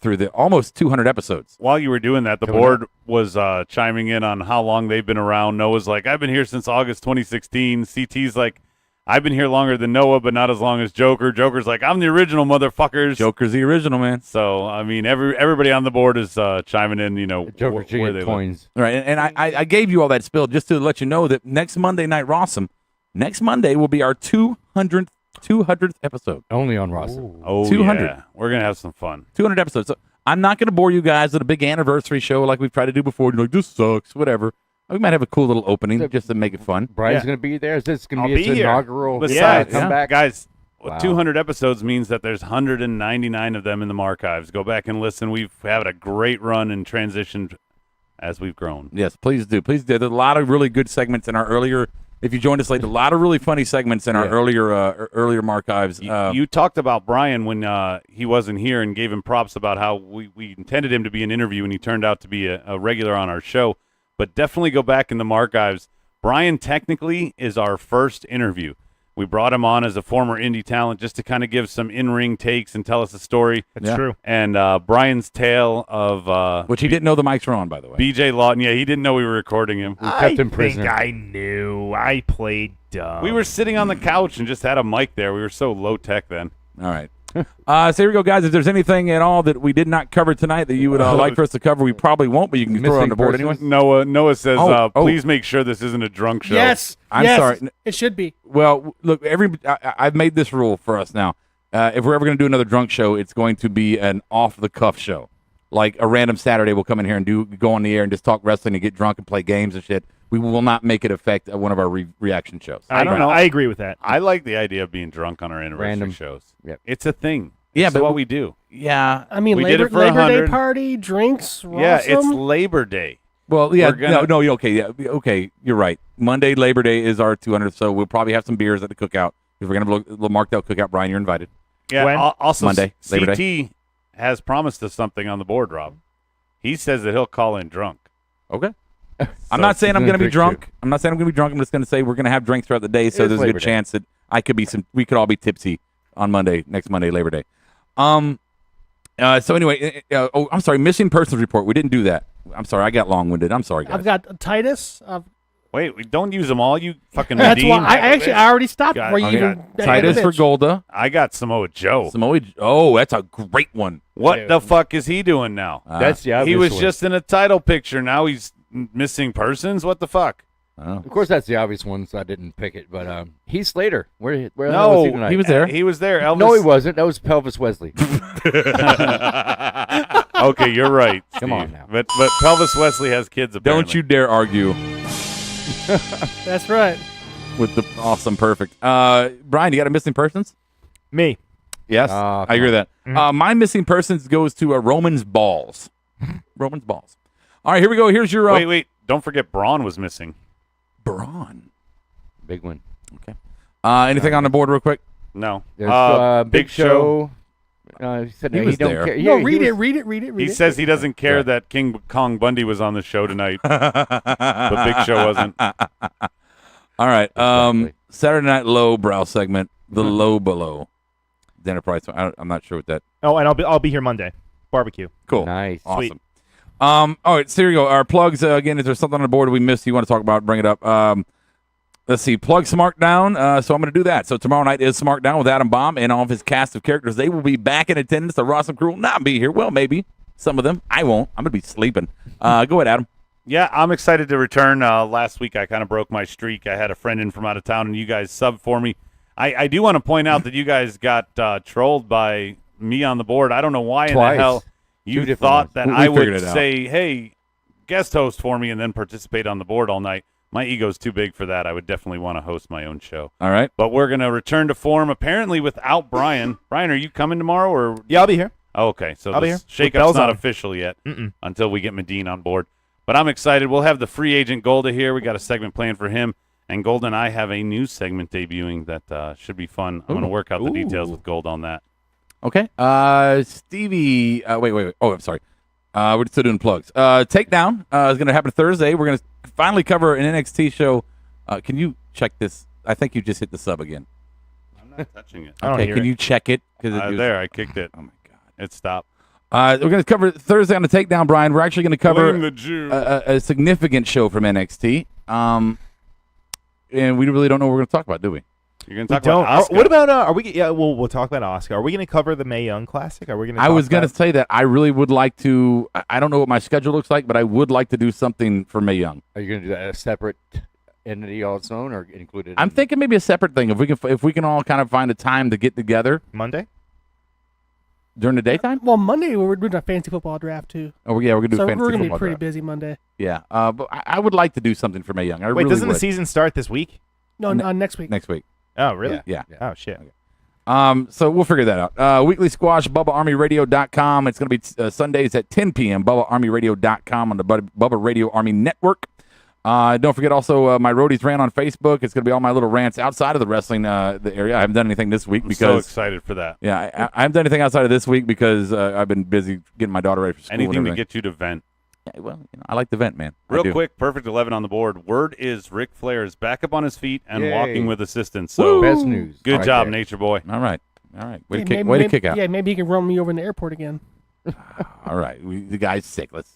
Speaker 2: through the almost 200 episodes.
Speaker 5: While you were doing that, the board was chiming in on how long they've been around. Noah's like, I've been here since August 2016. CT's like, I've been here longer than Noah, but not as long as Joker. Joker's like, I'm the original, motherfuckers.
Speaker 2: Joker's the original, man.
Speaker 5: So, I mean, everybody on the board is chiming in,
Speaker 6: Joker
Speaker 5: where they
Speaker 6: coins.
Speaker 2: All right, and I gave you all that spill just to let you know that next Monday Night Rawsome, next Monday will be our 200th episode.
Speaker 6: Only on Rawsome.
Speaker 5: Oh,
Speaker 2: 200.
Speaker 5: Yeah. We're going to have some fun.
Speaker 2: 200 episodes. So I'm not going to bore you guys with a big anniversary show like we've tried to do before. You're like, this sucks, whatever. We might have a cool little opening just to make it fun.
Speaker 6: Brian's going to be there. Is this going to be his
Speaker 5: here.
Speaker 6: inaugural
Speaker 5: comeback? Guys,
Speaker 6: Wow.
Speaker 5: 200 episodes means that there's 199 of them in the archives. Go back and listen. We've had a great run and transitioned as we've grown.
Speaker 2: Yes, please do. Please do. There's a lot of really good segments in our earlier. If you joined us late, a lot of really funny segments in our earlier archives.
Speaker 5: You talked about Brian when he wasn't here and gave him props about how we intended him to be an interview and he turned out to be a regular on our show. But definitely go back in the archives. Brian technically is our first interview. We brought him on as a former indie talent just to kind of give some in-ring takes and tell us a story.
Speaker 10: That's true.
Speaker 5: And Brian's tale of...
Speaker 2: which he didn't know the mics were on, by the way.
Speaker 5: BJ Lawton. Yeah, he didn't know we were recording him.
Speaker 6: We kept him prisoner.
Speaker 10: I knew. I played dumb.
Speaker 5: We were sitting on the couch and just had a mic there. We were so low-tech then.
Speaker 2: All right. So here we go, guys. If there's anything at all that we did not cover tonight that you would like for us to cover, we probably won't, but you can throw it on the board anyway.
Speaker 5: Noah says, please make sure this isn't a drunk show.
Speaker 4: Yes.
Speaker 2: I'm sorry.
Speaker 4: It should be.
Speaker 2: Well, look, I've made this rule for us now. If we're ever going to do another drunk show, it's going to be an off-the-cuff show. Like a random Saturday, we'll come in here and go on the air and just talk wrestling and get drunk and play games and shit. We will not make it affect one of our reaction shows.
Speaker 10: I don't know. I agree with that.
Speaker 5: I like the idea of being drunk on our anniversary shows.
Speaker 6: Yep.
Speaker 5: It's a thing.
Speaker 2: Yeah,
Speaker 5: it's
Speaker 2: but
Speaker 5: what we do.
Speaker 2: Yeah.
Speaker 4: I mean,
Speaker 5: We
Speaker 4: Labor
Speaker 5: did it for
Speaker 4: Day
Speaker 5: 100.
Speaker 4: party, drinks,
Speaker 5: Yeah, it's
Speaker 4: Rawsome.
Speaker 5: Labor Day.
Speaker 2: Well, yeah,
Speaker 5: We're
Speaker 2: okay, you're right. Monday, Labor Day is our 200th, so we'll probably have some beers at the cookout. If we're going to have a little marked out cookout, Brian, you're invited.
Speaker 5: Yeah,
Speaker 10: When?
Speaker 5: also
Speaker 2: Monday, Labor
Speaker 5: CT has promised us something on the board, Rob. He says that he'll call in drunk.
Speaker 2: Okay. I'm not saying I'm going to be drunk. I'm not saying I'm going to be drunk. I'm just going to say we're going to have drinks throughout the day, so there's a good chance that we could all be tipsy on next Monday, Labor Day. So anyway, I'm sorry, missing persons report. We didn't do that. I'm sorry, I got long-winded. I'm sorry, guys.
Speaker 4: I've got Titus.
Speaker 5: Wait, we don't use them all. You fucking
Speaker 4: That's
Speaker 5: redeemed.
Speaker 4: why I already stopped.
Speaker 5: Got-
Speaker 4: Where you
Speaker 5: okay.
Speaker 4: even
Speaker 2: Titus for Golda.
Speaker 5: I got Samoa Joe.
Speaker 2: Oh, that's a great one.
Speaker 5: What the fuck is he doing now?
Speaker 6: That's the obvious
Speaker 5: He was
Speaker 6: one.
Speaker 5: just in a title picture. Now he's missing persons. What the fuck?
Speaker 6: Of course, that's the obvious one, so I didn't pick it. But Heath Slater, where the hell
Speaker 5: No,
Speaker 6: was he tonight?
Speaker 2: he was there.
Speaker 5: He was there. Elvis.
Speaker 6: No, he wasn't. That was Pelvis Wesley.
Speaker 5: Okay, you're right.
Speaker 6: Come
Speaker 5: Steve.
Speaker 6: on now.
Speaker 5: But Pelvis Wesley has kids. Apparently.
Speaker 2: Don't you dare argue
Speaker 4: That's right.
Speaker 2: with the awesome perfect. Brian, you got a missing persons?
Speaker 10: Me.
Speaker 2: Yes,
Speaker 6: Oh,
Speaker 2: I agree with that. My missing persons goes to Roman's balls. Roman's balls. All right, here we go. Here's your
Speaker 5: Wait. Don't forget Braun was missing.
Speaker 2: Braun.
Speaker 6: Big one.
Speaker 2: Okay. Anything on the board real quick?
Speaker 5: No.
Speaker 6: There's
Speaker 5: Big Show.
Speaker 6: He said
Speaker 2: He
Speaker 6: no,
Speaker 2: was
Speaker 6: he don't
Speaker 2: there.
Speaker 6: care.
Speaker 4: No,
Speaker 6: Yeah,
Speaker 4: read
Speaker 6: he
Speaker 4: it,
Speaker 6: was-
Speaker 4: read it.
Speaker 5: He says he doesn't care that King Kong Bundy was on the show tonight, but Big Show wasn't.
Speaker 2: All right.
Speaker 6: Exactly.
Speaker 2: Saturday Night Low brow segment. The low below. Dinner price. I'm not sure what that.
Speaker 10: Oh, and I'll be here Monday. Barbecue.
Speaker 2: Cool.
Speaker 6: Nice.
Speaker 2: Awesome.
Speaker 10: Sweet.
Speaker 2: All right, so here you go. Our plugs, again, if there's something on the board we missed you want to talk about, bring it up. Let's see, plug Smartdown. So I'm going to do that. So tomorrow night is Smartdown with Adam Bomb and all of his cast of characters. They will be back in attendance. The Rossum crew will not be here. Well, maybe. Some of them. I won't. I'm going to be sleeping. Go ahead, Adam.
Speaker 5: Yeah, I'm excited to return. Last week I kind of broke my streak. I had a friend in from out of town, and you guys subbed for me. I do want to point out that you guys got trolled by me on the board. I don't know why in the hell you thought that I would say, hey, guest host for me and then participate on the board all night. My ego's too big for that. I would definitely want to host my own show.
Speaker 2: All right.
Speaker 5: But we're going to return to form apparently without Brian. Brian, are you coming tomorrow? Or
Speaker 10: Yeah, I'll be here.
Speaker 5: Oh, okay. So
Speaker 10: I'll be
Speaker 5: the
Speaker 10: here.
Speaker 5: shakeup's not official yet until we get Medine on board. But I'm excited. We'll have the free agent Golda here. We got a segment planned for him. And Golda and I have a new segment debuting that should be fun. I'm going to work out the details with Gold on that.
Speaker 2: Okay. Stevie. Wait. Oh, I'm sorry. We're still doing plugs. Takedown is going to happen Thursday. We're going to finally cover an NXT show. Can you check this? I think you just hit the sub again.
Speaker 5: I'm not touching it.
Speaker 2: Okay, can you check it?
Speaker 5: There, I kicked it.
Speaker 2: Oh, my God.
Speaker 5: It stopped.
Speaker 2: We're going to cover Thursday on the Takedown, Brian. We're actually going to cover
Speaker 5: Blame the Jew.
Speaker 2: a significant show from NXT. And we really don't know what we're going to talk about, do we?
Speaker 5: You're going to talk about Asuka.
Speaker 10: What about, are we, yeah, we'll talk about Asuka. Are we going to cover the Mae Young Classic? Are we going to
Speaker 2: I was going to say that I really would like to, I don't know what my schedule looks like, but I would like to do something for Mae Young.
Speaker 6: Are you going to do that as a separate entity on its own or included?
Speaker 2: I'm thinking maybe a separate thing. If we can all kind of find a time to get together.
Speaker 10: Monday?
Speaker 2: During the daytime?
Speaker 4: Well, Monday we're doing a fantasy football draft too.
Speaker 2: Oh yeah, we're gonna do
Speaker 4: so
Speaker 2: fantasy football.
Speaker 4: We're gonna be pretty
Speaker 2: draft.
Speaker 4: busy Monday.
Speaker 2: Yeah, but I would like to do something for Mae Young.
Speaker 10: Wait, doesn't the season start this week?
Speaker 4: No, next week.
Speaker 2: Next week.
Speaker 10: Oh, really?
Speaker 2: Yeah.
Speaker 10: Oh, shit.
Speaker 2: Okay. So we'll figure that out. Weekly Squash, BubbaArmyRadio.com. It's going to be Sundays at 10 p.m. BubbaArmyRadio.com on the Bubba Radio Army Network. Don't forget also my Roadies rant on Facebook. It's going to be all my little rants outside of the wrestling the area. I haven't done anything this week because
Speaker 5: I'm so excited for that.
Speaker 2: Yeah, I haven't done anything outside of this week because I've been busy getting my daughter ready for school.
Speaker 5: Anything to get you to vent.
Speaker 2: Yeah, well, I like the vent, man.
Speaker 5: Real quick, perfect 11 on the board. Word is Ric Flair is back up on his feet and walking with assistance. So
Speaker 6: best news.
Speaker 5: Good
Speaker 6: right
Speaker 5: job,
Speaker 6: there.
Speaker 5: Nature Boy.
Speaker 2: All right. Way
Speaker 4: Yeah,
Speaker 2: to kick out.
Speaker 4: Yeah, maybe he can run me over in the airport again.
Speaker 2: All right. The guy's sick. Let's,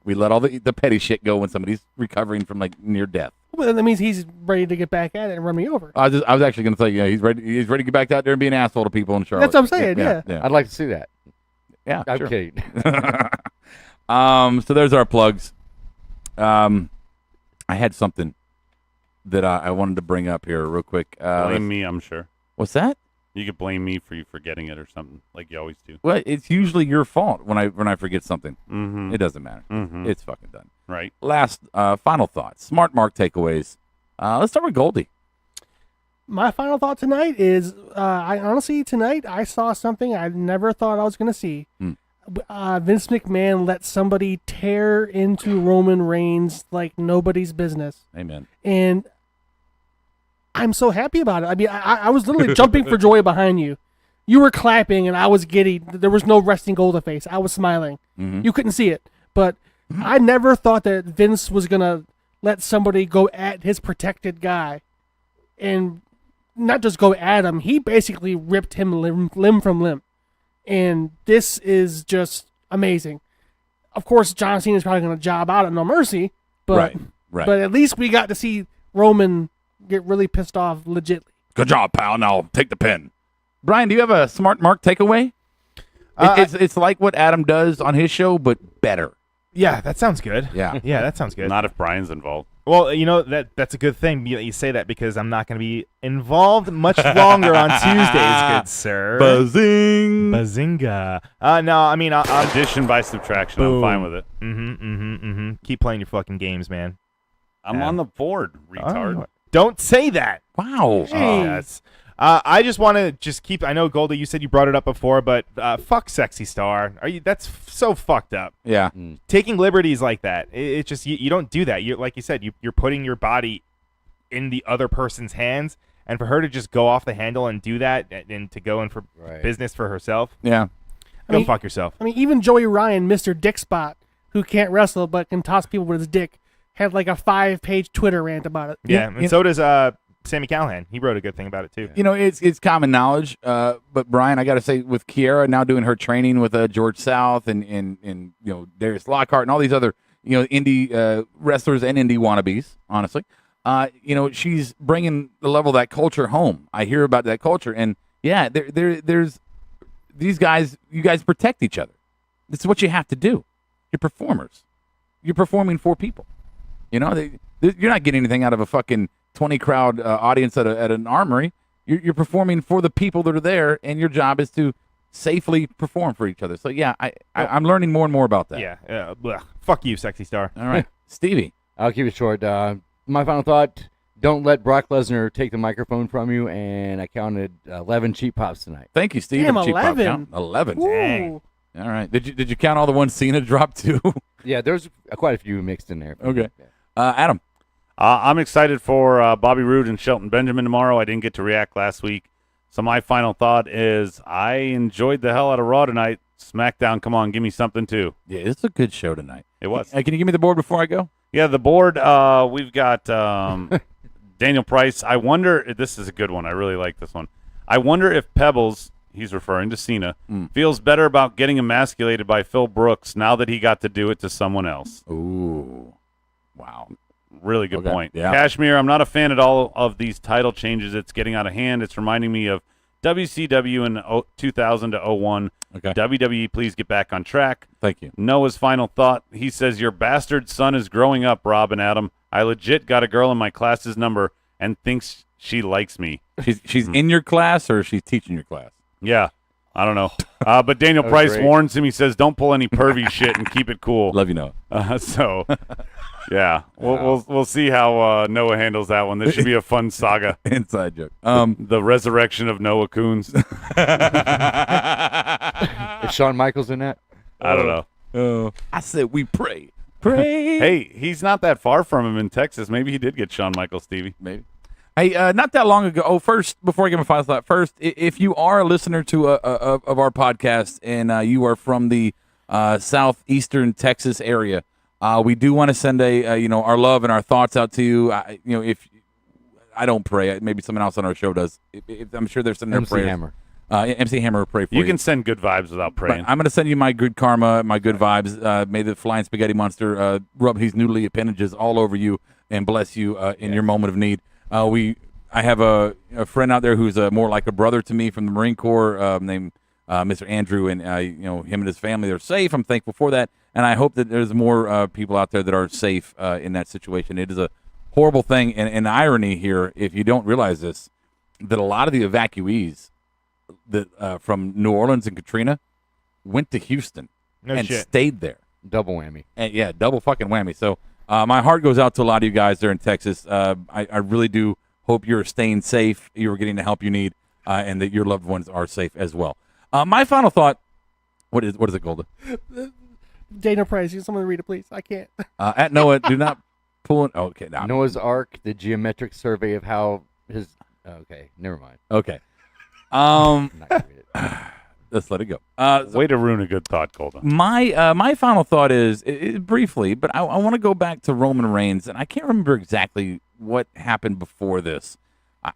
Speaker 2: we let all the petty shit go when somebody's recovering from like near death.
Speaker 4: Well, that means he's ready to get back at it and run me over.
Speaker 2: I was actually going to say, he's ready. He's ready to get back out there and be an asshole to people in Charlotte.
Speaker 4: That's what I'm saying. Yeah.
Speaker 6: I'd like to see that.
Speaker 2: Yeah,
Speaker 6: I'm
Speaker 2: sure.
Speaker 6: kidding.
Speaker 2: So there's our plugs. I had something that I wanted to bring up here real quick.
Speaker 5: Blame me, I'm sure.
Speaker 2: What's that?
Speaker 5: You could blame me for you forgetting it or something, like you always do.
Speaker 2: Well, it's usually your fault when I forget something.
Speaker 5: Mm-hmm.
Speaker 2: It doesn't matter.
Speaker 5: Mm-hmm.
Speaker 2: It's fucking done.
Speaker 5: Right.
Speaker 2: Last final thoughts. Smart Mark takeaways. Let's start with Goldie.
Speaker 4: My final thought tonight is, tonight I saw something I never thought I was going to see. Vince McMahon let somebody tear into Roman Reigns like nobody's business.
Speaker 2: Amen.
Speaker 4: And I'm so happy about it. I mean, I was literally jumping for joy behind you. You were clapping, and I was giddy. There was no resting Golda face. I was smiling.
Speaker 2: Mm-hmm.
Speaker 4: You couldn't see it. But I never thought that Vince was going to let somebody go at his protected guy. And not just go at him. He basically ripped him limb from limb. And this is just amazing. Of course, John Cena is probably going to job out at No Mercy. But,
Speaker 2: right.
Speaker 4: But at least we got to see Roman get really pissed off legitly.
Speaker 2: Good job, pal. Now take the pen. Brian, do you have a Smart Mark takeaway? It's like what Adam does on his show, but better.
Speaker 10: Yeah, that sounds good.
Speaker 2: Yeah.
Speaker 10: Yeah, that sounds good.
Speaker 5: Not if Brian's involved.
Speaker 10: Well, that's a good thing you say that because I'm not going to be involved much longer on Tuesdays, good sir. Bazinga. No, I mean,
Speaker 5: addition by subtraction.
Speaker 10: Boom.
Speaker 5: I'm fine with it.
Speaker 10: Keep playing your fucking games, man.
Speaker 5: I'm on the board, retard.
Speaker 10: Don't say that.
Speaker 2: Wow.
Speaker 10: Yes. I just want to keep. I know, Goldie, you said you brought it up before, but fuck Sexy Star. That's so fucked up.
Speaker 2: Yeah.
Speaker 10: Taking liberties like that. It's just you don't do that. You like you said, you're putting your body in the other person's hands, and for her to just go off the handle and do that, and to go in for business for herself.
Speaker 2: Yeah.
Speaker 10: Go fuck yourself.
Speaker 4: I mean, even Joey Ryan, Mr. Dick Spot, who can't wrestle but can toss people with his dick, had like a 5-page Twitter rant about it.
Speaker 10: Yeah, and so does Sammy Callahan. He wrote a good thing about it too.
Speaker 2: It's common knowledge. But Brian, I got to say, with Kiera now doing her training with George South and Darius Lockhart and all these other indie wrestlers and indie wannabes, honestly, she's bringing the level of that culture home. I hear about that culture, and yeah, there's these guys. You guys protect each other. This is what you have to do. You're performers. you're performing for people. You know, you're not getting anything out of a fucking 20 crowd audience at an armory. You're performing for the people that are there, and your job is to safely perform for each other. So yeah, I'm learning more and more about that.
Speaker 10: Yeah. Fuck you, sexy star.
Speaker 2: All right, Stevie.
Speaker 6: I'll keep it short. My final thought: don't let Brock Lesnar take the microphone from you. And I counted 11 cheap pops tonight.
Speaker 2: Thank you, Steve.
Speaker 4: Damn,
Speaker 2: Cheap pop
Speaker 4: 11.
Speaker 2: count. 11.
Speaker 4: Ooh.
Speaker 2: Dang. All right. Did you count all the ones Cena dropped too?
Speaker 6: Yeah, there's quite a few mixed in there.
Speaker 2: Okay. Adam.
Speaker 5: I'm excited for Bobby Roode and Shelton Benjamin tomorrow. I didn't get to react last week. So my final thought is I enjoyed the hell out of Raw tonight. SmackDown, come on, give me something too.
Speaker 2: Yeah, it's a good show tonight.
Speaker 5: It was.
Speaker 2: Hey, can you give me the board before I go?
Speaker 5: Yeah, the board, we've got Daniel Price. I wonder, this is a good one. I really like this one. I wonder if Pebbles, he's referring to Cena, feels better about getting emasculated by Phil Brooks now that he got to do it to someone else.
Speaker 2: Ooh. Wow.
Speaker 5: Really good point.
Speaker 2: Yeah.
Speaker 5: Kashmir, I'm not a fan at all of these title changes. It's getting out of hand. It's reminding me of WCW in 2000 to 01.
Speaker 2: Okay.
Speaker 5: WWE, please get back on track.
Speaker 2: Thank you.
Speaker 5: Noah's final thought. He says, your bastard son is growing up, Rob and Adam. I legit got a girl in my class's number and thinks she likes me.
Speaker 2: She's in your class or she's teaching your class?
Speaker 5: Yeah. I don't know. But Daniel Price warns him. He says, don't pull any pervy shit and keep it cool.
Speaker 2: Love you, Noah.
Speaker 5: So, yeah. We'll see how Noah handles that one. This should be a fun saga.
Speaker 2: Inside joke.
Speaker 5: The resurrection of Noah Coons.
Speaker 6: Is Shawn Michaels in that?
Speaker 5: I don't know.
Speaker 2: I said we pray. Pray.
Speaker 5: Hey, he's not that far from him in Texas. Maybe he did get Shawn Michaels, Stevie.
Speaker 2: Maybe. Hey, not that long ago. Oh, first, before I give my final thought, first, if you are a listener to of our podcast and you are from the southeastern Texas area, we do want to send our love and our thoughts out to you. If I don't pray, maybe someone else on our show does. I'm sure they're sending their prayers.
Speaker 6: Hammer.
Speaker 2: MC Hammer will pray for you.
Speaker 5: You can send good vibes without praying.
Speaker 2: Right. I'm going to send you my good karma, my good vibes. May the flying spaghetti monster rub his noodly appendages all over you and bless you in your moment of need. I have a friend out there who's more like a brother to me from the Marine Corps named Mr. Andrew, and him and his family are safe. I'm thankful for that, and I hope that there's more people out there that are safe in that situation. It is a horrible thing, and irony here, if you don't realize this, that a lot of the evacuees that from New Orleans and Katrina went to Houston and stayed there.
Speaker 6: Double whammy.
Speaker 2: And yeah, double fucking whammy. So my heart goes out to a lot of you guys there in Texas. I really do hope you're staying safe, you're getting the help you need, and that your loved ones are safe as well. My final thought, what is it, Golda?
Speaker 4: Dana Price, you someone read it, please. I can't.
Speaker 2: At Noah, do not pull it. Okay, now.
Speaker 6: Noah's Ark, the geometric survey of how his... Okay, never mind.
Speaker 2: Okay. Let's let it go.
Speaker 5: Way to ruin a good thought, Golda.
Speaker 2: My final thought is briefly, but I want to go back to Roman Reigns, and I can't remember exactly what happened before this.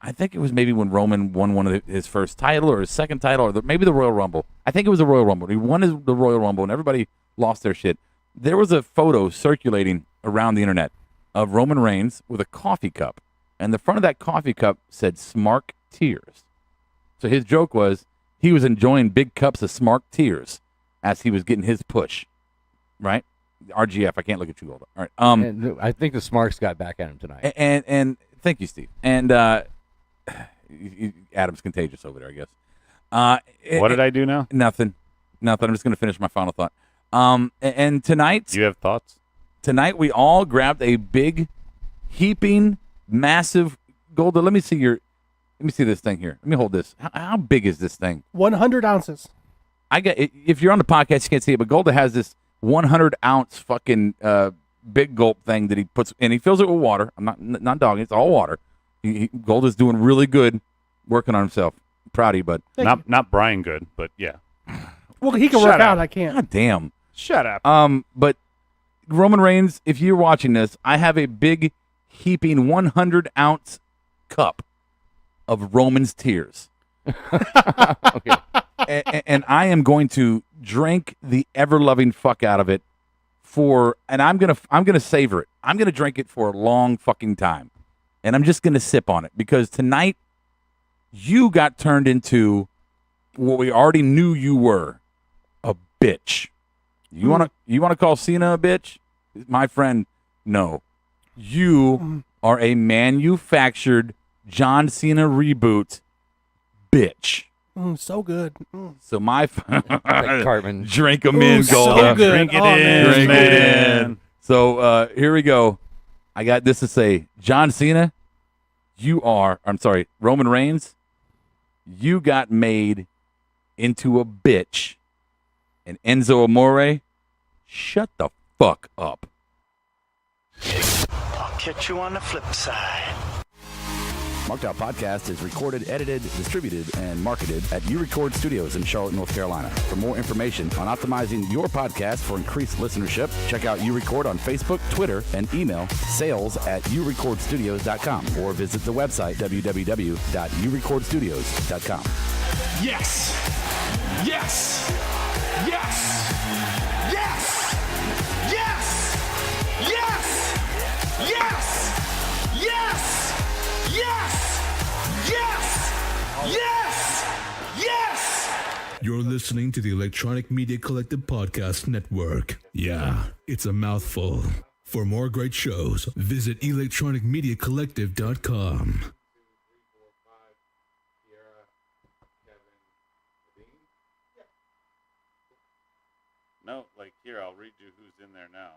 Speaker 2: I think it was maybe when Roman won one of his first title or his second title, or maybe the Royal Rumble. I think it was the Royal Rumble. He won the Royal Rumble, and everybody lost their shit. There was a photo circulating around the internet of Roman Reigns with a coffee cup, and the front of that coffee cup said "Smark Tears." So his joke was he was enjoying big cups of Smark Tears as he was getting his push, right? RGF. I can't look at you, Golda. All right.
Speaker 6: And I think the Smarks got back at him tonight.
Speaker 2: And thank you, Steve. And Adam's contagious over there, I guess.
Speaker 5: What did I do now?
Speaker 2: Nothing. I'm just going to finish my final thought. And tonight,
Speaker 5: do you have thoughts?
Speaker 2: Tonight we all grabbed a big, heaping, massive Golda. Let me see this thing here. Let me hold this. How big is this thing?
Speaker 4: 100 ounces.
Speaker 2: If you're on the podcast, you can't see it, but Golda has this 100-ounce fucking big gulp thing that he puts, and he fills it with water. I'm not dogging. It's all water. Golda's doing really good, working on himself. Proud of you, bud.
Speaker 5: Not Brian good, but yeah.
Speaker 4: Well, he can work out. I can't.
Speaker 2: God damn.
Speaker 10: Shut up.
Speaker 2: But Roman Reigns, if you're watching this, I have a big, heaping 100-ounce cup of Roman's tears. Okay. And I am going to drink the ever-loving fuck out of it and I'm gonna savor it. I'm gonna drink it for a long fucking time. And I'm just gonna sip on it because tonight you got turned into what we already knew you were, a bitch. You wanna call Cena a bitch? My friend, no. You are a manufactured John Cena reboot bitch.
Speaker 4: So good.
Speaker 2: So my
Speaker 6: Cartman.
Speaker 2: drink them
Speaker 4: Ooh,
Speaker 2: in,
Speaker 4: so
Speaker 2: Golda.
Speaker 4: good.
Speaker 5: Drink it
Speaker 4: Oh,
Speaker 5: in,
Speaker 4: man.
Speaker 2: Drink
Speaker 5: man.
Speaker 2: it in. So here we go. I got this to say. John Cena, Roman Reigns, you got made into a bitch. And Enzo Amore, shut the fuck up.
Speaker 7: I'll catch you on the flip side.
Speaker 13: Marked Out Podcast is recorded, edited, distributed, and marketed at U-Record Studios in Charlotte, North Carolina. For more information on optimizing your podcast for increased listenership, check out U-Record on Facebook, Twitter, and email sales@urecordstudios.com or visit the website www.urecordstudios.com.
Speaker 12: Yes! Yes! Yes! Yes! Yes! Yes! Yes! Yes! Yes! Yes! Yes! Yes!
Speaker 14: You're listening to the Electronic Media Collective Podcast Network. Yeah, it's a mouthful. For more great shows, visit electronicmediacollective.com.
Speaker 5: No, like here, I'll read you who's in there now.